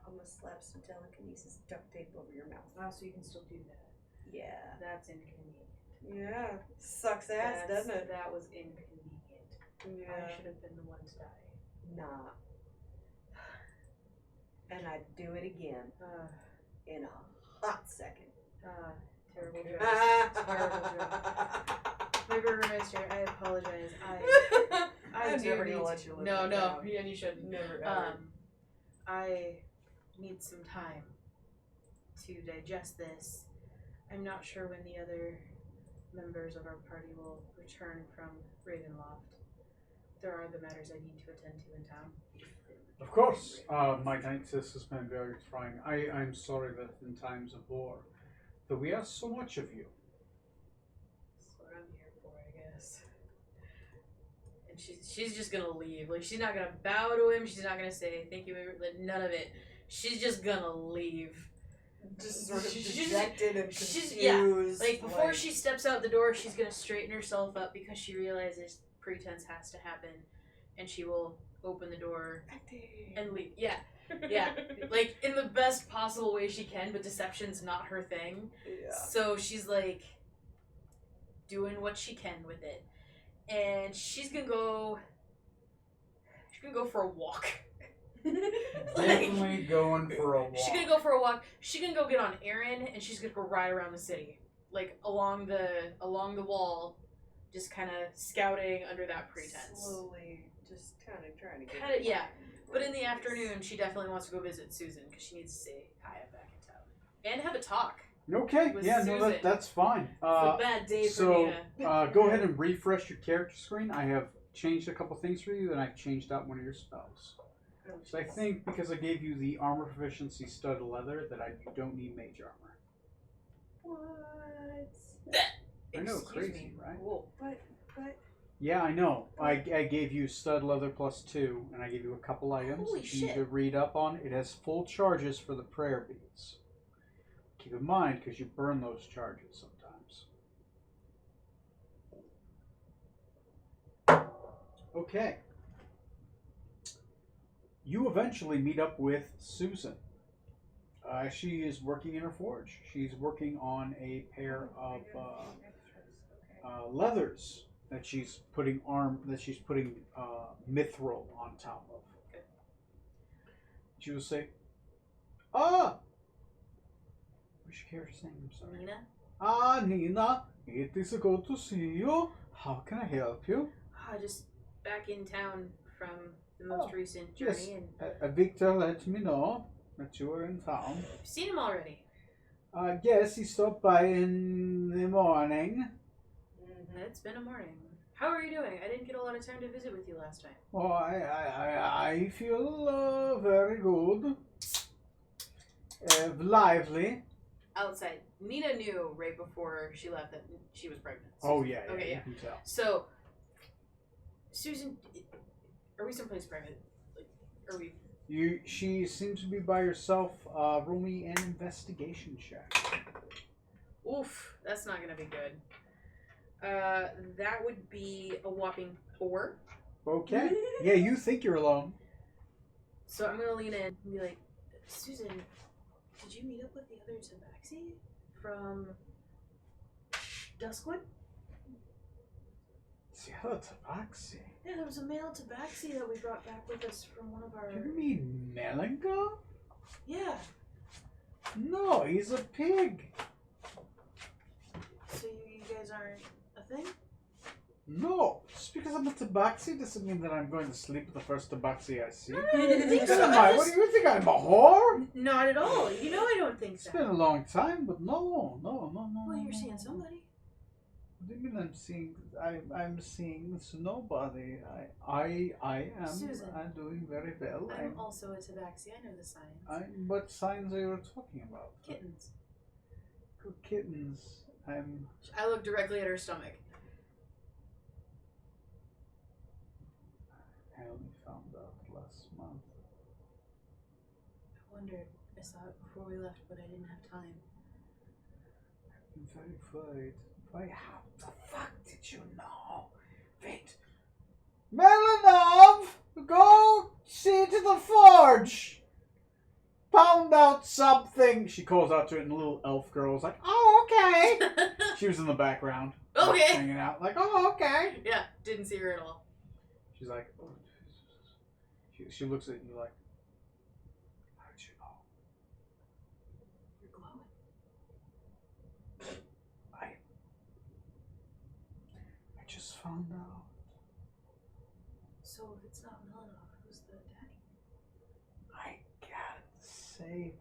I'm gonna slap some telekinesis duct tape over your mouth. Oh, so you can still do that. Yeah. That's inconvenient. Yeah. Sucks ass, doesn't it? That was inconvenient. Yeah. I should have been the one to die. Nah. And I'd do it again in a hot second. Terrible Okay. joke. Terrible joke. My burgermeister, I apologize. I I'm do never need gonna to- let you live No, that no, down. yeah, you shouldn't. Never ever. I need some time to digest this. I'm not sure when the other members of our party will return from Ravenloft. There are the matters I need to attend to in town. Of course, my night this has been very trying. I'm sorry that in times of war, that we ask so much of you. That's what I'm here for, I guess. And she's just gonna leave. Like, she's not gonna bow to him. She's not gonna say thank you. Like, none of it. She's just gonna leave. Just sort of she's- dejected and she's- confused. yeah, Like, before she steps out the door, she's gonna straighten herself up because she realizes pretense has to happen, and she will open the door and leave. Yeah, yeah. Like, in the best possible way she can, but deception's not her thing. Yeah. So she's like doing what she can with it, and she's gonna go for a walk. Definitely going for a walk. She's gonna go for a walk. She's gonna go get on Aaron, and she's gonna go ride around the city, like along the wall, just kind of scouting under that pretense. Slowly, just kind of trying to get. Kinda, yeah. But in the Right. afternoon, she definitely wants to go visit Susan because she needs to say hi back in town and have a talk. Okay, with yeah, no, Susan. that's fine. It's a bad day for So, Nina. go ahead and refresh your character screen. I have changed a couple things for you, and I've changed out one of your spells. So I think because I gave you the armor proficiency stud leather, that you don't need mage armor. What? I know, Excuse crazy, me. right? Cool. But. Yeah, I know. I gave you stud leather +2, and I gave you a couple items Holy that you need shit. to read up on. It has full charges for the prayer beads. Keep in mind, because you burn those charges sometimes. Okay. You eventually meet up with Susan. She is working in her forge. She's working on a pair of leathers that she's putting mithril on top of. She will say, "Ah, which character's name? I'm sorry. Nina? Ah, Nina, it is good to see you. How can I help you?" Just back in town from the most recent Yes. journey, and Victor let me know that you were in town. I've seen him already. Yes, he stopped by in the morning. It's been a morning. How are you doing? I didn't get a lot of time to visit with you last time. Oh, I feel very good. Lively. Outside. Nina knew right before she left that she was pregnant. Oh, yeah, Okay, you yeah. can tell. So, Susan, are we someplace private? Like, are we? She seems to be by herself. Roll me an investigation check. Oof, that's not gonna be good. That would be a whopping 4. Okay. Yeah, you think you're alone. So I'm gonna lean in and be like, Susan, did you meet up with the other Tabaxi from Duskwood? Cielo Tabaxi. Yeah, there was a male Tabaxi that we brought back with us from one of our. You mean Melango? Yeah. No, he's a pig. So you guys aren't a thing? No, just because I'm a tabaxi doesn't mean that I'm going to sleep with the first tabaxi I see. I didn't think so. What do you think? I'm a whore? Not at all. You know I don't think It's so. been a long time, but no. Well, you're seeing somebody. What do you mean I'm seeing? I'm seeing nobody. I am. Susan. I'm doing very well. I'm also a Tabaxi. I know the signs. What signs are you talking about? Kittens. Good kittens. I look directly at her stomach. I only found out last month. I wondered. I saw it before we left, but I didn't have time. I'm very afraid. Why? How the fuck did you know? Wait. Melanov! Go see to the forge! Pound out something! She calls out to it, and the little elf girl is like, "Oh, okay!" She was in the background. Okay. Hanging out, like, "Oh, okay!" Yeah, didn't see her at all. She's like, oh. She looks at you like, "How did you know?" You're glowing. I just found out. So if it's not Melanov, who's the daddy? I can't say.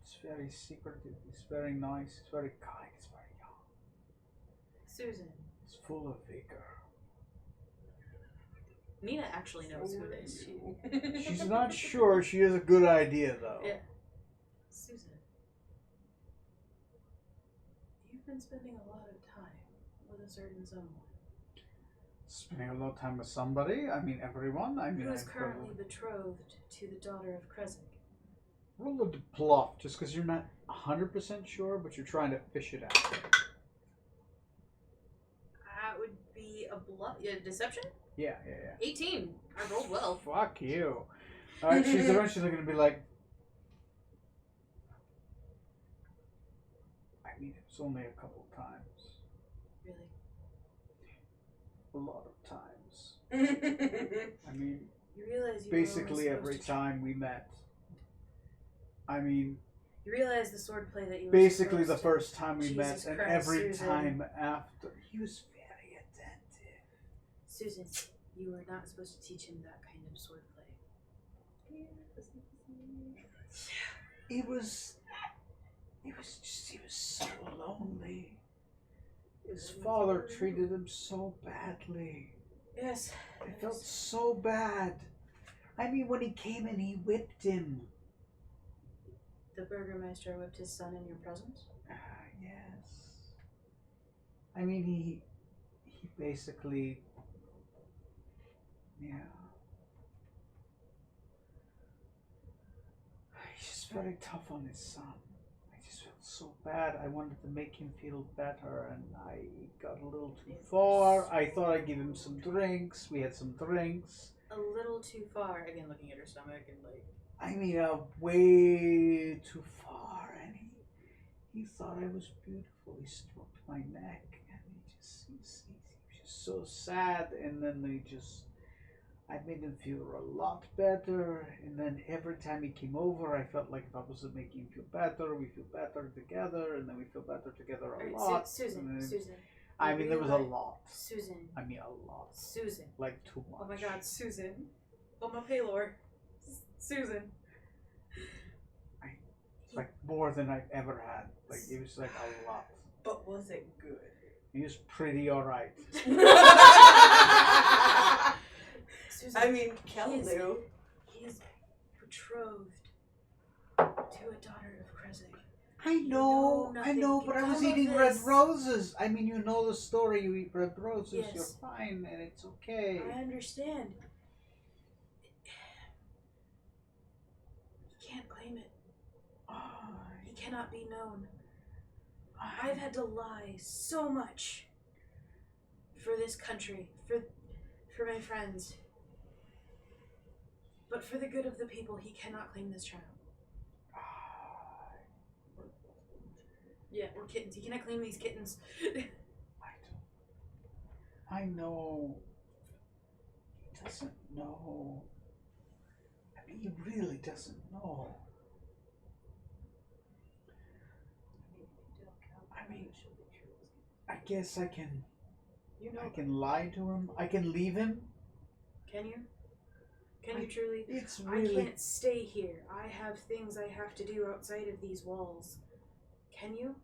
It's very secretive. It's very nice. It's very kind. It's very young. Susan. It's full of vigor. Nina actually knows who it is. She's not sure. She has a good idea, though. Yeah. Susan. You've been spending a lot of time with a certain someone. Spending a lot of time with somebody. I mean, everyone. I mean, Who is currently betrothed to the daughter of Kresik. roll a bluff, just because you're not 100% sure, but you're trying to fish it out. That would be a bluff. Deception? Yeah. 18. I rolled well. Fuck you. Alright, she's eventually going to be like, I mean, it was only a couple times. Really? A lot of times. I mean, You realize you basically were only every supposed to time we met. I mean, You realize the swordplay that you were basically the supposed first time we Jesus met, and Christ, every Susan. time after. He was very attentive. Susan, you were not supposed to teach him that kind of swordplay. He was so lonely. His father treated him so badly. Yes. I felt so bad. I mean, when he came in, he whipped him. The Burgermeister whipped his son in your presence? Yes. I mean, he basically, yeah. He's just very tough on his son. I just felt so bad. I wanted to make him feel better, and I got a little too far. I thought I'd give him some drinks. We had some drinks. A little too far. Again, looking at her stomach and like. I mean, way too far, and he thought I was beautiful. He stroked my neck, and he was just so sad. And then I made him feel a lot better, and then every time he came over, I felt like if I was making him feel better, we feel better together, and then we feel better together a Alright, lot. Susan, and then- Susan. I you mean, there was a realize- lot. Susan. I mean, a lot. Susan. Like too much. Oh my god, Susan. Oh my Paylor. Susan. It's like more than I've ever had. Like, it was like a lot. But was it good? He was pretty alright. Susan. I mean, Kel He is- knew. He is betrothed to a daughter of Krezig. I know know, nothing but I can was come of eating red this. roses. I mean, you know the story. You eat red roses, Yes. you're fine, and it's okay. I understand. He can't claim it. He cannot be known. I've had to lie so much for this country, for my friends. But for the good of the people, he cannot claim this child. Yeah, we're kittens. He cannot claim these kittens. I know. He doesn't know. I mean, he really doesn't know. I mean, I guess I can. You know, I can lie to him. I can leave him. can you? Can you truly? It's I really. can't stay here. I have things I have to do outside of these walls. Can you?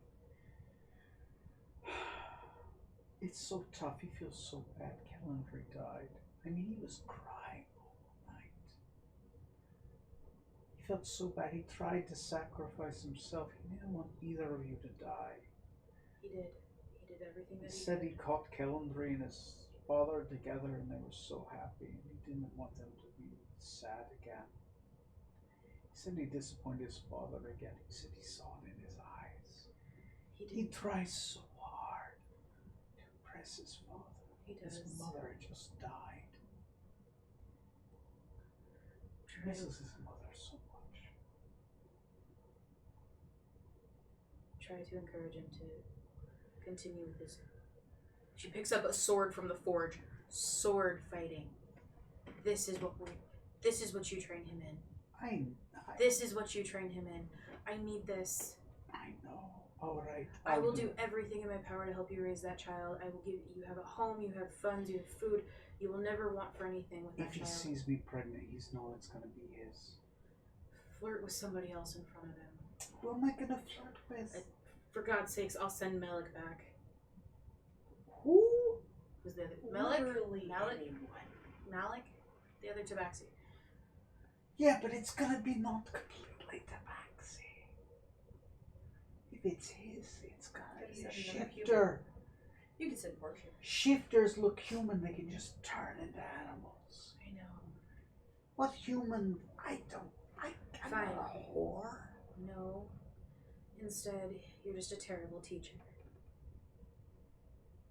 It's so tough. He feels so bad. Calendry died. I mean, he was crying all night. He felt so bad. He tried to sacrifice himself. He didn't want either of you to die. He did. He did everything He that he said could. he caught Calendry and his father together, and they were so happy. And he didn't want them to be sad again. He said he disappointed his father again. He said he saw it in his eyes. He He did. tries so hard to impress his father. He does. His mother had just died. He Try, misses his mother so much. try to encourage him to continue with his. She picks up a sword from the forge. Sword fighting. This is what we. This is what you train him in. This is what you train him in. I need this. I know. All right. I will I'll do everything in my power to help you raise that child. I will give you have a home, you have funds, you have food. You will never want for anything with that If he child. sees me pregnant, he's know it's gonna be his. Flirt with somebody else in front of him. Who am I gonna flirt with? For God's sakes, I'll send Malik back. Who? Who's the other? Malik? Literally Malik? anyone. Malik? The other tabaxi. Yeah, but it's gonna be not completely tabaxi. If it's his, it's gonna be a Gotta send another shifter. You can send Portia. Shifters look human. They can just turn into animals. I know. What human? I'm Fine. not a whore. No. Instead, you're just a terrible teacher.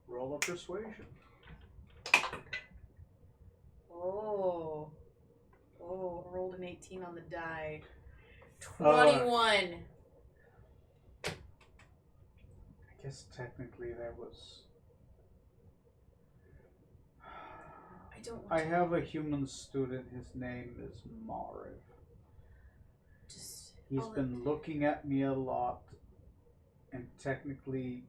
Roll of persuasion. Oh. Oh, rolled an 18 on the die. 21. I guess technically that was. I don't want I to. have a human student. His name is Mariv. Just. He's I'll been looking at me a lot, and technically,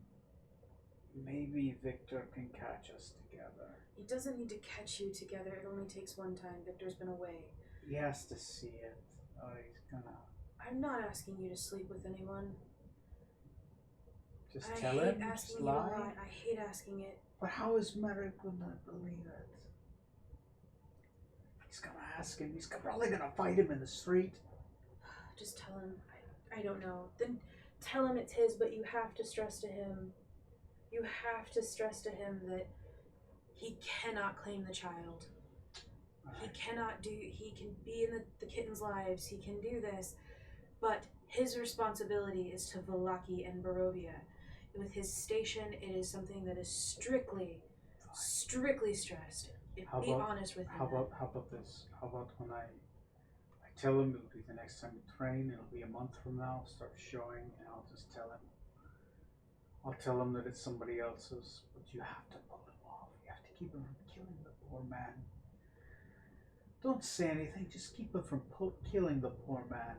maybe Victor can catch us together. He doesn't need to catch you together. It only takes one time. Victor's been away. He has to see it, or he's gonna I'm not asking you to sleep with anyone. just I tell hate him, asking just you to lie. lie. I hate asking it. But how is Merrick gonna believe it? He's gonna ask him. He's probably gonna fight him in the street. Just tell him. I don't know. Then tell him it's his, but you have to stress to him. You have to stress to him that he cannot claim the child. He cannot do. He can be in the kittens' lives. He can do this, but his responsibility is to Valaki and Barovia. With his station, it is something that is strictly stressed. Be honest with him. How about this? How about when I tell him it'll be the next time we train, it'll be a month from now, start showing, and I'll just tell him. I'll tell him that it's somebody else's, but you have to pull him off. You have to keep him from killing the poor man. Don't say anything. Just keep him from killing the poor man.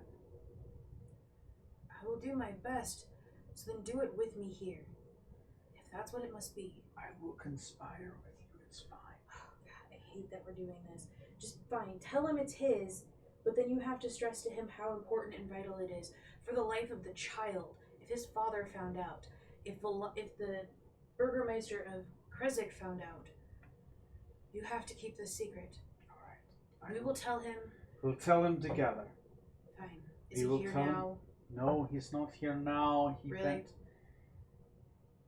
I will do my best. So then do it with me here. If that's what it must be. I will conspire with you. It's fine. Oh, God, I hate that we're doing this. Just fine. Tell him it's his, but then you have to stress to him how important and vital it is for the life of the child. If his father found out, if the Burgermeister of Kresik found out, you have to keep this secret. All right. We will tell him. We'll tell him together. Fine. Is We he will here tell him. now? No, he's not here now. Really?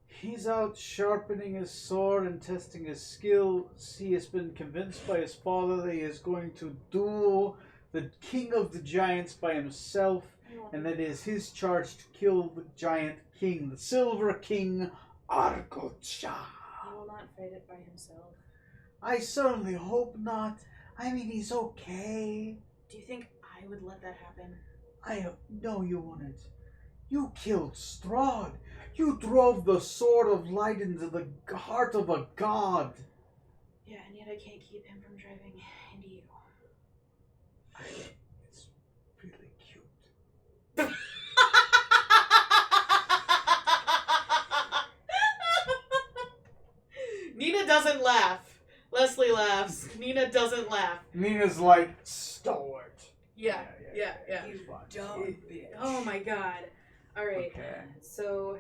He's out sharpening his sword and testing his skill. He has been convinced by his father that he is going to duel the king of the giants by himself, and that it is his charge to kill the giant king, the Silver King, Argocha. He will not fight it by himself. I certainly hope not. I mean, he's okay. Do you think I would let that happen? I know you wouldn't. You killed Strahd. You drove the sword of light into the heart of a god. Yeah, and yet I can't keep him from driving into you. It's really cute. Nina doesn't laugh. Leslie laughs. Nina doesn't laugh. Nina's like, stalwart. Yeah. You It's fine. dumb bitch. Oh my god. Alright. Okay. So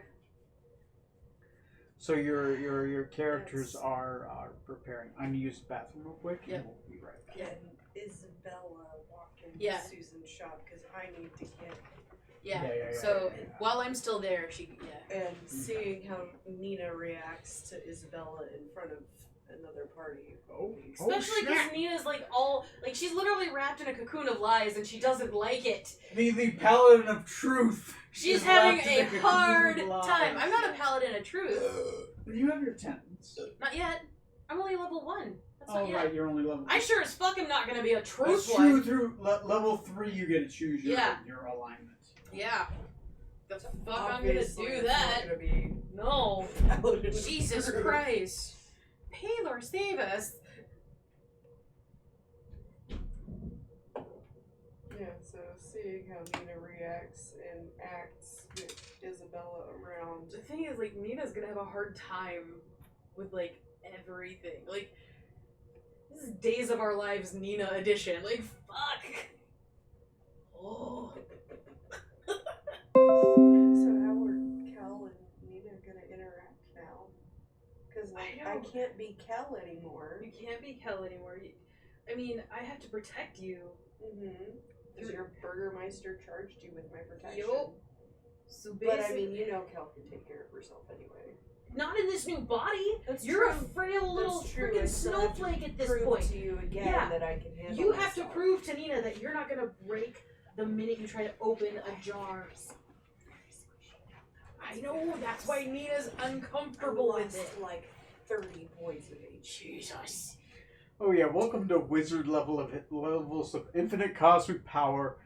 your characters That's- are preparing. I'm gonna use the bathroom real quick, Yep. and we'll be right back. Yeah. Can Isabella walk into Yeah. Susan's shop because I need to get yeah. So while I'm still there, and seeing how Nina reacts to Isabella in front of another party. especially because Nina's like she's literally wrapped in a cocoon of lies and she doesn't like it. The paladin of truth. She's is having wrapped in a cocoon hard of lies. time. I'm not a paladin of truth. You have your tens. Not yet. I'm only level 1. That's Oh not yet. right, you're only level. I sure as fuck am not gonna be a That's truth true. one. Through level 3, you get to choose your Yeah. your alignment. Yeah. The fuck Obviously, I'm gonna it's do not that? gonna be No. paladin of Jesus truth. Christ. Paylor, save us. Yeah, so seeing how Nina reacts and acts with Isabella around. The thing is, Nina's gonna have a hard time with, everything. This is Days of Our Lives Nina edition. Fuck. Oh. So how are Kel and Nina gonna interact now? Because I know. can't be Kel anymore. You can't be Kel anymore. I have to protect you. Mm-hmm. Because your Burgermeister charged you with my protection. Yup. So But I mean, Kel can take care of herself anyway. not in this new body. That's You're true. a frail little That's true. freaking I still have to snowflake at this prove point. to you again Yeah. that I can handle You have to myself. prove to Nina that you're not gonna break the minute you try to open a jar. I know, that's why Nina's uncomfortable with it. 30 points of HP. Jesus. Oh yeah, welcome to wizard levels of infinite cosmic power.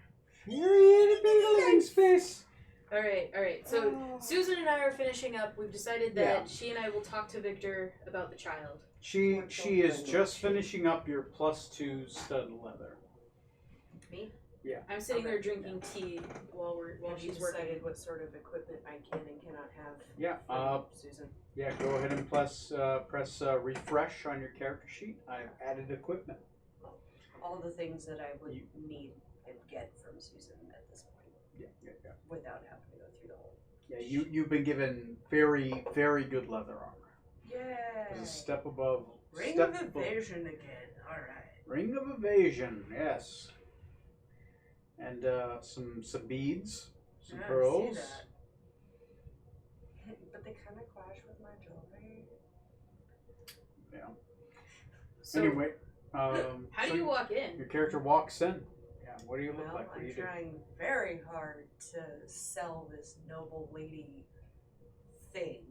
Very living space. Alright. So Oh. Susan and I are finishing up. We've decided that Yeah. she and I will talk to Victor about the child. She is Wonderful. just finishing up your +2 stud leather. Me? I'm sitting there Okay. drinking tea while Have you she's working. decided what sort of equipment I can and cannot have? Yeah. from Susan. Yeah. Go ahead and press refresh on your character sheet. I've added equipment. All the things that I would need and get from Susan at this point, Yeah. without having to go through the whole. Yeah. You've been given very good leather armor. Yay! It's a step above. Ring step of above. evasion again. All right. Ring of evasion. Yes. And some beads, some Yeah, I pearls. see that. But they kind of clash with my jewelry. Yeah. So, Anyway, how so do you walk in? your character walks in. Yeah. What do you look Well, like? What do I'm you do? trying very hard to sell this noble lady thing,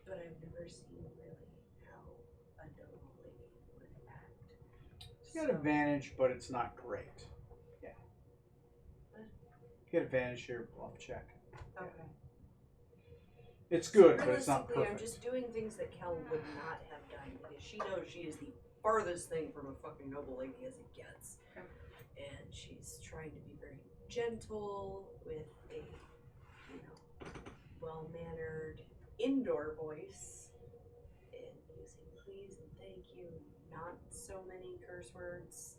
but I've never seen really how a noble lady would act. You got advantage, but it's not great. Yeah. You get advantage to your bluff check. Okay. It's good, but it's not Realistically, perfect. I'm just doing things that Kel would not have done because she knows she is the farthest thing from a fucking noble lady as it gets. Okay. And she's trying to be very gentle with a, you know, well-mannered indoor voice and using please and thank you, not so many curse words.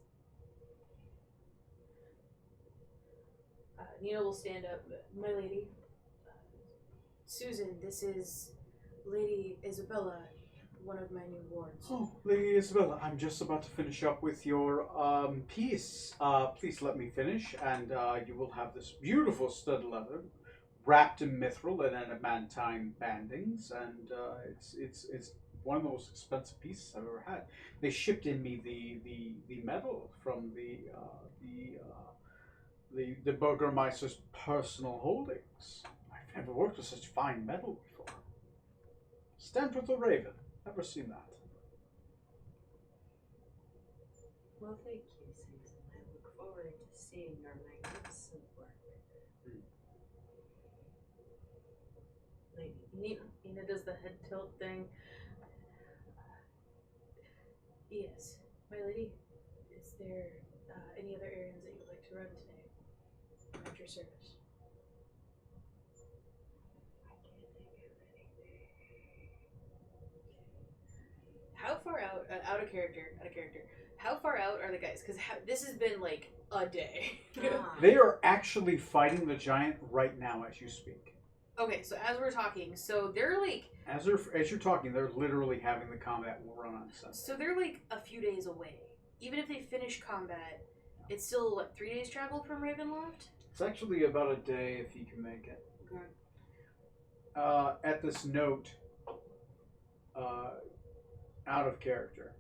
Nina will stand up. My lady, Susan, this is Lady Isabella, one of my new wards. Oh, Lady Isabella, I'm just about to finish up with your piece. Please let me finish, and you will have this beautiful stud leather wrapped in mithril and adamantine bandings, and it's one of the most expensive pieces I've ever had. They shipped in me the metal from the Burgermeister's personal holdings. I've never worked with such fine metal before. Stamped with a raven. Never seen that. Well, thank you, Susan. I look forward to seeing your magnificent work. Lady Nina does the head tilt thing. Yes, my lady, is there any other errands that you would like to run today? I'm at your service. I can't think of anything. How far out of character, how far out are the guys? Because this has been like a day. They are actually fighting the giant right now as you speak. Okay, so as we're talking, so they're like, As you're talking, they're literally having the combat run on Sunday. so they're like a few days away. Even if they finish combat, it's still what, 3 days travel from Ravenloft? It's actually about a day if you can make it. Okay. At this note, out of character,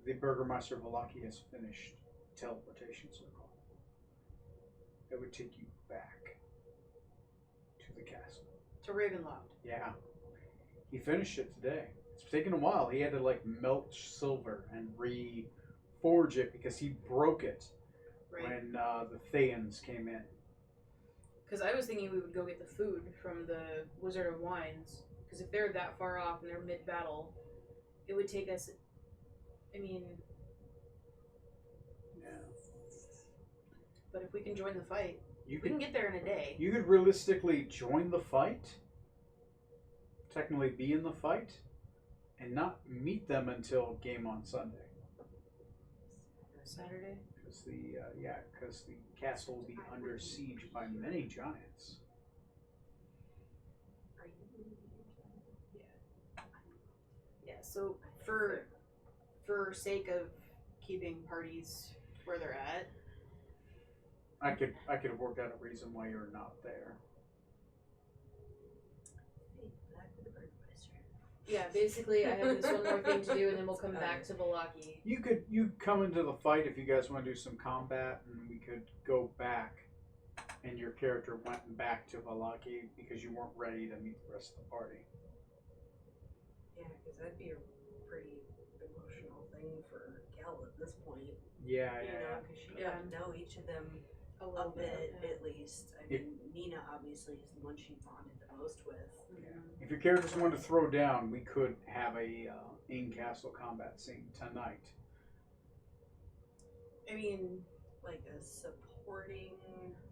the Burgermeister of Valaki has finished teleportation circle. It would take you back to the castle. To Ravenloft. Yeah. He finished it today. It's taken a while. He had to like melt silver and reforge it because he broke it Right. when the Thayans came in. Because I was thinking we would go get the food from the Wizard of Wines. Because if they're that far off and they're mid-battle, it would take us, I mean... Yeah. But if we can join the fight, You we can could get there in a day. you could realistically join the fight, technically be in the fight, and not meet them until game on Sunday. Saturday? Because the castle will be under siege by many giants. Are you? Yeah, so for sake of keeping parties where they're at, I could work out a reason why you're not there. Hey, back to the Burgermeister. yeah, basically I have this one more thing to do and then we'll come back to Valaki. You come into the fight if you guys want to do some combat, and we could go back. And your character went back to Valaki because you weren't ready to meet the rest of the party. Yeah, because that'd be a pretty emotional thing for Gal at this point. Yeah, You know, because she got to know each of them A a little bit yeah. at least. I mean, Nina obviously is the one she bonded the most with. If your characters want to throw down, we could have a in-castle combat scene tonight. I mean, Like a supporting.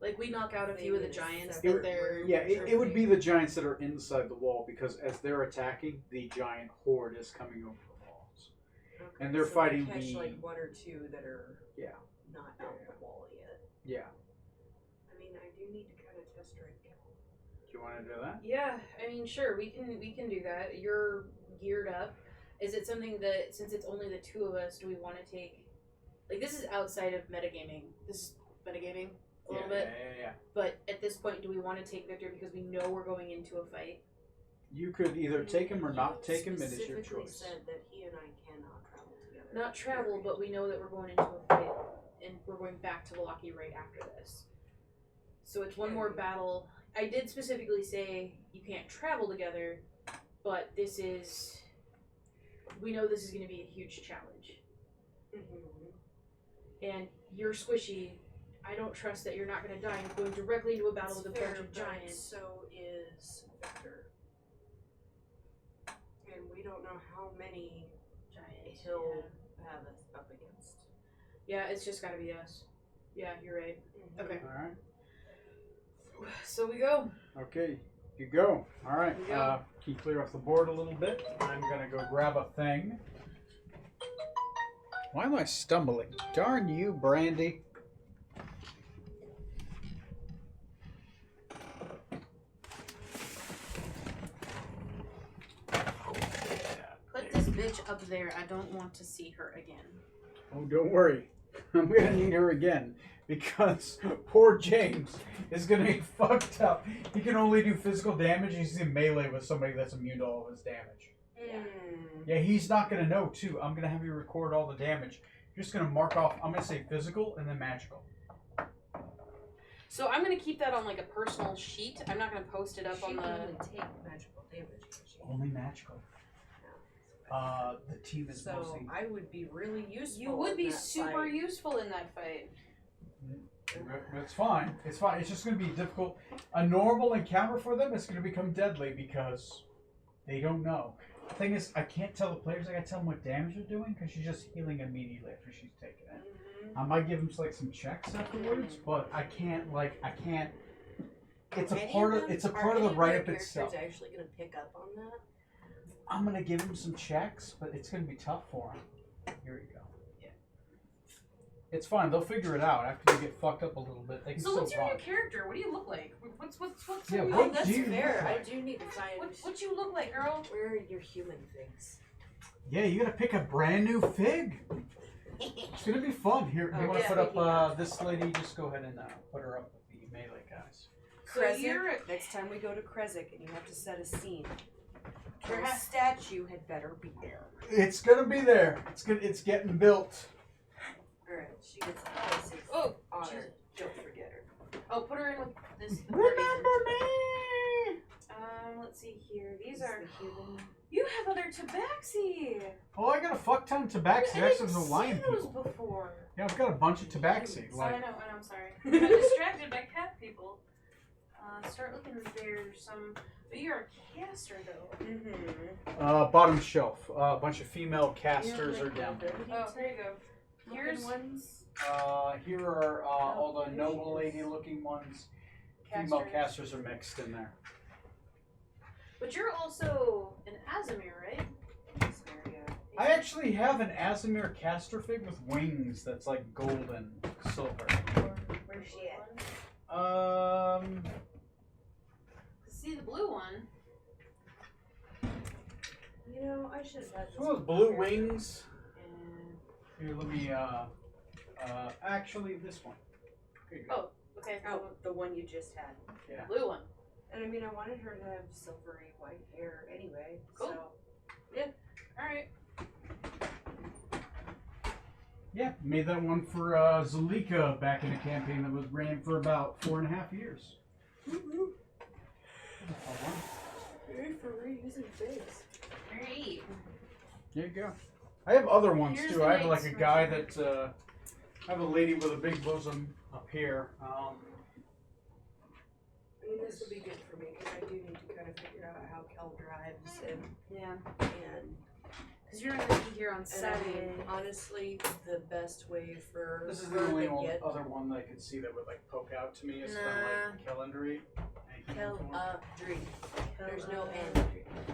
like we knock out a few of the giants It that would- they're... Yeah, it would be the giants that are inside the wall because as they're attacking, the giant horde is coming over the walls. Okay, And they're so fighting catch the- like one or two that are Yeah. not out the wall yet. Yeah. I mean, I do need to kind of test drive Gal. Do you want to do that? Yeah, I mean, sure, we can do that. You're geared up. Is it something that, since it's only the two of us, do we want to take... Like, this is outside of metagaming. This is metagaming a little bit. Yeah. But at this point, do we want to take Victor because we know we're going into a fight? You could either take him or not take him. It is your Specifically choice. said that he and I cannot travel together. Not travel, but we know that we're going into a fight, and we're going back to Valaki right after this. So it's one more Okay. battle. I did specifically say you can't travel together, but this is... We know this is going to be a huge challenge. And you're squishy. I don't trust that you're not going to die and going directly into a battle with a bunch of giants. So is Victor. And we don't know how many he'll have us up against. Yeah, it's just gotta be us. Yeah, you're right. Okay. All right. So we go. Okay, you go. All right. You go. Can you clear off the board a little bit? I'm gonna go grab a thing. Why am I stumbling? Darn you, Brandy. Put this bitch up there. I don't want to see her again. Oh, don't worry. I'm gonna need her again because poor James is gonna get fucked up. He can only do physical damage. He's in melee with somebody that's immune to all of his damage. Yeah, he's not gonna know too. I'm gonna have you record all the damage. You're just gonna mark off. I'm gonna say physical and then magical. So I'm gonna keep that on like a personal sheet. I'm not gonna post it up She on can the. only take magical damage. Can she? Only magical. The team is So mostly. I would be really useful. You would in be that super fight. useful in that fight. It's fine. It's fine. It's just gonna be difficult. A normal encounter for them is gonna become deadly because they don't know. The thing is, I can't tell the players. I gotta tell them what damage they're doing because she's just healing immediately after she's taken it. I might give them like some checks afterwards, but I can't. It's a part of. It's a part of the write-up itself. Actually going to pick up on that. I'm gonna give them some checks, but it's gonna be tough for them. Here we go. Yeah. It's fine. They'll figure it out after they get fucked up a little bit. They can So still what's your new bond. character? What do you look like? What's Yeah, your- what Oh, that's do you fair. look I like? do need to find what you look like, girl? where are your human things. Yeah, you gotta pick a brand new fig. It's gonna be fun. Here, you Oh, want to yeah, put up speaking of. this lady? Just go ahead and put her up with the melee guys. So you're Next time we go to Krezk and you have to set a scene, There her has- statue had better be there. It's gonna be there. It's getting built. Alright, she gets a place Oh, honor. Jesus. Don't forget her. Oh, put her in with this. Remember me. Let's see here. These This are. is the human. You have other tabaxi. Oh, I got a fuck ton of tabaxi. I That's didn't the lion see those people. before. Yeah, I've got a bunch of tabaxi. I Like, know, I'm sorry. I'm distracted by cat people. Start looking there's some. But you're a caster though. Mm-hmm. bottom shelf. A bunch of female casters are down there. Oh, here you go. Here's ones. Here are all the noble lady-looking ones. Female casters are mixed in there. But you're also an Azimir, right? I actually have an Azimir caster fig with wings that's like gold and silver. Where's she at? See the blue one. You know, I should have had this. Some of those blue here. wings. And Here, let me, actually, this one. Here you go. okay. Oh, the one you just had. Yeah. Blue one. And I mean, I wanted her to have silvery white hair anyway. Cool. So, All right. Yeah, made that one for Zalika back in a campaign that was ran for about 4.5 years. very for reusing things. All right. There you go. I have other ones Here's too. the I have like a knight's guy merchant. that I have a lady with a big bosom up here. I mean, this will be good for me because I do need to kind of figure out how Kel drives Yeah. and Because you're not gonna be here on and I Saturday. mean, honestly, the best way for This is her the only to get other one that I could see that would like poke out to me is the like Calendary. Kel-a-dream. There's no end.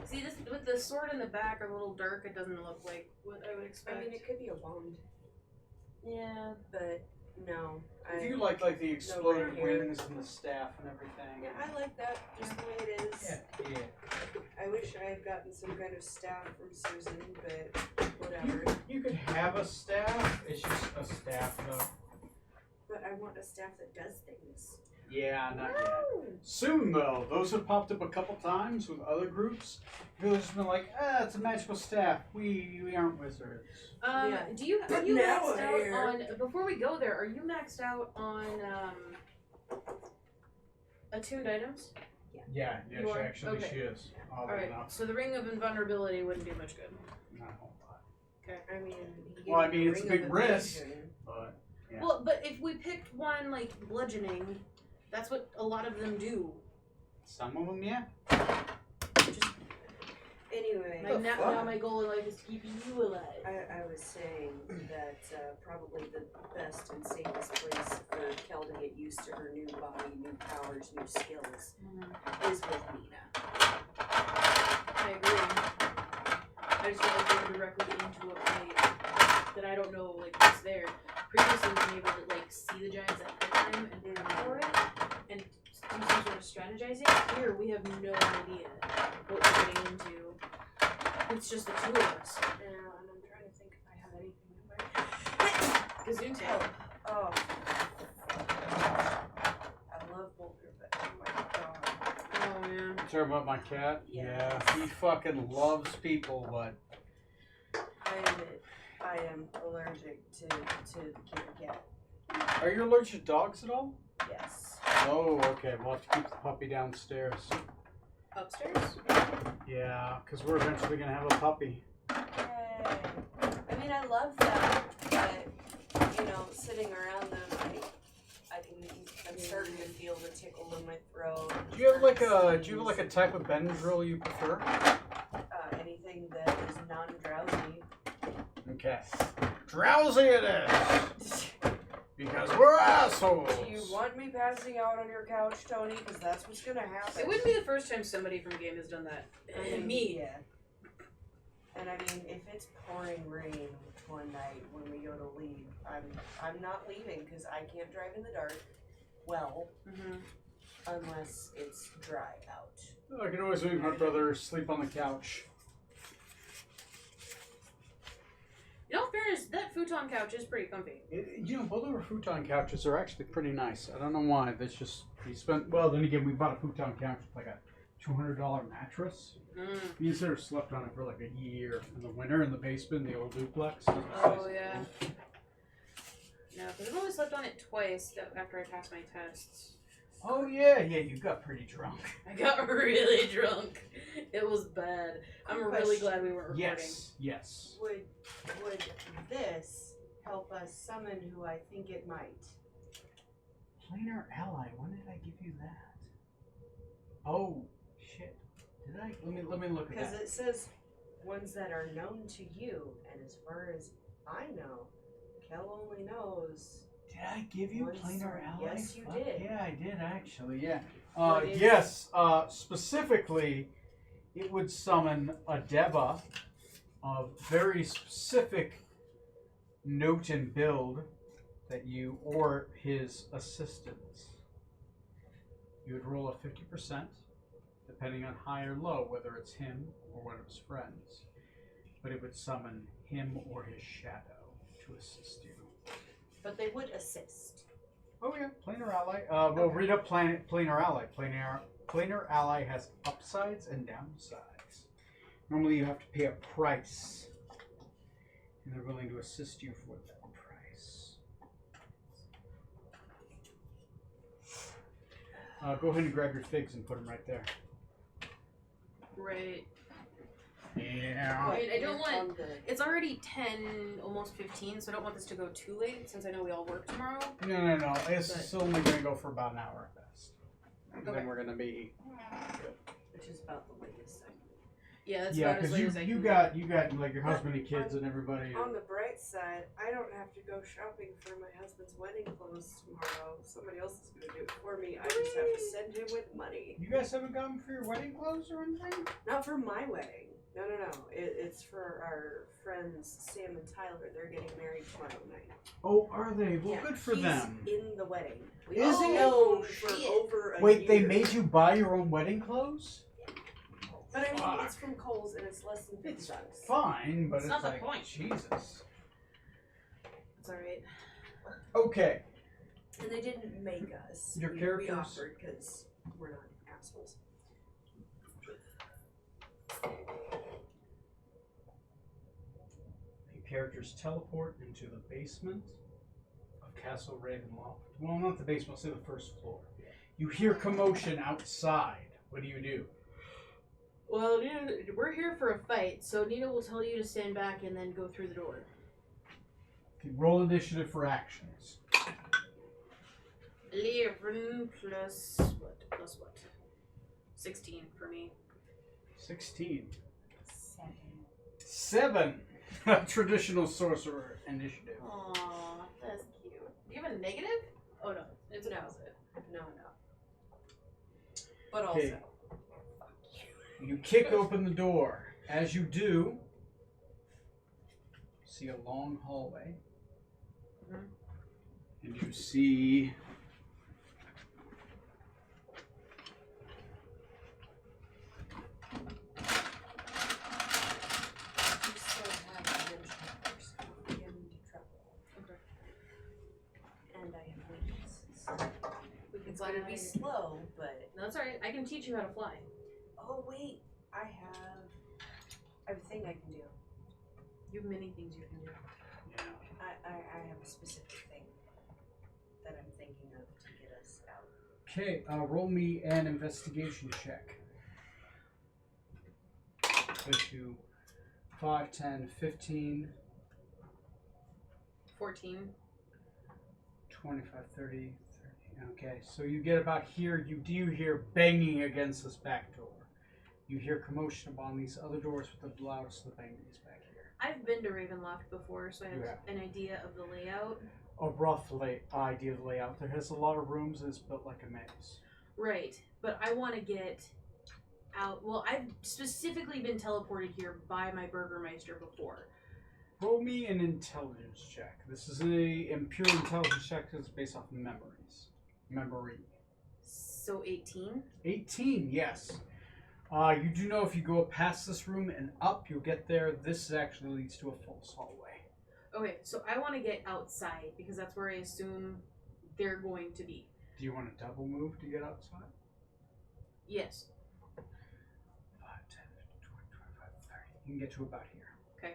See this with the sword in the back a little dark. It doesn't look like what I would I expect. mean, it could be a wand, Yeah. but no. If you like the exploded red hair. wings and the staff and everything. Yeah, I like that just the way it is. Yeah. I wish I had gotten some kind of staff from Susan, but whatever. You could have a staff. It's just a staff though. But I want a staff that does things. Yeah, not yet. Soon though, those have popped up a couple times with other groups. People just been like, it's a magical staff. We aren't wizards. Yeah. Do you are But you now maxed I out hear- on before we go there? Are you maxed out on attuned items? Yeah, You are? actually Okay. she is. All Oddly right. enough. So the ring of invulnerability wouldn't do much good. Not a whole lot. I mean, he Well, I gave me mean, the it's a ring big of risk. evasion. But yeah. Well, but if we picked one like bludgeoning, that's what a lot of them do. Some of them, yeah. Anyway, Now my goal in life is keeping you alive. I was saying that probably the best and safest place for Kel to get used to her new body, new powers, new skills is with Nina. I agree. I just feel like going directly into a fight that I don't know like what's there. Previously, we've been able to like see the giants ahead of time and prepare for it and do some sort of strategizing. Here, we have no idea what we're getting into. It's just the two of us. Yeah, and I'm trying to think if I have anything in my Gazoon tail. Oh. I love Boulder, but oh my god. Oh yeah. Talking about my cat? Yes. Yeah, he fucking loves people, but I admit, I am allergic to the kitty cat. are you allergic to dogs at all? Yes. Oh, okay. We'll have to keep the puppy downstairs. Upstairs? Yeah, because we're eventually gonna have a puppy. Yay. I mean, I love them, but, you know, sitting around them, I'm starting to feel the tickle in my throat. Do you have like a type of Benadryl you prefer? Anything that is non-drowsy. Okay. Drowsy it is! Because we're assholes! Do you want me passing out on your couch, Tony? Because that's what's gonna happen. It wouldn't be the first time somebody from a game has done that. Me. Yeah. And I mean, if it's pouring rain one night when we go to leave, I'm not leaving because I can't drive in the dark. Well, unless it's dry out. I can always make my brother sleep on the couch. In all fairness, that futon couch is pretty comfy. Both of our futon couches are actually pretty nice. I don't know why. That's just, well, then again, we bought a futon couch with like a $200 mattress. Me and Sarah slept on it for like a year in the winter in the basement, the old duplex. Oh, yeah. No, because I've only slept on it twice after I passed my tests. Oh, yeah, you got pretty drunk. I got really drunk. It was bad. I'm really glad we weren't recording. Yes. Would this help us summon who I think it might? Planar ally, when did I give you that? Oh, shit. Did I? Let me look at that. Because it says ones that are known to you, and as far as I know, Kel only knows. Did I give you Once- planar ally? yes, you Fuck did. Yeah, I did actually. Yeah. What is- Yes. Specifically, it would summon a Deva of very specific note and build that you or his assistants. You would roll a 50%, depending on high or low, whether it's him or one of his friends. But it would summon him or his shadow to assist you. But they would assist. Oh yeah, planar ally. We'll read up planar ally. Planar ally has upsides and downsides. Normally you have to pay a price, and they're willing to assist you for that price. Go ahead and grab your figs and put them right there. Right. Yeah. Wait, I don't want. On the- It's already 10, almost 15, so I don't want this to go too late since I know we all work tomorrow. No. It's But- still only going to go for about an hour at best. And Okay. then we're going to be which is about the latest thing. Yeah, that's yeah, about as because late as I you can got like your husband and kids and everybody. On the bright side, I don't have to go shopping for my husband's wedding clothes tomorrow. Somebody else is going to do it for me. I just have to send him with money. You guys haven't gotten for your wedding clothes or anything? Not for my wedding. No. It's for our friends Sam and Tyler. They're getting married tomorrow night. Oh, are they? Well, Yeah, good for he's them. in the wedding. We Is all he? known for Shit. over a Wait, year. they made you buy your own wedding clothes? But I mean, Fuck. it's from Kohl's and it's less than $50. Fine, but It's it's, not the like, point. Jesus. It's alright. Okay. And they didn't make us. Your we characters? offered because we're not assholes. Your characters teleport into the basement of Castle Ravenloft. Well, not the basement, say the first floor. You hear commotion outside. What do you do? Well, Nina, we're here for a fight, so Nina will tell you to stand back and then go through the door. Okay, roll initiative for actions. 11 plus what? 16 for me. 16. 7. Traditional sorcerer initiative. Aw, that's cute. Do you have a negative? Oh no, it's a No. positive. No. But also, Okay. You kick open the door. As you do, you see a long hallway. Mhm. And you see you still have dimensional force. Get into trouble. Okay. And I have weaknesses. We can It's fly. gonna be slow, but No, that's alright. I can teach you how to fly. oh wait, I have a thing I can do. You have many things you can do. I have a specific thing that I'm thinking of to get us out. Okay, roll me an investigation check. Push you 5, 10, 15, 14. 25, 30. Okay, so you get about here. You do hear banging against this back door. You hear commotion upon these other doors, but the loudest of the banging is back here. I've been to Ravenloft before, so I have You have. an idea of the layout. A rough idea of the layout. There has a lot of rooms. It's built like a maze. Right, but I want to get out. Well, I've specifically been teleported here by my Burgermeister before. Roll me an intelligence check. This is a pure intelligence check that's based off memories. Memory. So 18? 18, yes. You do know if you go past this room and up, you'll get there. This actually leads to a false hallway. Okay, so I want to get outside because that's where I assume they're going to be. Do you want to double move to get outside? Yes. 5, 10, 20, 25, 30. You can get to about here. Okay.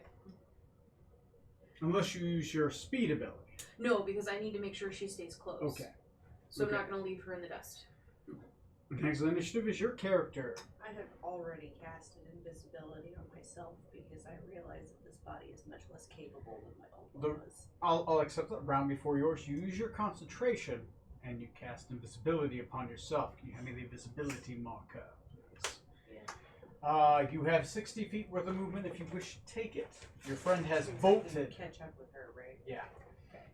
Unless you use your speed ability. No, because I need to make sure she stays close. Okay. So Okay. I'm not going to leave her in the dust. Next initiative is your character. I have already casted invisibility on myself because I realize that this body is much less capable than my old one was. I'll accept that. Round before yours, you use your concentration and you cast invisibility upon yourself. Can you hand me the invisibility marker, please? Yeah. You have 60 feet worth of movement if you wish to take it. Your friend has So I can bolted. catch up with her, right? Yeah. Okay.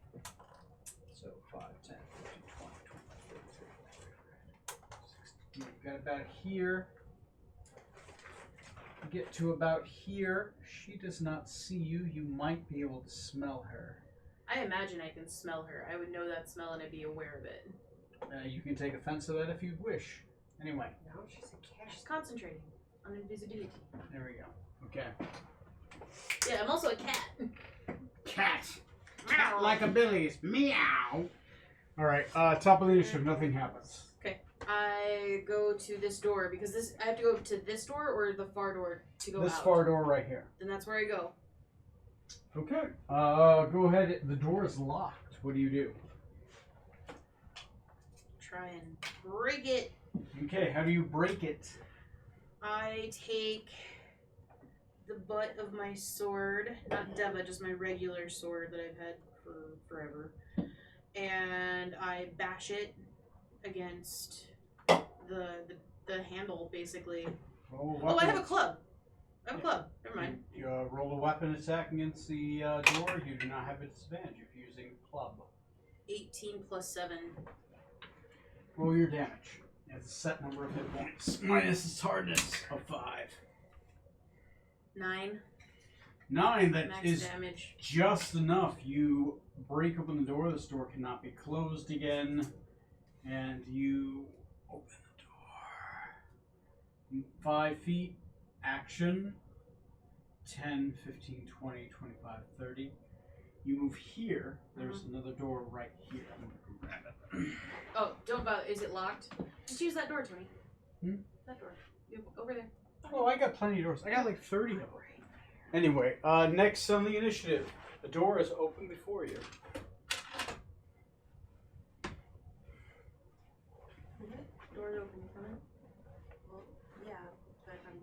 So 5, 10, 15, 20, 25, 30, 60. You've got about here. You get to about here. She does not see you. You might be able to smell her. I imagine I can smell her. I would know that smell and I'd be aware of it. You can take offense to that if you wish. Anyway, No, she's a cat. She's concentrating on invisibility. there we go. Okay. Yeah, I'm also a cat. Cat. Cat like a Billy's. Meow. All right. Top of the initiative. Nothing happens. I go to this door because I have to go to this door or the far door to go This out. far door right here. Then that's where I go. Okay. Go ahead. The door is locked. What do you do? Try and break it. Okay. How do you break it? I take the butt of my sword, not Deva, just my regular sword that I've had for forever, and I bash it against the handle, basically. Roll Oh, I have a club. I have a club. Never mind. You roll a weapon attack against the door. You do not have a disadvantage if you're using club. 18 plus 7. Roll your damage. It's a set number of hit points. Minus its hardness of 5. 9 9. That max is damage. just enough. You break open the door. This door cannot be closed again. And you open the door. 5 feet. Action. 10, 15, 20, 25, 30. You move here. There's another door right here. I'm going to grab it. Oh, don't bother. Is it locked? Just use that door, Tony. That door. Over there. Oh, I got plenty of doors. I got like 30 of them. Anyway, next on the initiative. The door is open before you. Door's open. You coming? Well, yeah, but I'm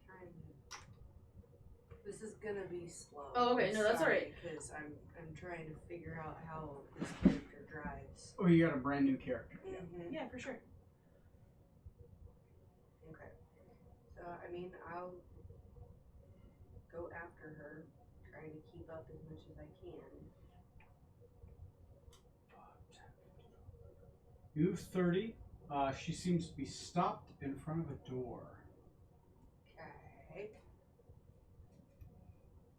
trying to. This is gonna be slow. Oh, okay. No, that's alright. Because I'm trying to figure out how this character drives. Oh, you got a brand new character. Mm-hmm. Yeah, for sure. Okay. So I mean, I'll go after her, trying to keep up as much as I can. You have 30. She seems to be stopped in front of a door. Okay.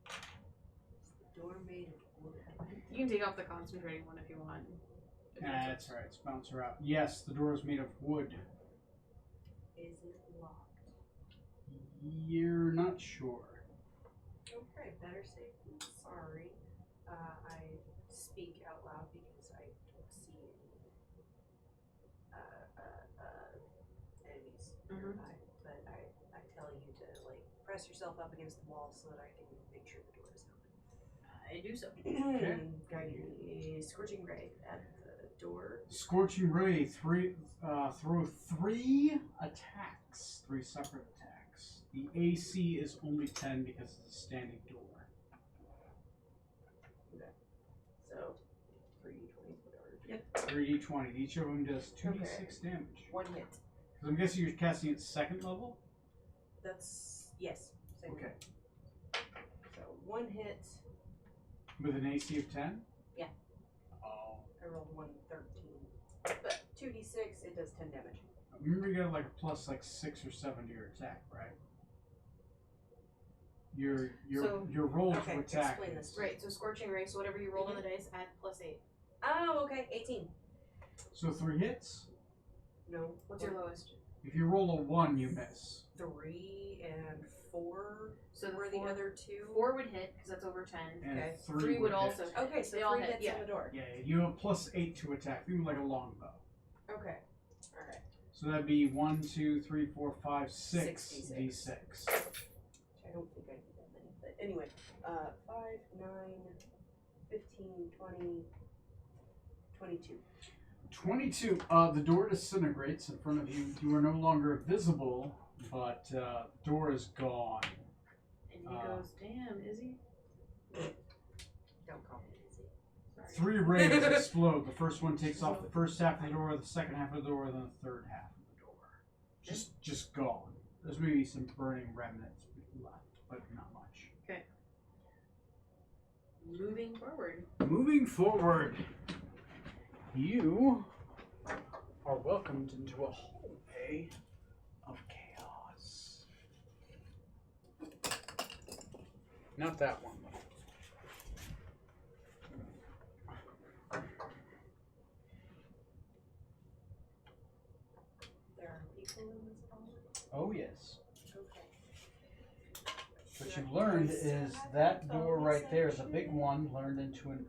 Is the door made of wood? You can take off the concentrating one if you want. That's right. Let's bounce her out. Yes, the door is made of wood. Is it locked? You're not sure. Okay, better safe than sorry. I speak out loud because I don't see any enemies nearby. But I tell you to like press yourself up against the wall so that I can make sure the door is open. I do so. Okay. Guiding a scorching ray at the door. Scorching Ray, throw 3 attacks, 3 separate attacks. The AC is only 10 because it's a standing door. Okay. So 3d20s, whatever. Yep. 3d20. Each of them does 2d6 damage. 1 hit. Because I'm guessing you're casting at 2nd level? That's yes. Same Okay. So 1 hit. With an AC of 10? Yeah. Oh. I rolled 113. But 2d6, it does 10 damage. Remember you got like a plus like 6 or 7 to your attack, right? Your roll Okay, to attack. explain this. Right, so Scorching Ray, so whatever you roll on the dice, add +8. Oh, okay. 18. So 3 hits. No. What's your lowest? If you roll a 1, you miss. 3 and 4 So were the other 2. 4 would hit, because that's over 10. And Okay. 3 would hit. also hit. Okay, so They all 3 hit, hits yeah. on the door. Yeah, you have a plus 8 to attack. Think of like a longbow. Okay. Alright. So that'd be 1, 2, 3, 4, 5, 6 66. d6. I don't think I did that many. But anyway, 5, 9, 15, 20, 22. 22. The door disintegrates in front of you. You are no longer visible, but the door is gone. And he goes, damn, is he? Don't call me easy. Sorry. 3 rays explode. The first one takes off the first half of the door, the second half of the door, and then the third half of the door. Just gone. There's maybe some burning remnants left, but not much. Okay. Moving forward. Moving forward, you are welcomed into a hallway of chaos. Not that one, though. There are people in this hallway? Oh, yes. Okay. What you've learned is that door right there, the big one, learned into an,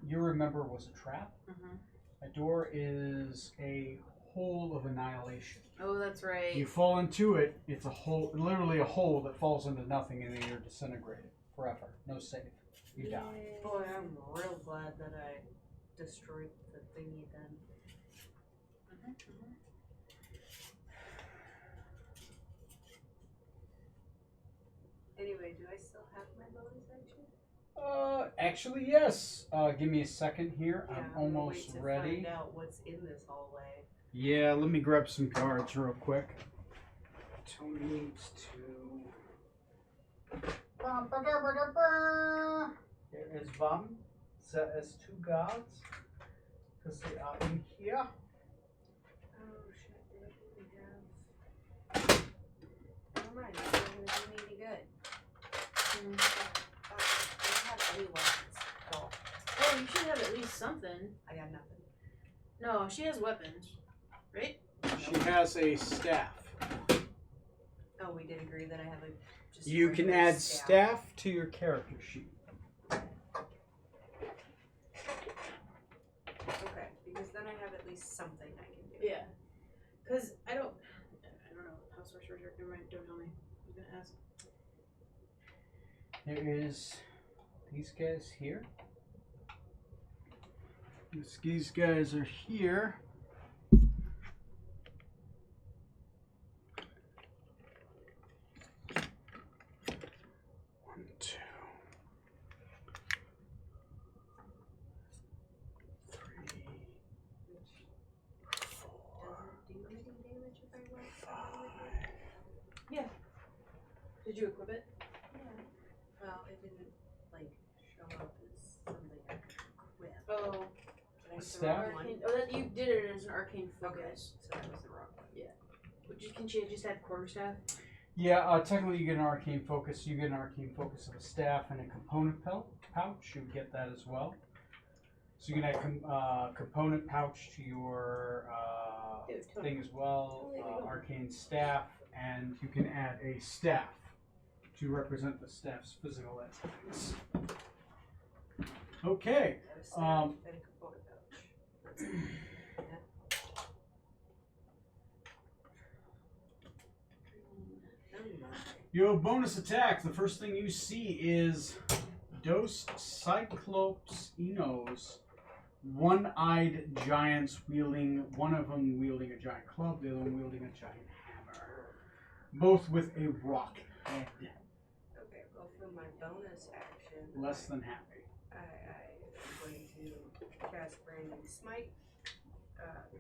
you remember was a trap. Mm-hmm. A door is a hole of annihilation. Oh, that's right. You fall into it, it's a hole, literally a hole that falls into nothing, and then you're disintegrated forever. No save. You die. Boy, I'm real glad that I destroyed the thingy then. Anyway, do I still have my bonus action? Actually, yes. Give me a second here. Yeah, I'm gonna almost wait to ready. Find out what's in this hallway. Yeah, let me grab some cards real quick. Tony needs to. There is one set as 2 guards. Because they are in here. Oh shit, did I really have... Never mind, it's not gonna do me any good. I don't have any weapons at all. Oh, you should have at least something. I got nothing. No, she has weapons, right? She has a staff. Oh, we did agree that I have a just You can regular add staff to your character sheet. Okay, because then I have at least something I can do. Yeah. Because I don't know how sorcerers are. Never mind, don't tell me. I was gonna ask. There is these guys here. These guys are here. One, two, three, four, Does it do any damage if I went? five. Did you equip it? Yeah. Well, it didn't like show up as something I could equip. Oh, Did I use the Staff? wrong one? arcane. Oh, that you did it as an arcane Okay, focus. so that was the wrong one. Can she just have quarterstaff? Yeah, technically you get an arcane focus. You get an arcane focus of a staff and a component pouch. You get that as well. So you can add component pouch to your thing as well. Arcane staff, and you can add a staff to represent the staff's physical attributes. Okay. I have a staff and a component pouch. That's it. Your bonus attack. The first thing you see is Dos Cyclops Enos, one-eyed giants wielding, one of them wielding a giant club, the other one wielding a giant hammer, both with a rock head. Okay, well for my bonus action, Less than happy. I'm going to cast Branding Smite,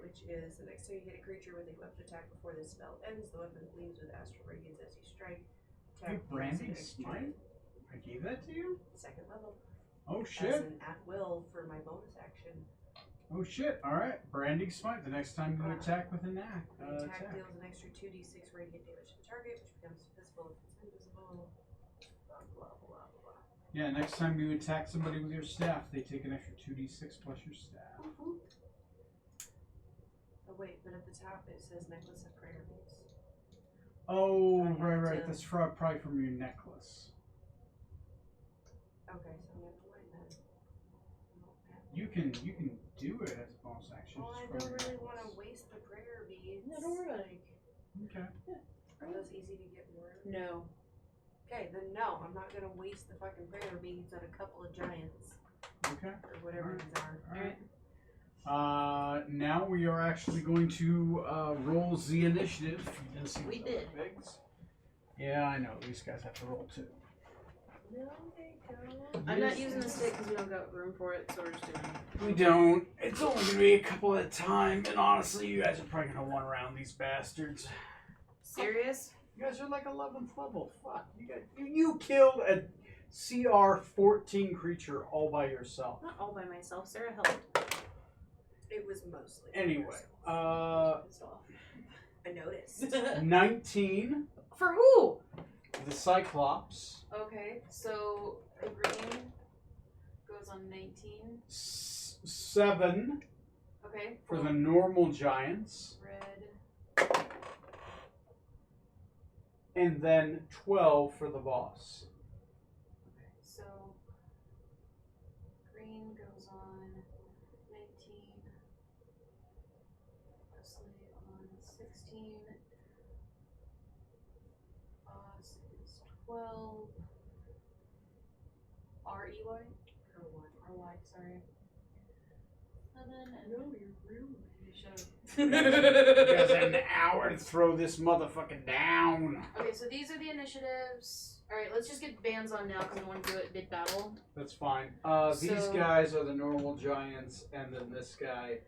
which is the next time you hit a creature with a weapon attack before this spell ends, the weapon gleams with astral radiance as you strike. You branding smite? I gave that to you? Second level. Oh As shit. an at will for my bonus action. Oh shit. Alright. Branding smite. The next time you attack with an attack. The attack deals an extra 2d6 radiant damage to the target, which becomes visible if it's invisible. Blah, blah, blah, blah. Yeah, next time you attack somebody with your staff, they take an extra 2d6 plus your staff. Oh wait, but at the top it says necklace of prayer beads. Oh, I have right. to- That's probably from your necklace. Okay, so never mind then. I don't have You can do it as a bonus action. Well, I just don't from your really want to necklace. waste the prayer beads. No, don't worry about it. Okay. Are those easy to get more of? No. Okay, then no, I'm not gonna waste the fucking prayer beads on a couple of giants Okay. or whatever these are. Alright. Now we are actually going to roll the initiative. You didn't see We those did. Bigs. Yeah, I know. These guys have to roll too. No, they don't. I'm not using the stick because we don't got room for it, so we're just doing it. We don't. It's only gonna be a couple at a time, and honestly, you guys are probably gonna one round these bastards. Serious? You guys are like 11th level. Fuck. You killed a CR 14 creature all by yourself. Not all by myself. Sarah helped. It was mostly. Anyway, Pissed off. I noticed. 19. For who? The Cyclops. Okay, so the green goes on 19. 7 Okay. for the normal giants. Red. And then 12 for the boss. Okay, so green goes on 19. Wesley on 16. Boss is 12. R-E-Y? R-Y, sorry. 7 and... No, you're rude. You should You guys had an hour to throw this motherfucker down. Okay, so these are the initiatives. Alright, let's just get bands on now because I want to do it mid-battle. That's fine. These So- guys are the normal giants, and then this guy,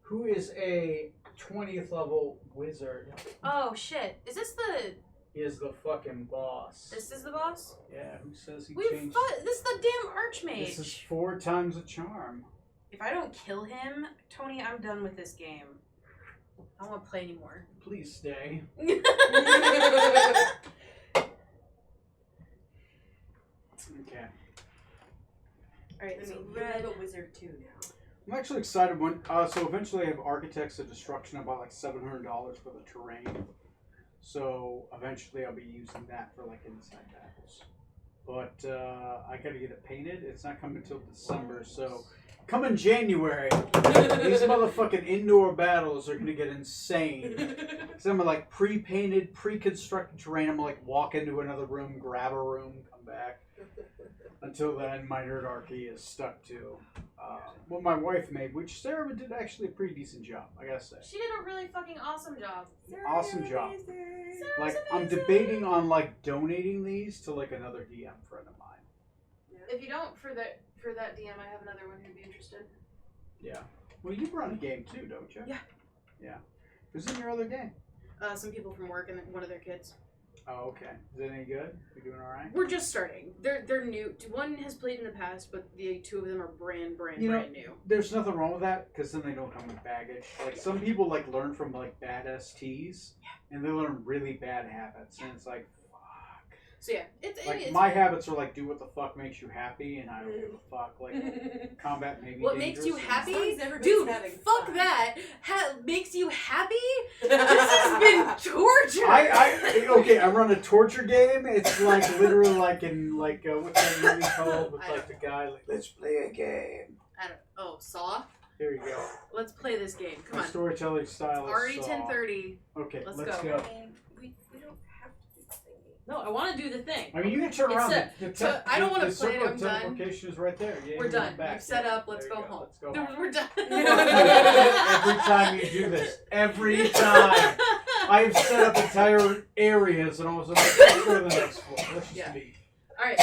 who is a 20th level wizard, Oh, shit. Is this the... is the fucking boss. This is the boss? Yeah, who says he We changed? fought... This is the damn Archmage. This is 4 times a charm. If I don't kill him, Tony, I'm done with this game. I don't want to play anymore. Please stay. Okay. Alright, I so mean, you have red... a wizard too now. I'm actually excited when so eventually I have Architects of Destruction about like $700 for the terrain. So eventually I'll be using that for like inside battles. But I gotta get it painted. It's not coming until December, so come in January. These motherfucking indoor battles are gonna get insane. Cause I'm like pre-painted, pre-constructed terrain. I'm like walk into another room, grab a room, come back. Until then, my Nerdarchy is stuck to what my wife made, which Sarah did actually a pretty decent job, I gotta say. She did a really fucking awesome job. Awesome job. Amazing. Like, I'm debating on like donating these to like another DM friend of mine. If you don't, for that DM, I have another one who'd be interested. Yeah. Well, you run a game too, don't you? Yeah. Yeah. Who's in your other game? Some people from work and one of their kids. Oh, okay. Is it any good? You doing all right? We're just starting. They're new. One has played in the past, but the two of them are brand new. There's nothing wrong with that because then they don't come with baggage. Like some people like learn from like bad STs, and they learn really bad habits, and it's like, fuck. So yeah, it's My habits are like do what the fuck makes you happy, and I don't give a fuck. Like combat may be what dangerous makes you and- happy, As long as everybody's dude? having Fuck fun. that. Makes you happy? This has been torture. Okay, I run a torture game. It's like literally like in like what's that movie called with like the guy like let's play a game. I don't. Oh, Saw. There you go. Let's play this game. Come My on. storytelling style is Already Saw. 10:30. Okay, Let's let's go. go. We don't have to do the thingy. No, I want to do the thing. I mean, you can turn It's around. I don't wanna the play it, circle I'm of done. teleportation is right there. Yeah, We're you're done. back. You've set Yeah, up. Let's there go you home. Let's go home. We're done. Every time you do this, every time I've set up entire areas, and I was like, let's go to the next floor. Let's just Yeah. leave. All right.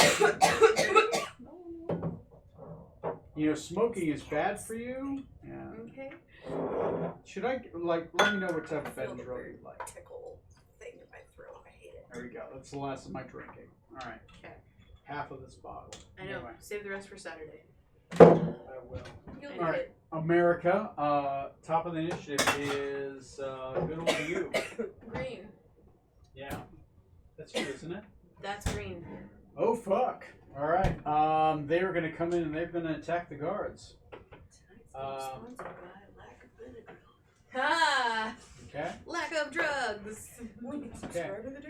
You know, smoking is bad for you. Yeah. Okay. Should I like let me know what type of I feel bed the drug weird you like? tickle thing in my throat. I hate it. There we go. That's the last of my drinking. All right. Okay. Half of this bottle. I know. Anyway, Save the rest for Saturday. I will. You'll All need right. it. America, top of the initiative is good old you. Green. Yeah. That's you, isn't it? That's green. Oh, fuck. All right. They're going to come in and they're going to attack the guards. Tonight's sponsored by lack of Benadryl. Ha! Okay. Lack of drugs. Subscribe to the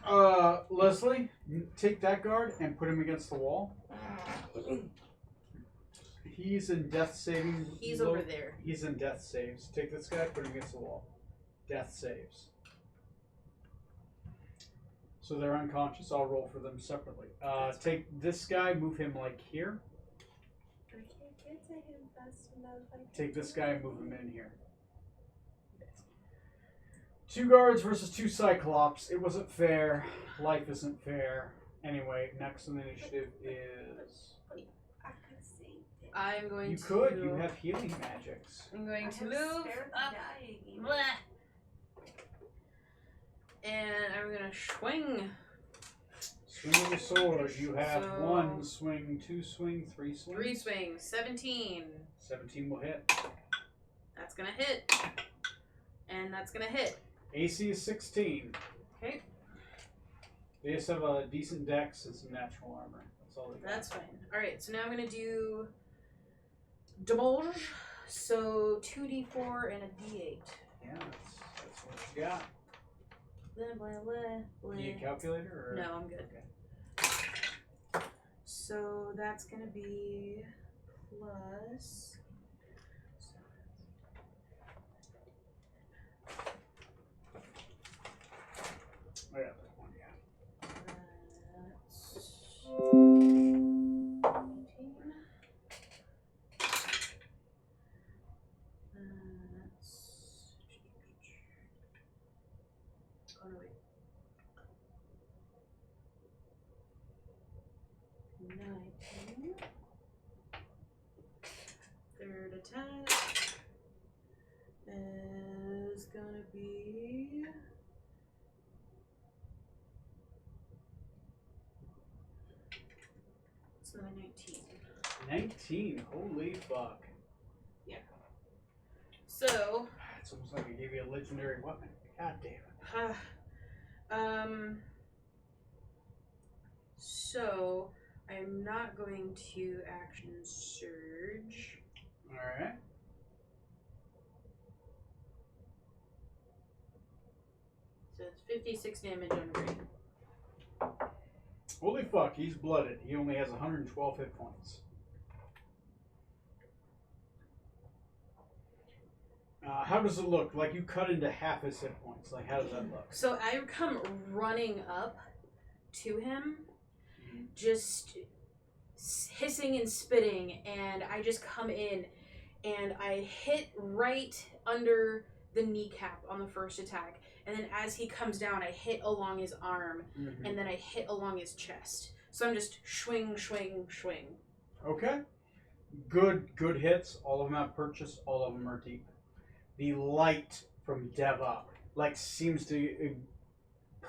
Doobly. Leslie, take that guard and put him against the wall. He's in death saving. He's over there. He's in death saves. Take this guy, put him against the wall. Death saves. So they're unconscious. I'll roll for them separately. Take this guy, move him like here. I can't get to him fast enough. Take this guy and move him in here. 2 guards versus 2 Cyclops. It wasn't fair. Life isn't fair. Anyway, next on the initiative is... I could save it. I'm going You to. could. You have healing magics. I'm going to I move spare the up. dying. Blah. And I'm gonna swing. Swing with your sword. You have So- 1 swing, 2 swing, 3 swing. 3 swings. 17. 17 will hit. That's gonna hit. And that's gonna hit. AC is 16. Okay. They just have a decent dex and some natural armor. That's all they got. That's fine. Alright, so now I'm gonna do damage. So 2d4 and a d8. Yeah, that's what you got. Blah, blah, blah, blah. Need a calculator? Or? No, I'm good. So that's gonna be plus. Oh, yeah, that one, yeah. That's 18. That's. Oh no, wait. 19. Third attack is gonna be. It's another 19. 19. Holy fuck. So, It's almost like I gave you a legendary weapon. God damn it. so I'm not going to action surge. Alright. So it's 56 damage on green. Holy fuck, he's blooded. He only has 112 hit points. How does it look? Like you cut into half his hit points. Like, how does that look? So I come running up to him, just hissing and spitting, and I just come in and I hit right under the kneecap on the first attack. And then as he comes down, I hit along his arm, Mm-hmm. and then I hit along his chest. So I'm just swing, swing, swing. Okay. Good hits. All of them have purchase. All of them are deep. The light from Deva, like, seems to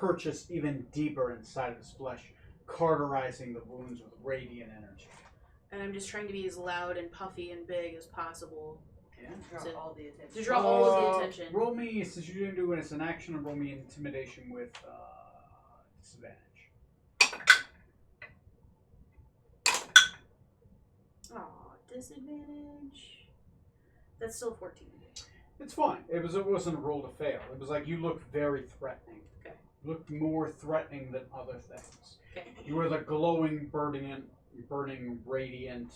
purchased even deeper inside of his flesh, cauterizing the wounds with radiant energy. And I'm just trying to be as loud and puffy and big as possible. Yeah. Draw To- all the attention. to draw all of the attention. Roll me, since you didn't do it as an action, roll me intimidation with disadvantage. Aw, disadvantage. That's still 14. It's fine. It wasn't a roll to fail. It was like you looked very threatening. Okay. You looked more threatening than other things. Okay. You were the glowing, burning, radiant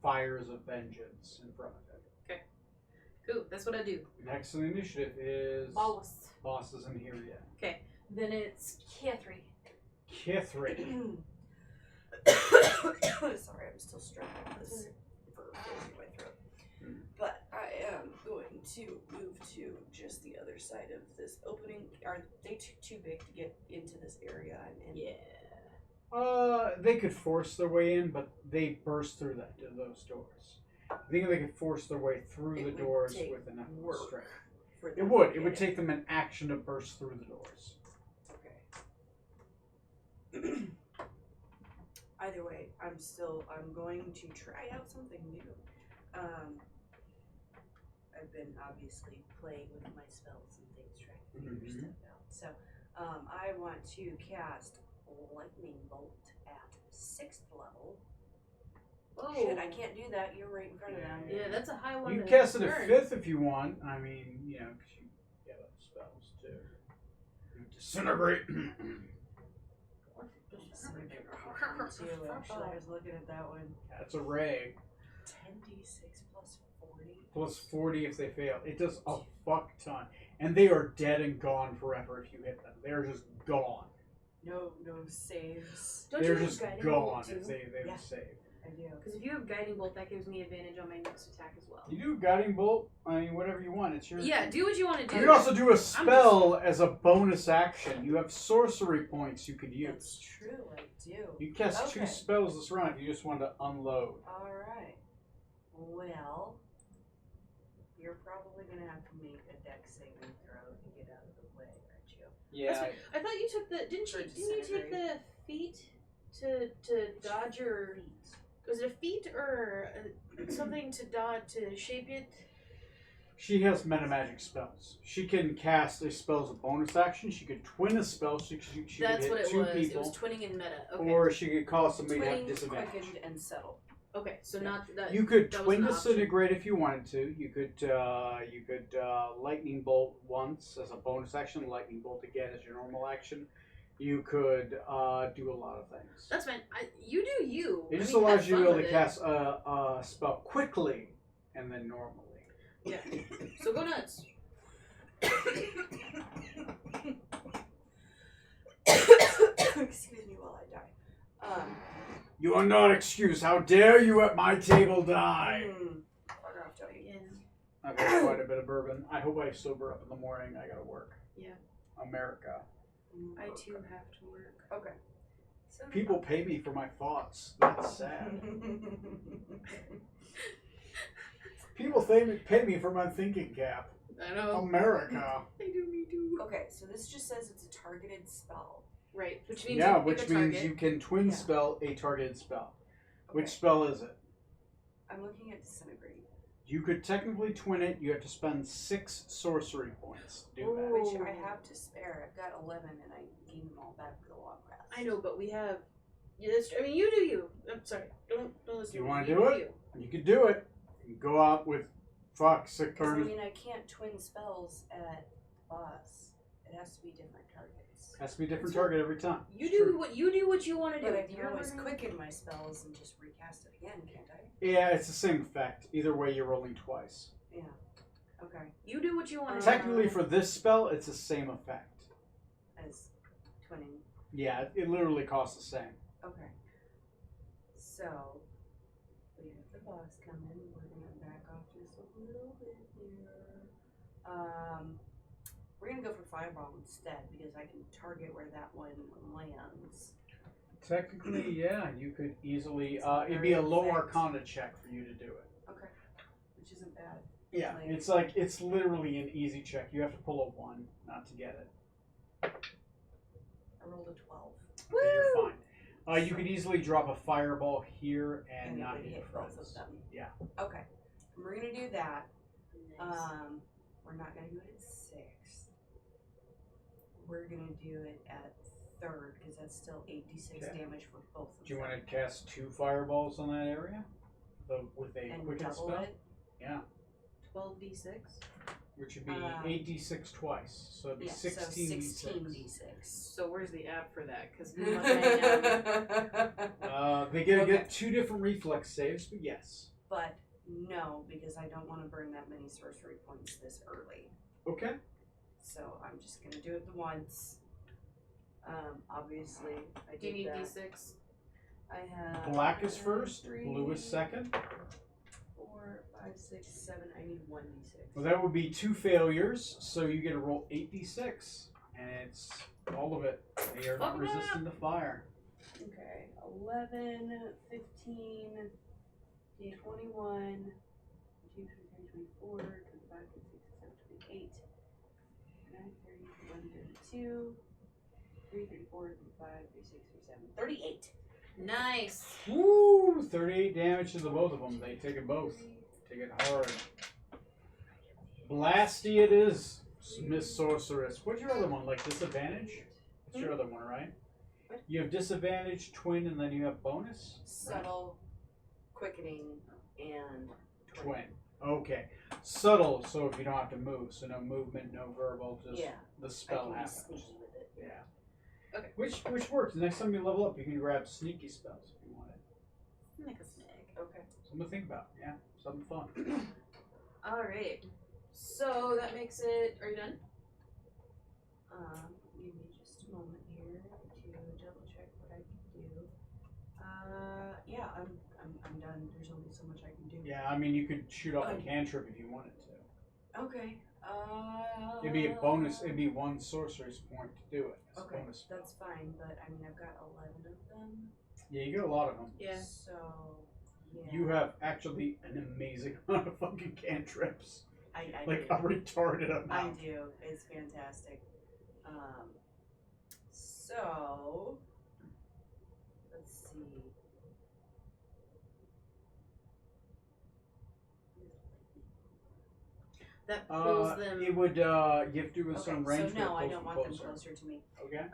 fires of vengeance in front of it. Cool, that's what I do. Next in the initiative is Boss. Boss isn't here yet. Okay, then it's Kithri. Kithri. Sorry, I'm still struggling with this verb in my throat. But I am going to move to just the other side of this opening. Are they too big to get into this area? Yeah. They could force their way in, but they burst through those doors. I think they could force their way through It the would doors take with enough work strength. for It them would. to It would get take them an action to burst through the doors. Okay. Either way, I'm going to try out something new. I've been obviously playing with my spells and things, trying to figure stuff out. So, I want to cast Lightning Bolt at 6th level. Whoa. Shit, I can't do that. You're right in front of them. Yeah, that's a high one. You can to cast it at learn. 5th if you want. I mean, you know, because you get other spells too. Disintegrate. Actually, I was looking at that one. That's a ray. 10d6 plus 40. Plus 40 if they fail. It does a fuck ton. And they are dead and gone forever if you hit them. They're just gone. No saves. Don't They're you have just guiding gone bolt if too? they Yeah. save. I do. Because if you have guiding bolt, that gives me advantage on my next attack as well. You do guiding bolt. I mean, whatever you want. It's your. Yeah, do what you want to do. You can also do a spell as a bonus action. You have sorcery points you could use. That's true, I do. You cast 2 Okay. spells this round if you just want to unload. Alright. Well, you're probably going to have to make a dex saving throw to get out of the way, aren't you? Yeah. I thought you took the didn't you take the feat to dodge your was it a feat or something to dodge to shape it? She has meta magic spells. She can cast a spell as a bonus action. She could twin a spell. She That's could what hit it 2 was. people. It was twinning in meta. Okay. Or she could cause somebody to have Twinning, disadvantage. quickened, and settled. Okay, so not that. You could that was twin an option. disintegrate if you wanted to. You could lightning bolt once as a bonus action. Lightning bolt again as your normal action. You could do a lot of things. That's fine. You do you. It just have allows you to fun be able with to it. cast a spell quickly and then normally. Yeah. So go nuts. Excuse me while I die. You are not excused. How dare you at my table die? Fuck off, Tony. Yeah. I've had quite a bit of bourbon. I hope I sober up in the morning. I gotta work. Yeah. America. I too have to work. Okay. So People pay me for my thoughts. That's sad. People pay me for my thinking cap. I know. America. They do me too. Okay, so this just says it's a targeted spell. Right, which means Yeah, you which pick a means target. you can twin Yeah. spell a targeted spell. Okay. Which spell is it? I'm looking at disintegrate, You could technically twin it. You have to spend 6 sorcery points to do that. which Oh. I have to spare. I've got 11, and I gain them all back for the long rest. I know, but we have. Yeah, that's, I mean, you do you. I'm sorry. Don't listen. You to wanna me. do it? You. You could do it. You can go out with sick Because I turns. mean, I can't twin spells at boss. It has to be different targets. Has to be a different target every time. You It's do true. what you want to do. But I can You're always learning- quicken my spells and just recast it again, can't I? Yeah, it's the same effect. Either way, you're rolling twice. Yeah. Okay. You do what you want to do. Technically, for this spell, it's the same effect. As twinning. Yeah, it literally costs the same. Okay. So we have the boss come in. We're gonna back off just a little bit here. We're gonna go for fireball instead because I can target where that one lands. Technically, yeah, you could easily. It's not It'd be a very low effect. Arcana check for you to do it. Okay. Which isn't bad. Yeah, Like- it's literally an easy check. You have to pull a 1 not to get it. a 12. Okay, you're fine. You could easily drop a fireball here and And it not would hit hit friends. both of them. Yeah. Okay. We're gonna do that. Nice. We're not gonna do it at 6th. We're gonna do it at 3rd because that's still 8d6 Okay. damage for both of Do you them. want to cast 2 fireballs on that area? With a And quicken double spell? it. Yeah. 12d6. Which would be 8d6 twice. So it'd be Yeah, so 16d6. 16d6. So where's the app for that? Because They They get 2 different reflex saves, but yes. But no, because I don't want to burn that many sorcery points this early. Okay. So I'm just gonna do it the once. Obviously, I do you did need that. d6? I have Black is first, 3, blue is second. 4, 5, 6, 7. I need 1d6. Well, that would be 2 failures, so you get to roll 8d6, and it's all of it. They are not Fuck 'em up. resistant to fire. Okay, 11, 15, 21, 22, 23, 24, 25, 26, 27, 28, 29, 30, 31, 32, 33, 34, 35, 36, 37, 38. Nice. Woo! 38 damage to the both of them. They take it both. Take it hard. Blasty it is, Miss Sorceress. What's your other one? Like disadvantage? That's your other one, right? What? You have disadvantage, twin, and then you have bonus? Subtle, quickening, and Twin. Okay. Subtle, so if you don't have to move. So no movement, no verbal, just yeah, the I spell can be happens. sneaky with it. Yeah. Okay. Which works. Next time you level up, you can grab sneaky spells if you want it. Like a snake. Okay. Something to think about. Yeah. Something fun. All right. So that makes it. Are you done? Give me just a moment here to double check what I can do. Yeah, I'm done. There's only so much I can do. Yeah, I mean, you could shoot off a cantrip if you wanted to. Okay. It'd be a bonus. It'd be 1 sorcerer's point to do it. It's a Okay, bonus spell. that's fine, but I mean, I've got 11 of them. Yeah, you get a lot of them. Yeah. So, yeah. You have actually an amazing amount of fucking cantrips. I Like do. a retarded I amount. do. It's fantastic. So, let's see. That pulls them. It would. You have to do Okay, some range. so but no, I pulls don't them want them closer. closer to me. Okay.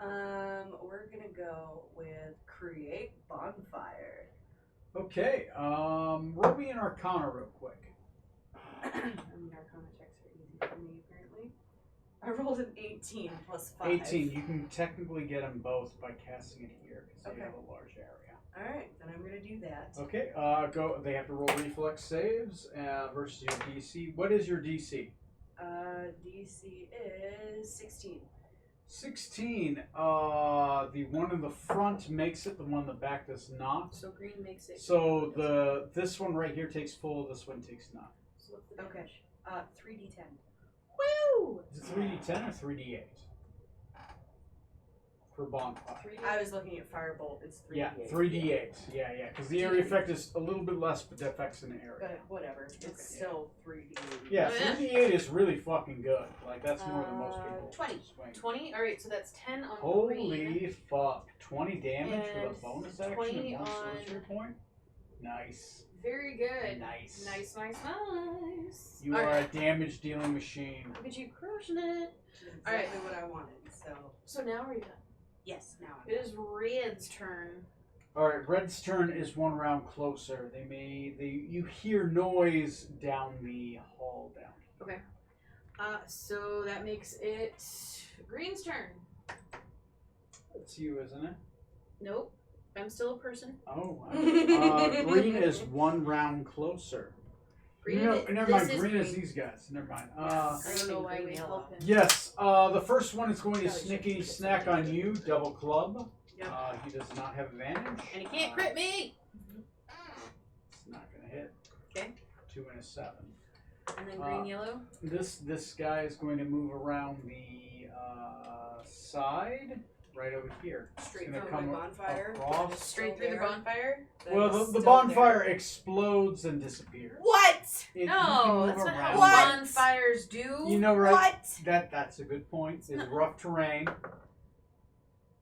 We're gonna go with create bonfire. Okay. Roll me an Arcana real quick. I mean, Arcana checks are easy for me, apparently. I rolled an 18 plus 5. 18. You can technically get them both by casting it here because you Okay. have a large area. Alright, then I'm gonna do that. Okay. Go. They have to roll reflex saves versus your DC. What is your DC? DC is 16. 16. The one in the front makes it. The one in the back does not. So green makes it. So this one right here takes full. This one takes none. So what's the Okay. damage? 3d10. Woo! Is it 3d10 or 3d8 for bonfire? 3D. I was looking at firebolt. It's 3d8. Yeah, 3d8. Yeah. Because the area effect is a little bit less, but the effect's in the area. But whatever. It's still 3d8. Yeah, Oh, yeah. 3d8 is really fucking good. Like that's more than most people 20. swing. 20. All right, so that's 10 on Holy green. fuck! 20 damage And with a bonus action 20 and 1 on- sorcery point. Nice. Very good. Nice. Nice, nice, nice. You All are right. a damage dealing machine. Look at you crushing it. Exactly what I wanted. So, now are you done? yes, now I'm It is Red's turn. All right, Red's turn is 1 round closer. You hear noise down the hall down. So that makes it Green's turn. That's you, isn't it? Nope. I'm still a person. Oh, green is 1 round closer. Green. No, is- never this mind. is Green is these guys. Never mind. I don't know Green, why green, we yellow. help him. Yes. The first one is going to Probably snicky should've snack on you. Double club. Yep. He does not have advantage. And he can't crit me. It's not going to hit. Okay. 2 and a 7. And then green, yellow. This guy is going to move around the side right over here. straight It's gonna from come my bonfire. across. That is Straight still through the there. bonfire. That Well, is the still bonfire there. explodes and disappears. What? You can No, move that's not how around. What? bonfires do. You know, right? What? That's a good point. It's rough terrain.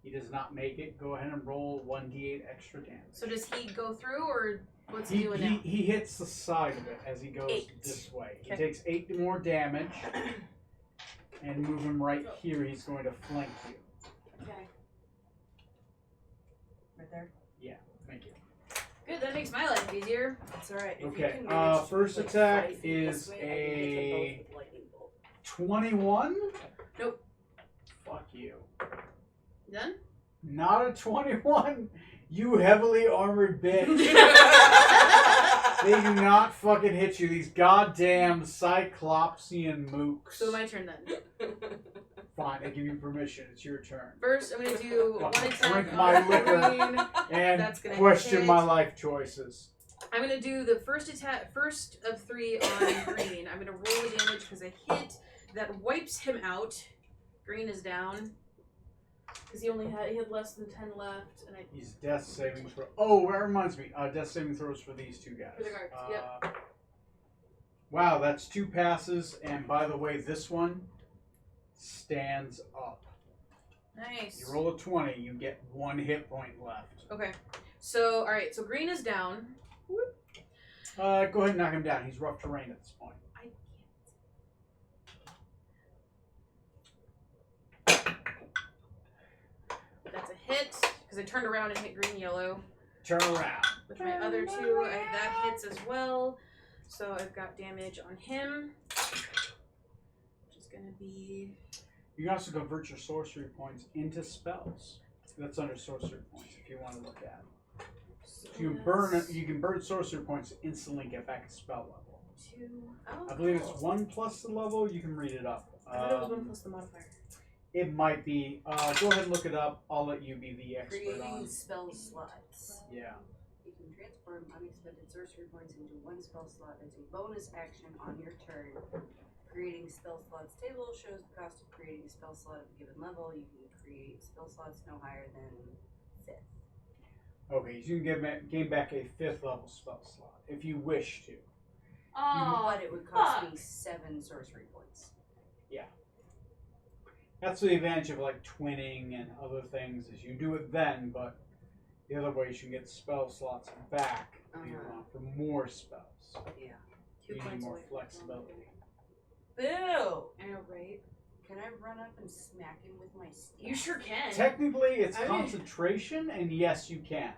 He does not make it. Go ahead and roll 1d8 extra damage. So does he go through, or what's he doing now? He hits the side of it as he goes 8. this way. He Okay. takes 8 more damage. And move him right here. He's going to flank you. Okay. Right there. Thank you. Good, that makes my life easier. That's alright. Okay, first attack is a 21? Nope. Fuck you. Done? Not a 21? You heavily armored bitch. They do not fucking hit you. These goddamn Cyclopsian mooks. So my turn then. Fine, I give you permission. It's your turn. First, I'm going to do one attack Drink my on liquor. Green. And That's gonna question hit. my life choices. I'm going to do the first of 3 on Green. I'm going to roll the damage because I hit. That wipes him out. Green is down. Because he had less than 10 left. And He's death saving throw. Oh, that reminds me. Death saving throws for these two guys. For the guards, yep. Wow, that's 2 passes. And by the way, this one stands up. Nice. You roll a 20, you get 1 hit point left. Okay. So, alright. So Green is down. Whoop. Go ahead and knock him down. He's rough terrain at this point. I can't. That's a hit. Because I turned around and hit Green Yellow. Turn around. With my other 2, that hits as well. So I've got damage on him. Which is going to be... You can also convert your sorcery points into spells. That's under sorcery points if you want to look at it. So You can burn sorcery points to instantly get back a spell level. 2. Oh, I believe cool. it's 1 plus the level. You can read it up. I thought it was 1 plus the modifier. It might be. Go ahead and look it up. I'll let you be the expert Creating on. spell slots. Yeah. You can transform unexpended sorcery points into 1 spell slot as a bonus action on your turn. Creating spell slots table shows the cost of creating a spell slot at a given level. You can create spell slots no higher than 5th. Okay, so you can gain back a 5th level spell slot if you wish to. Oh, But it would cost me 7 sorcery points. That's the advantage of like twinning and other things is you do it then, but the other way is you can get spell slots back if you want for more spells. Yeah. 2 You need points more away from flexibility. Boo! I know, right? Can I run up and smack him with my staff? You sure can. Technically, it's I mean- concentration, and yes, you can.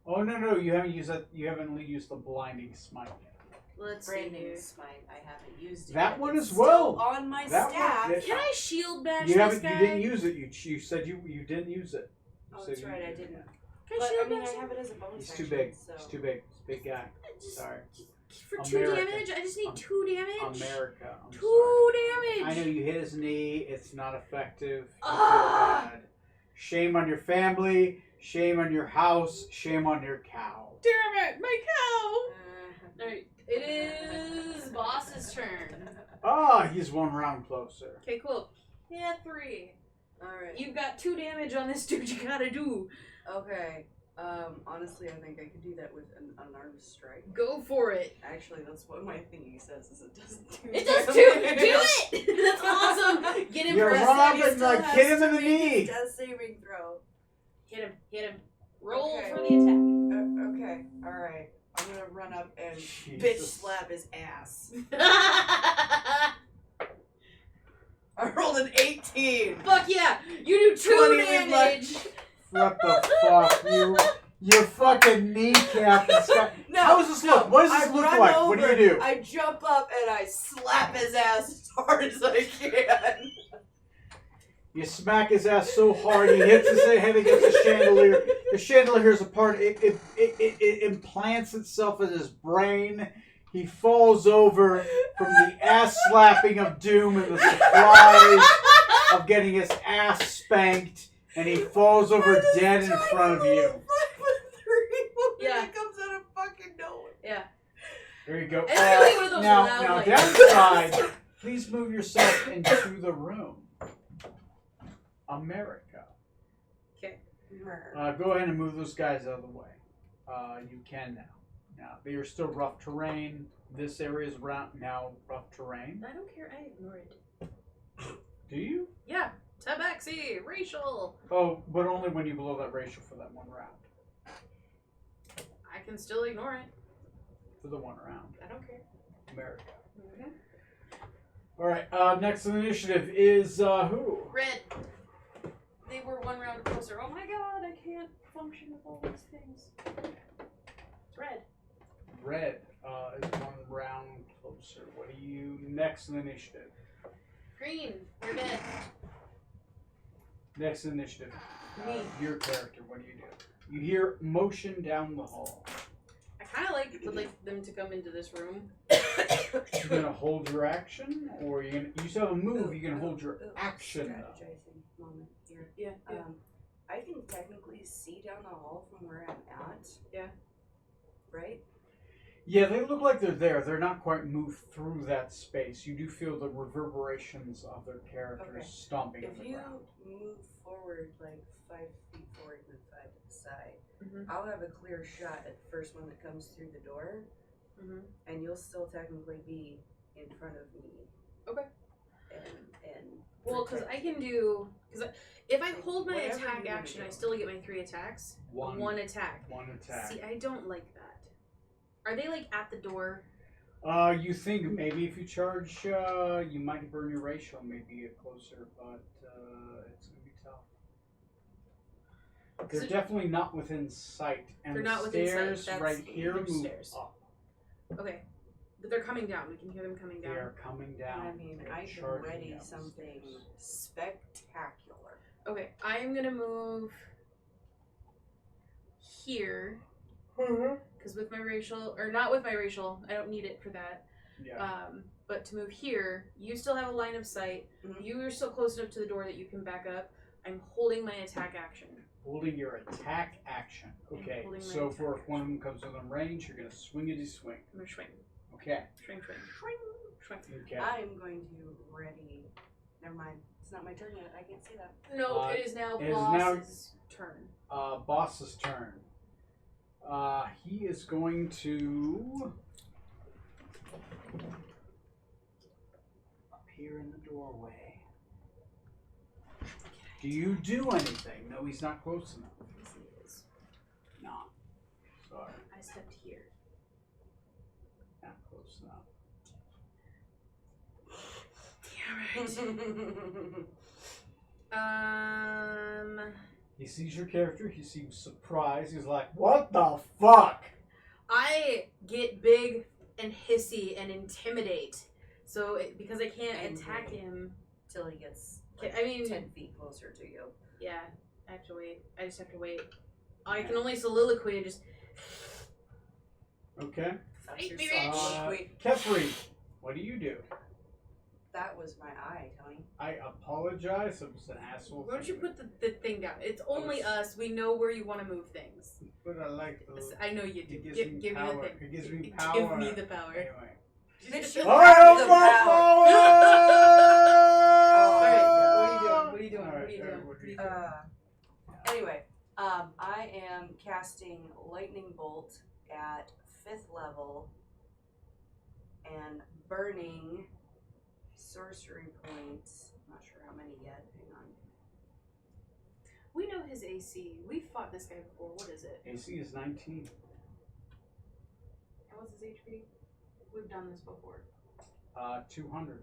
Oh no, you haven't used that. You haven't used the blinding smite yet. Let's see Branding here. smite. I haven't used it. That yet. one It's as well. Still on my That one- staff. yeah. Can I shield bash You this haven't. guy? You didn't use it. You said you didn't use it. You Oh, said that's you- right. I didn't. Can But I I shield mean, bash I him? have it as a bonus He's too action, big. So. He's too big. He's a big guy. Just- Sorry. For 2 America. damage? I just need 2 damage. America. I'm 2 sorry. damage. I know you hit his knee. It's not effective. You feel Ah. bad. Shame on your family. Shame on your house. Shame on your cow. Damn it, my cow. Alright, it is boss's turn. Ah, he's 1 round closer. Okay, cool. Yeah, 3. Alright. You've got 2 damage on this dude. You gotta do. Okay. Honestly, I think I could do that with an unarmed strike. Go for it. Actually, that's what my thingy says. Is it doesn't do. It does damage. too. Do it. That's awesome. Get him You're for a wrong. second. He still Like, has hit him to in the make his knee. Death saving throw. Hit him. Hit him. Roll Okay. for the attack. Okay. All right. I'm gonna run up and bitch Jesus. slap his ass. I rolled an 18. Fuck yeah! You do 2 20 with damage. What the fuck? Your fucking kneecap is got... No, How does this look? What does this I look run like? Over, What do you do? I jump up and I slap his ass as hard as I can. You smack his ass so hard he hits his head against the chandelier. The chandelier is apart. It implants itself in his brain. He falls over from the ass slapping of doom and the surprise of getting his ass spanked, and he falls over dead in front of you. 5'3" Yeah. It comes out of fucking nowhere. Yeah. There you go. It's really one of those Now, loud, like- downside, please move yourself into the room. America. Okay. Go ahead and move those guys out of the way. You can now. Now, they are still rough terrain. This area is now rough terrain. I don't care. I ignore it. Do you? Yeah. Tabaxi, racial. Oh, but only when you blow that racial for that one round. I can still ignore it. For the one round. I don't care. America. Mm-hmm. Alright, next on the initiative is who? Red. They were one round closer. Oh my god, I can't function with all these things. It's red. Red is one round closer. What are you next in the initiative? Green, you're dead. Next in the initiative. Me. Your character, what do? You hear motion down the hall. I kind of would like them to come into this room. You're gonna hold your action, or you still have a move. You're gonna hold your action. Strategizing moment here. Yeah. I can technically see down the hall from where I'm at. Yeah. Right? Yeah, they look like they're there. They're not quite moved through that space. You do feel the reverberations of their characters stomping on If the you ground. move forward like 5 feet forward and 5 to the side, Mm-hmm. I'll have a clear shot at the first one that comes through the door, and you'll still technically be in front of me. Okay. And Well, because I can do if I hold my Whatever attack you wanna action, do. I still get my 3 attacks. One attack. One attack. See, I don't like that. Are they like at the door? You think maybe if you charge, you might burn your ratio, maybe get closer, but it's gonna be tough. They're definitely not within sight, and They're the not within sight, stairs that's right here huge move stairs. up. Okay, but they're coming down. We can hear them coming They down. are coming down. I mean, They're I can charging ready down the something stairs. spectacular. Okay, I'm gonna move here because with my racial, or not with my racial, I don't need it for that. Yeah. But to move here, you still have a line of sight. Mhm. You are still close enough to the door that you can back up. I'm holding my attack action. Holding your attack action. Okay, holding my so for attack if one of them comes within range, you're gonna swing it. Swing. I'm gonna swing, Okay. swing. Okay. I'm going to ready. Never mind. It's not my turn yet. I can't say that. No, it is now it is boss's turn. Boss's turn. He is going to appear in the doorway. Do you do anything? No, he's not close enough. Yes, he is. No. Sorry, I stepped here. not close enough. He sees your character. He seems surprised. He's like, "What the fuck?" I get big and hissy and intimidate. So because I can't And attack big. him, Till he gets I mean, 10 feet closer to you. yeah, I have to wait. I just have to wait. I can only soliloquy and just. Okay. That's Fight your me, song. bitch. Wait, Kefri, what do? that was my eye, Tony. I apologize. I'm just an asshole. Why don't you put the thing down? It's only us. We know where you want to move things. But I like the. I know you do. It gives Give me me the power. thing. It gives me Give power. me the power. Anyway. Bitch, you I have have the power. Alright, what are you doing? What are you doing? What are you doing? Anyway, I am casting Lightning Bolt at 5th level and burning sorcery points. I'm not sure how many yet. Hang on. We know his AC. We've fought this guy before. What is it? AC is 19. And what's his HP? We've done this before. 200.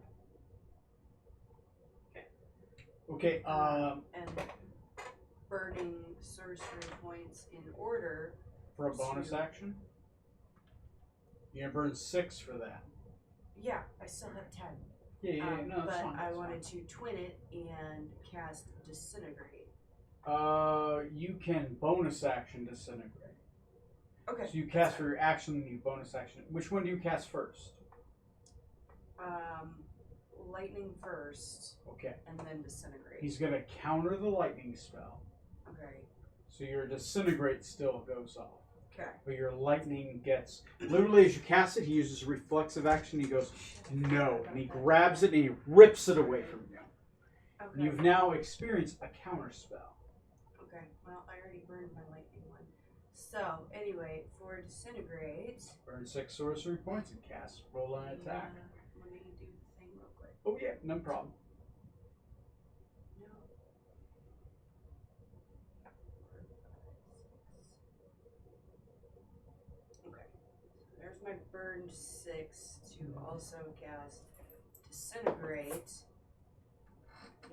Okay. And burning sorcery points in order. For a bonus action, you're gonna burn 6 for that. Yeah, I still have 10. Yeah. No, that's but fine. I that's wanted to twin it and cast Disintegrate. fine. You can bonus action disintegrate. Okay. So you cast for your action, and you bonus action. Which one do you cast first? Lightning first, Okay. and then Disintegrate. He's gonna counter the lightning spell. Okay. So your disintegrate still goes off. Okay. But your lightning gets literally as you cast it, he uses a reflexive action. He goes, no, and he grabs it and he rips it away from you. Okay. You've now experienced a counter spell. Okay. Well, I already burned my lightning one. So anyway, for Disintegrate. Burn 6 sorcery points and cast. Roll an attack. Let me do the thing real quick. Oh yeah, no problem. No. my burned 6 to also cast Disintegrate.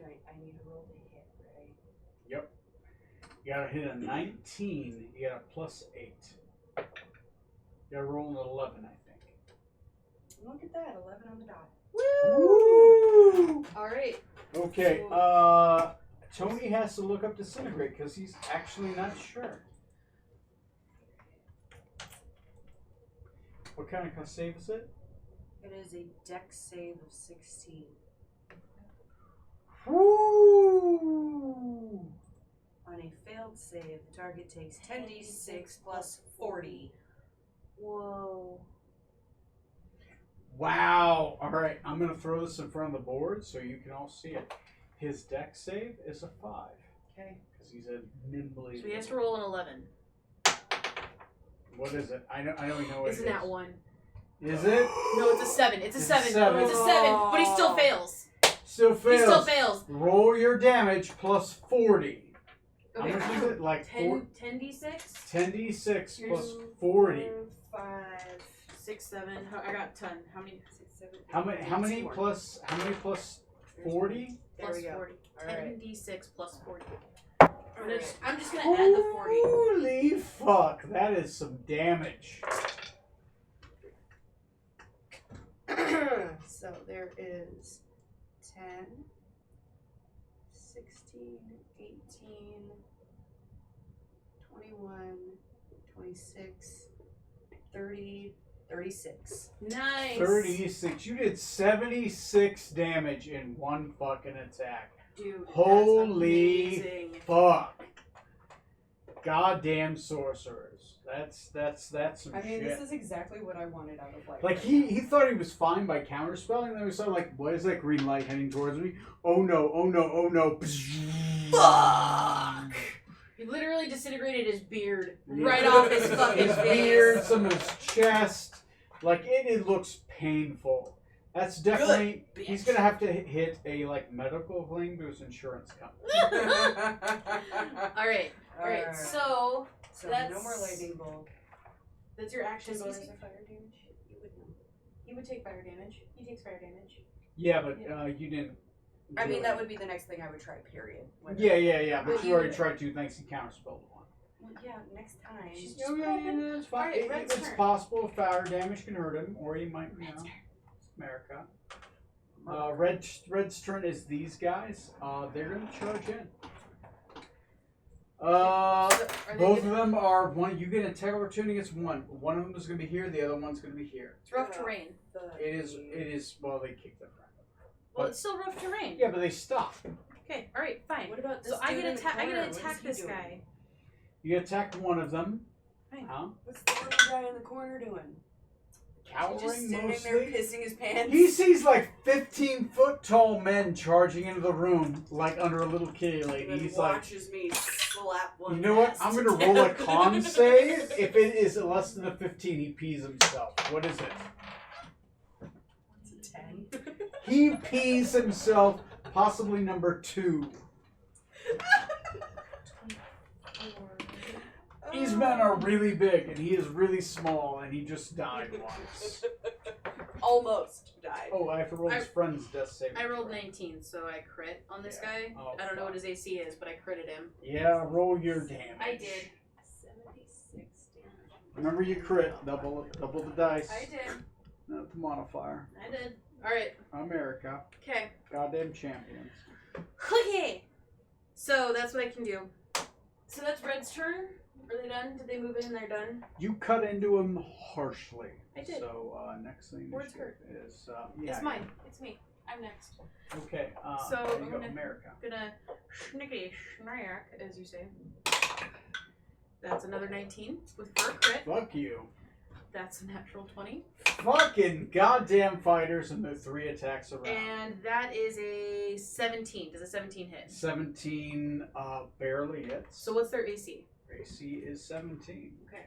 I need to roll to hit, right? Yep. You gotta hit a 19. You got a +8. You gotta roll an 11, I think. Look at that, 11 on the dot. Woo! Alright. Okay, Tony has to look up Disintegrate because he's actually not sure. What kind of save is it? It is a dex save of 16. Woo! On a failed save, the target takes 10d6 plus 40. Whoa. Wow! Alright, I'm going to throw this in front of the board so you can all see it. His dex save is a 5. Okay. Because he's a nimbly. So he has to roll an 11. What is it? I don't even know what Isn't it is. that one? Is it? No, it's a 7. It's a 7. seven. It's a 7, but he still fails. Still fails. He still fails. Roll your damage plus 40. Okay. How much is it? Like 10d6? 10d6 plus Here's 40. 5, 6, 7. I got 10. How many? 6, 7. How many plus 40? There Plus we go. 40. Alright. 10d6 plus 40. Alright. I'm just gonna add the 40. Holy fuck, that is some damage. So there is 10, 16, 18, 21, 26, 30, 36. Nice. 36. You did 76 damage in one fucking attack. Dude, Holy that's amazing. fuck. Goddamn sorcerers. That's some I mean, shit. this is exactly what I wanted out of life. Like he thought he was fine by counterspelling, and then we saw like, what is that green light heading towards me? Oh no, oh no, oh no. Fuck! He literally disintegrated his beard Yeah. right off his fucking His face. beard, some of his chest. Like it looks painful. That's definitely Good, he's bitch. gonna have to hit a like medical claim to his insurance company. Alright, alright, so So that's- no more lightning bolt. that's your action. Does bonus of fire damage? You would know. He would take fire damage. He takes fire damage. Yeah, but you didn't. I do mean, it. that would be the next thing I would try, period. Whether- Yeah. But But you you- already tried to thanks to counterspelled one. Well, yeah, next time. She's Just just Yeah, it's fine. Alright, Red's It's turn. possible fire damage can hurt him, or he might, Red's turn. America. Red's turn is these guys. They're gonna charge in. Are they Both of gonna- them are one. You get an attack opportunity against one. One of them is gonna be here. The other one's gonna be here. It's rough terrain. It is. Well, they kicked their friend. Well, But- it's still rough terrain. Yeah, but they stop. Okay, alright, fine. What about this So I dude get in the attack. I corner? get What is attack he this doing? guy. You attacked one of them. Fine. Huh? What's the little guy in the corner doing? He's just Cowering standing mostly. there pissing his pants. He sees like 15-foot tall men charging into the room like under a little kitty and lady. then He's like, watches me slap one. you know what? ass I'm to gonna roll a death. con save. If it is less than a 15, he pees himself. What is it? It's a 10. He pees himself, possibly number 2. These men are really big, and he is really small, and he just died once. Almost died. Oh, I have to roll his friend's death save. I rolled 19, so I crit on this Yeah. guy. Oh, I don't know fuck. what his AC is, but I critted him. Yeah, roll your damage. I did. 76 damage. Remember you crit. Double the dice. I did. Not the modifier. I did. Alright, America. okay. Goddamn champions. Okay! So that's what I can do. So that's Red's turn. Are they done? Did they move in and they're done? You cut into him harshly. I did. So next thing Word's hurt. is yeah. It's mine. It's me. I'm next. Okay. So, there you I'm go, gonna- America. Gonna schnickety schnack, as you say. That's another 19 with for a crit. Fuck you. That's a natural 20. Fucking goddamn fighters and the 3 attacks around. And that is a 17. Does a 17 hit? 17 barely hits. So what's their AC? AC is 17. Okay.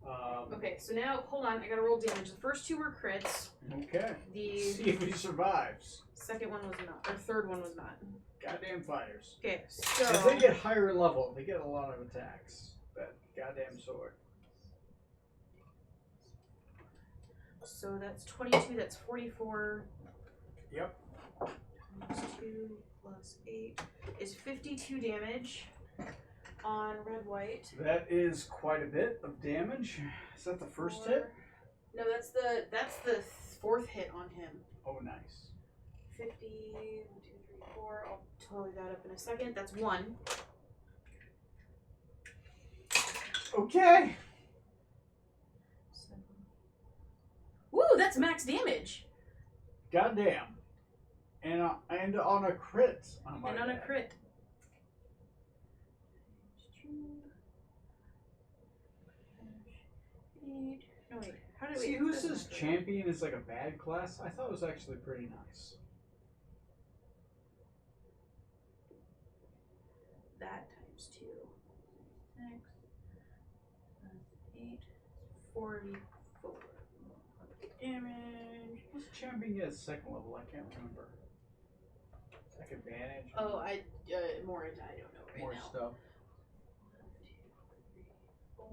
Um, Okay, so now, hold on, I gotta roll damage. The first 2 were crits. Okay. The See if he survives. second one was not. Or third one was not. Goddamn fighters. Okay, As they so... get higher in level, they get a lot of attacks. That goddamn sword. So that's 22, that's 44. Yep. Times 2 plus 8 is 52 damage on red white. That is quite a bit of damage. Is that the first hit? No, that's the fourth hit on him. Oh, nice. 50, 1, 2, 3, 4. I'll tally that up in a second. That's 1. Okay. Woo, that's max damage. Goddamn. And on a crit. And on a crit. 8. No, wait. How did See, we... who says champion is like a bad class? I thought it was actually pretty nice. That times 2. 6. 8. 44. Damage. What's champion get at second level? I can't remember. It's like advantage. Oh, more I don't know right More now. stuff. 1, 2, 3, 4.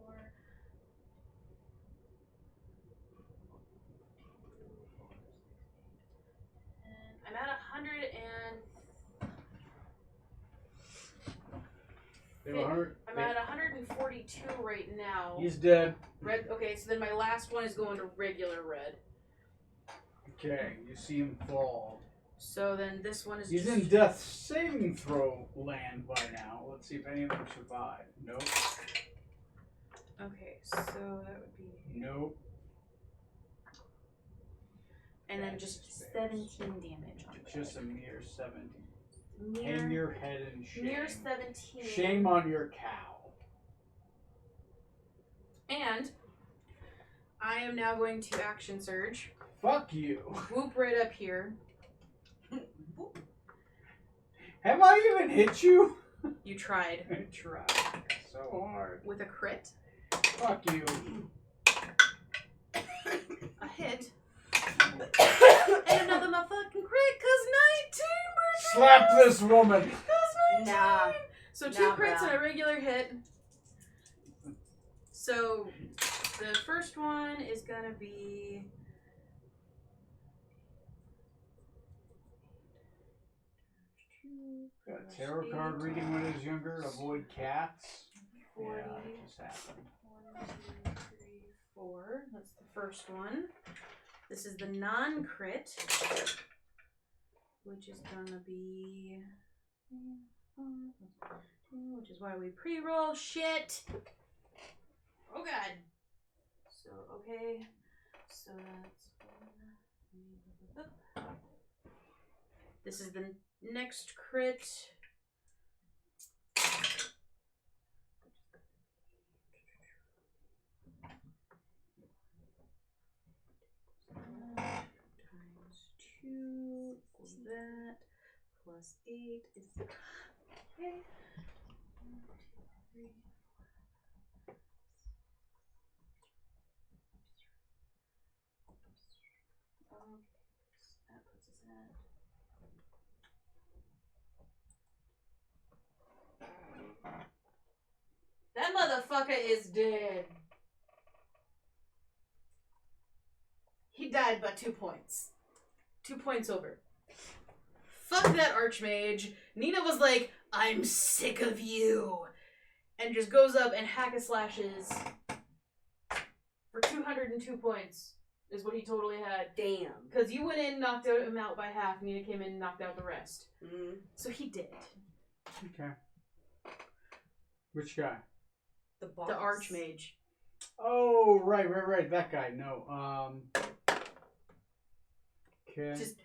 And I'm at 100 and... I'm at 142 right now. He's dead. Red. Okay, so then my last one is going to regular red. Okay, you see him fall. So then this one is He's just... in death saving throw land by now. Let's see if any of them survive. Nope. Okay, so that would be... Nope. And then just 17 damage on red. Just a mere 70. Mere, Hang your head in shame. mere 17. Shame on your cow. And I am now going to action surge. Fuck you. Whoop right up here. Have I even hit you? You tried. I tried so hard. With a crit. Fuck you. A hit. And another motherfucking crit, cause 19, Slap this woman. Cause 19. Nah. So 2 crits and a regular hit. So the first one is gonna be... Got a tarot card reading when I was younger. Avoid cats. 40. Yeah, it just happened. 1, 2, 3, 4. That's the first one. This is the non-crit, which is gonna be... which is why we pre-roll shit. Oh god. So, okay. So that's 1, 3, this is the next crit. Times 2 equals that. Plus 8 is... Okay. 1, 2, 3, 4. Okay, so that puts us at... That motherfucker is dead. He died by 2 points. 2 points over. Fuck that archmage. Nina was like, I'm sick of you. And just goes up and hack-a-slashes for 202 points. Is what he totally had. Damn. Because you went in, knocked him out by half. Nina came in and knocked out the rest. Mm. So he did. Okay. Which guy? The boss. The archmage. Oh, right. That guy. No. Okay. Just...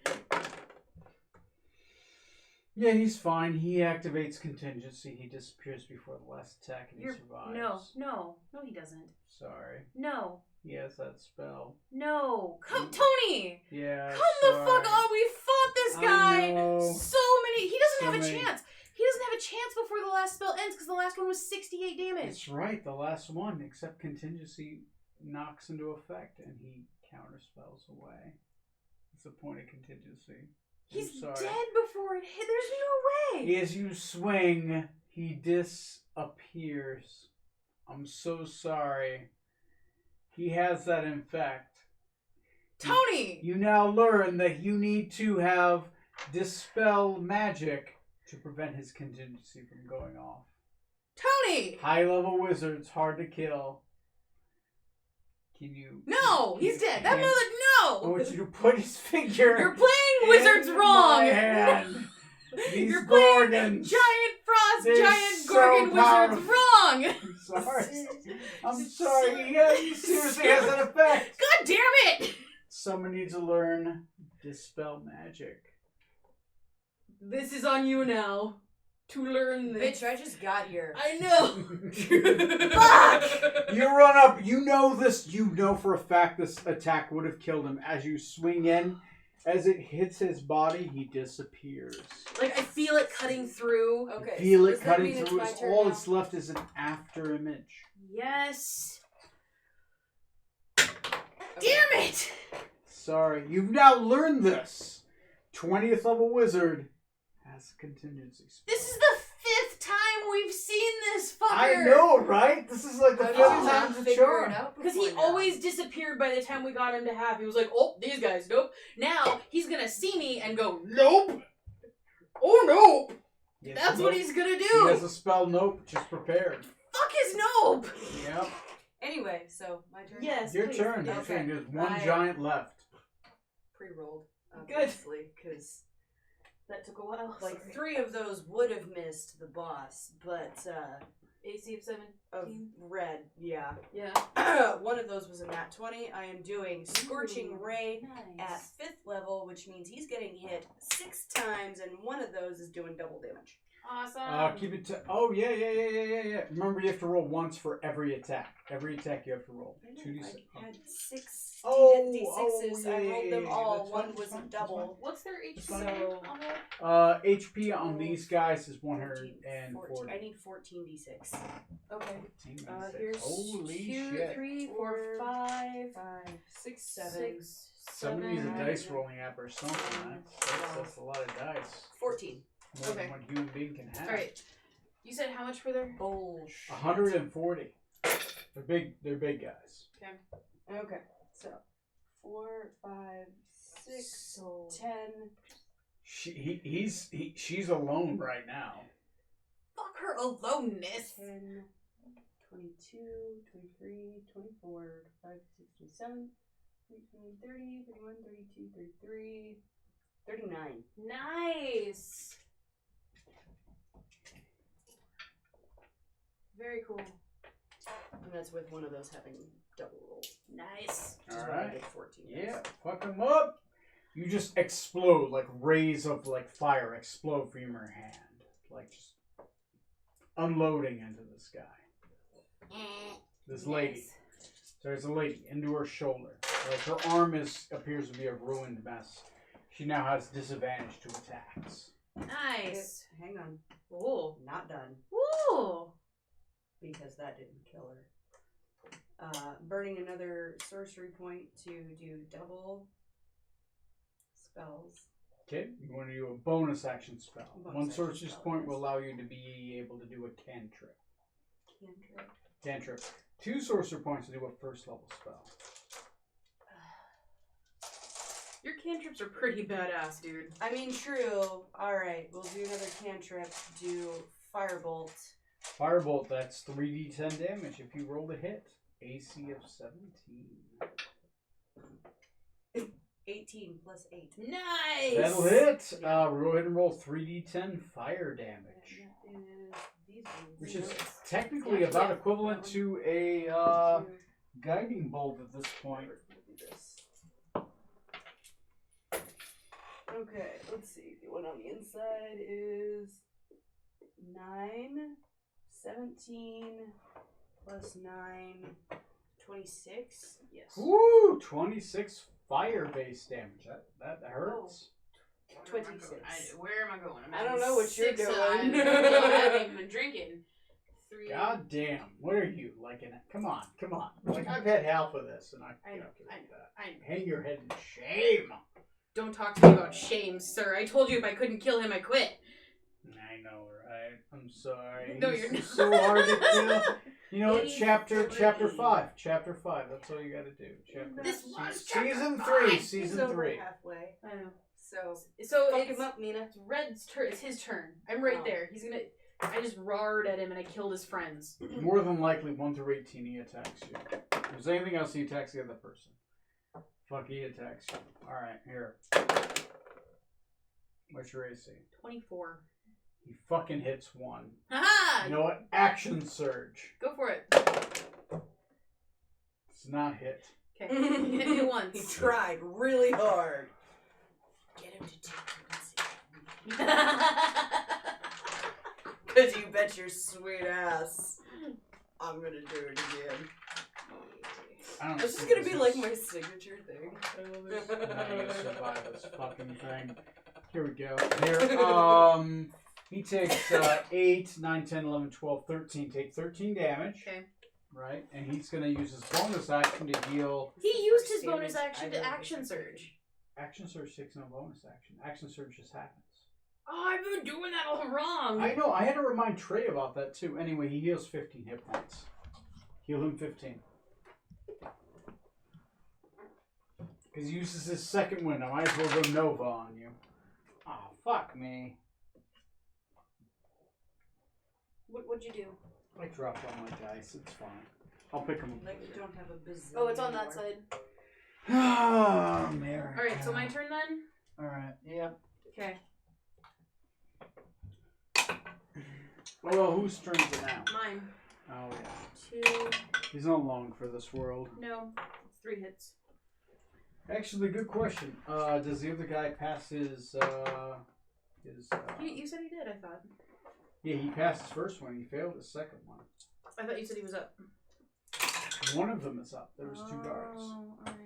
Yeah, he's fine. He activates contingency. He disappears before the last attack and he survives. No, he doesn't. Sorry. No. He has that spell. No. Come, Tony! Yeah. Come the fuck on! We fought this guy! I know. So many. He doesn't have a many. chance. He doesn't have a chance before the last spell ends because the last one was 68 damage. That's right, the last one, except contingency knocks into effect and he counterspells away. That's the point of contingency. He's sorry. dead before it hit. There's no way. As you swing, he disappears. I'm so sorry. He has that infect. Tony! You now learn that you need to have dispel magic to prevent his contingency from going off. Tony! High level wizards, hard to kill. Can you? No! He's dead. That I mother, want no! you to put his figure. You're playing wizards in wrong! My hand. These You're playing Gorgons. Giant Frost, They're Giant so Gorgon wizards powerful. wrong! I'm sorry. I'm sorry. He seriously has an effect. God damn it! Someone needs to learn dispel magic. This is on you now. To learn this. Bitch, I just got here. I know! Fuck! You run up. You know this. You know for a fact this attack would have killed him. As you swing in, as it hits his body, he disappears. Like, I feel it cutting through. Okay. Feel so it does that cutting mean it's through. my It's turn all now? that's left is an after image. Yes. Okay. Damn it! Sorry. You've now learned this. 20th level wizard has contingency spell. This is the 5th time we've seen this fucker! I know, right? This is like the How fifth did you time not the figure charm. it out Because before he now? always disappeared by the time we got him to half. He was like, oh, these guys, nope. Now, he's gonna see me and go, nope! Oh, nope! Yes, That's what nope. he's gonna He do! has a spell nope, just prepared. Fuck his nope! Yep. Anyway, so my turn. Yes. Your please. turn. Your Okay. turn. There's one I- giant left. Pre-rolled, Good. obviously, because That took a while. like 3 of those would have missed the boss, but AC of 17. of red, yeah. Yeah. One of those was a nat 20. I am doing Scorching Ooh, Ray at Nice. 5th level, which means he's getting hit 6 times, and one of those is doing double damage. Awesome. Keep it to. Oh yeah. Remember, you have to roll once for every attack. Every attack you have to roll. I know, 2d6. I had 6 Oh, d6s. yeah, I rolled them yeah, all. that's One fine, was that's a fine, double. What's their HP So- on that? HP on these guys is 14, 140. I need 14 d6. Okay. 14d6. Here's Holy 2, shit. 3, 4, 4, 5, 5, 6, 7, 6, Somebody needs a 7, dice rolling app or something. That's a lot of dice. 14. More Okay. than one human being can have. Alright. You said how much for their? Bullshit. 140. They're big. They're big guys. Okay, so 4, 5, 6, So 10. She's alone right now. fuck her aloneness. 10, 22, 23, 24, 25, 26, 27, 29, 30, 31, 32, 33, 39. Nice. Very cool. And that's with one of those having double roll. Nice. Which is All why I right. did 14. Yeah, fuck them up. You just explode, like rays of like fire explode from your hand, like just unloading into this guy. This lady. Nice. So there's a lady into her shoulder. Like her arm appears to be a ruined mess. She now has disadvantage to attacks. Nice. Hang on. Ooh. Not done. Ooh. Because that didn't kill her. Burning another sorcery point to do double spells. Okay, you want to do a bonus action spell. Bonus One action sorcerer's spell, point yes. will allow you to be able to do a cantrip. Cantrip. Cantrip. 2 sorcerer points to do a first level spell. Your cantrips are pretty badass, dude. I mean, true. Alright, we'll do another cantrip. Do Firebolt. Firebolt, that's 3d10 damage if you roll the hit. AC of 17. 18 plus 8. Nice. That'll hit. Go ahead and roll 3d10 fire damage. That is these ones. Which is technically about equivalent to a guiding bolt at this point. We'll do this. Okay, let's see. The one on the inside is 9, 17 plus 9, 26. Yes. Woo! 26 fire-based damage. That hurts. 26. Where am I going? I'm I don't know what you're six, doing. I haven't even been drinking. 3. God damn. What are you? Like, come on. Like, I've had half of this, and I I know, can't do that. I Hang your head in shame. don't talk to me about shame, sir. I told you if I couldn't kill him, I quit. I know, right? I'm sorry. No, He's you're not. so hard to kill. You know what? 83. Chapter 5. Chapter 5. That's all you got to do. This was chapter season 3. 5. He's Season over 3. halfway. I know. So So fuck it's him up, Nina. It's Red's turn. It's his turn. I'm right Oh. there. He's gonna. I just roared at him and I killed his friends. More than likely, 1 through 18, he attacks you. If there's anything else, he attacks the other person. Fuck, he attacks you. Alright, here. What's your AC? 24. He fucking hits 1. Haha! You know what? Action surge. Go for it. It's not hit. Okay. You hit me He once. tried really hard. Get him to take the Cause you bet your sweet ass I'm gonna do it again. I don't This is think gonna be like my signature thing. Now you gotta survive this fucking thing. Here we go. Here, he takes 8, 9, 10, 11, 12, 13. Take 13 damage. Okay. Right? And he's gonna use his bonus action to heal. He used his Damage. bonus action I to know action this is surge. Action surge takes no bonus action. Action surge just happens. Oh, I've been doing that all wrong. I know, I had to remind Trey about that too. Anyway, he heals 15 hit points. Heal him 15. Because he uses his second wind. I might as well go Nova on you. Oh, fuck me. What'd you do? I dropped all my dice. It's fine. I'll pick them up. Like you don't have a bazillion. Oh, it's on that more. side. Oh, Mary. Alright, so my turn then? Alright, yeah. Okay. Well, whose turn is it now? Mine. Oh, yeah. 2. He's not long for this world. No. 3 hits. Actually, good question. Does the other guy pass his You said he did, I thought. Yeah, he passed his first one. He failed his second one. I thought you said he was up. One of them is up. There was 2 guards. Oh, alright.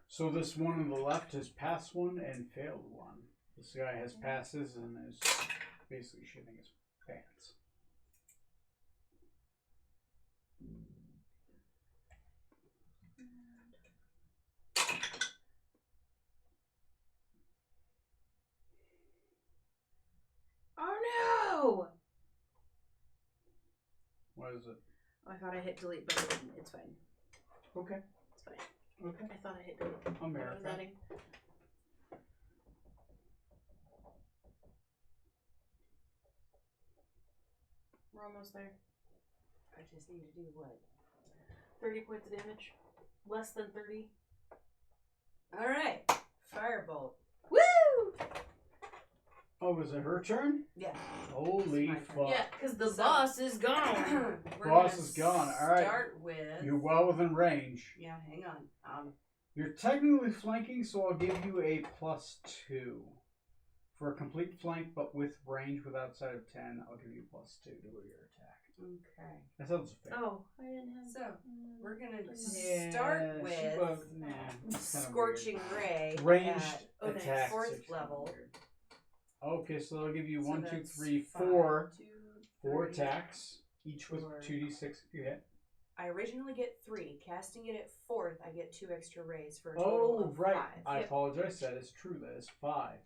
So this one on the left has passed one and failed one. This guy has passes and is basically shitting his pants. Oh no! What is it? Oh, I thought I hit delete, but I didn't. It's fine. Okay. It's fine. Okay. I thought I hit delete. America. Resetting. We're almost there. I just need to do what? 30 points of damage. Less than 30. Alright. Firebolt. Woo! Oh, was it her turn? Yeah. Holy my turn. fuck. Yeah, because the So- boss is gone. We're Boss gonna is gone. Alright. Start with. You're well within range. Yeah, hang on. You're technically flanking, so I'll give you a +2. For a complete flank, but with range with outside of 10, I'll give you +2 to your attack. Okay. That sounds fair. Oh, I didn't have. So we're gonna Yeah, start she with both- nah, it's kinda Scorching Ray Ranged at okay, attack. 4th 16 level. weird. Okay, so they'll give you So 1, 2, that's 3, 5, 4. 2, 4 3. attacks, each with 4. 2d6 if you hit. I originally get 3. Casting it at 4th, I get 2 extra rays for a total Oh, of right. 5. I apologize. That is true. That is 5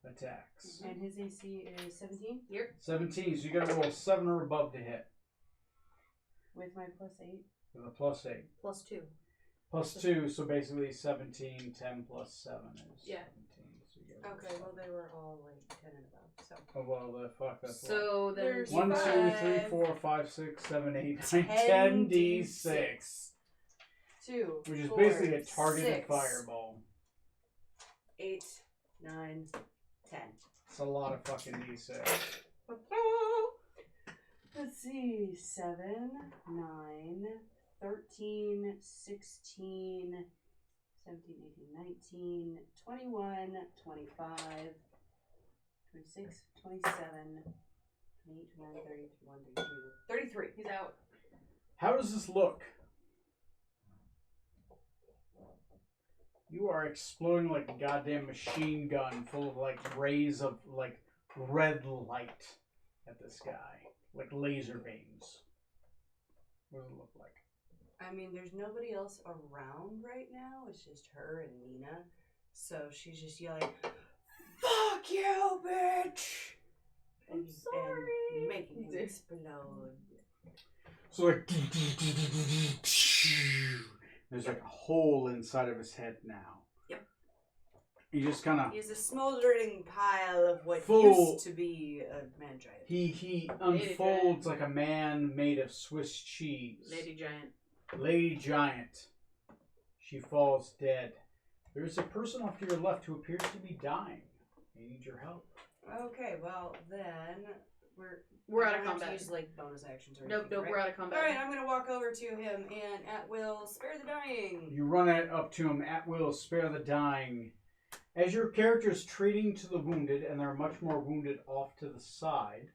attacks. And his AC is 17 17, so you gotta roll 7 or above to hit. with my +8. With a +8. +2. +2, so basically 17, 10 plus 7 is Yeah. 17. So you gotta roll Okay, well 7. they were all like 10 and above. So Oh, well, the fuck, that's a lot. So there's 1, 2, 3, 5, 4, 5, 6, 7, 8, 9, 10 10 d6. 2, Which is 4, basically a targeted 6, fireball. 8, 9, 10. It's a lot of fucking d6. Let's see, 7, 9, 13, 16, 17, 18, 19, 21, 25, 26, 27, 28, 29, 30, 31, 32, 33. He's out. How does this look? You are exploding like a goddamn machine gun full of like rays of like red light at this guy. Like laser beams. What does it look like? I mean, there's nobody else around right now. It's just her and Nina. So she's just yelling, "Fuck you, bitch!" I'm And he explode. So like, there's like a hole inside of his head now. Yep. He just kind of. He's a smoldering pile of what Full- used to be a man giant. He Lady unfolds giant. like a man made of Swiss cheese. Lady giant. Lady giant. She falls dead. There's a person off to your left who appears to be dying. They need your help. Okay, well then We're out I of don't have to combat. use like bonus actions or Nope, anything. nope, right? we're out of combat. All right, I'm gonna walk over to him and at will spare the dying. You run up to him at will, spare the dying. As your character is treating to the wounded, and there are much more wounded off to the side,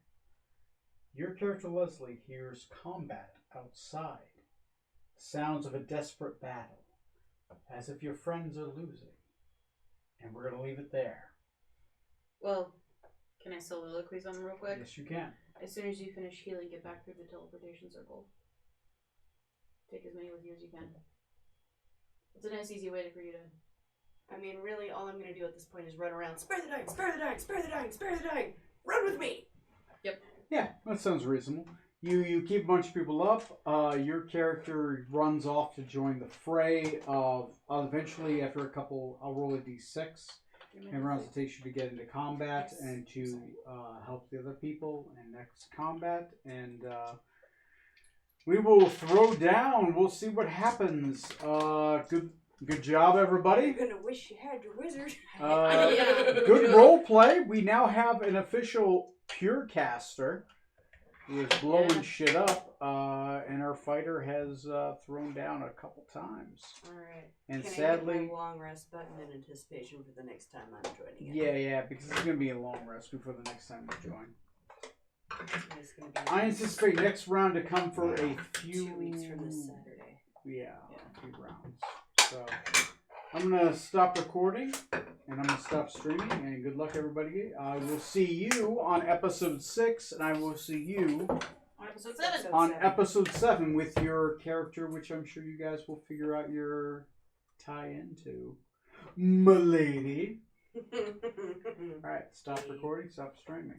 your character Leslie hears combat outside. Sounds of a desperate battle, as if your friends are losing. And we're going to leave it there. Well, can I soliloquize on him real quick? Yes, you can. As soon as you finish healing, get back through the teleportation circle. Take as many with you as you can. It's a nice, easy way for you to... I mean, really, all I'm gonna do at this point is run around. Spare the dying! Spare the dying! Spare the dying! Spare the dying! Run with me! Yeah, that sounds reasonable. You keep a bunch of people up. Your character runs off to join the fray of eventually, after a couple, I'll roll a d6. And rounds it takes you to get into combat and to help the other people in next combat. And we will throw down. We'll see what happens. Good job, everybody. You're gonna wish you had your wizard. Yeah. Good role play. We now have an official pure caster who is blowing shit up, and our fighter has thrown down a couple times. Alright. And Can I sadly, hit my long rest button in anticipation for the next time I'm joining it? yeah, because it's going to be a long rest before the next time we join. It's gonna be I anticipate next round to come for a few 2 weeks from this Saturday. Yeah, a few rounds. So I'm gonna stop recording and I'm gonna stop streaming. And good luck, everybody. I will see you on episode 6, and I will see you On episode 7. on episode 7 with your character, which I'm sure you guys will figure out your tie into, m'lady. All right, stop recording, stop streaming.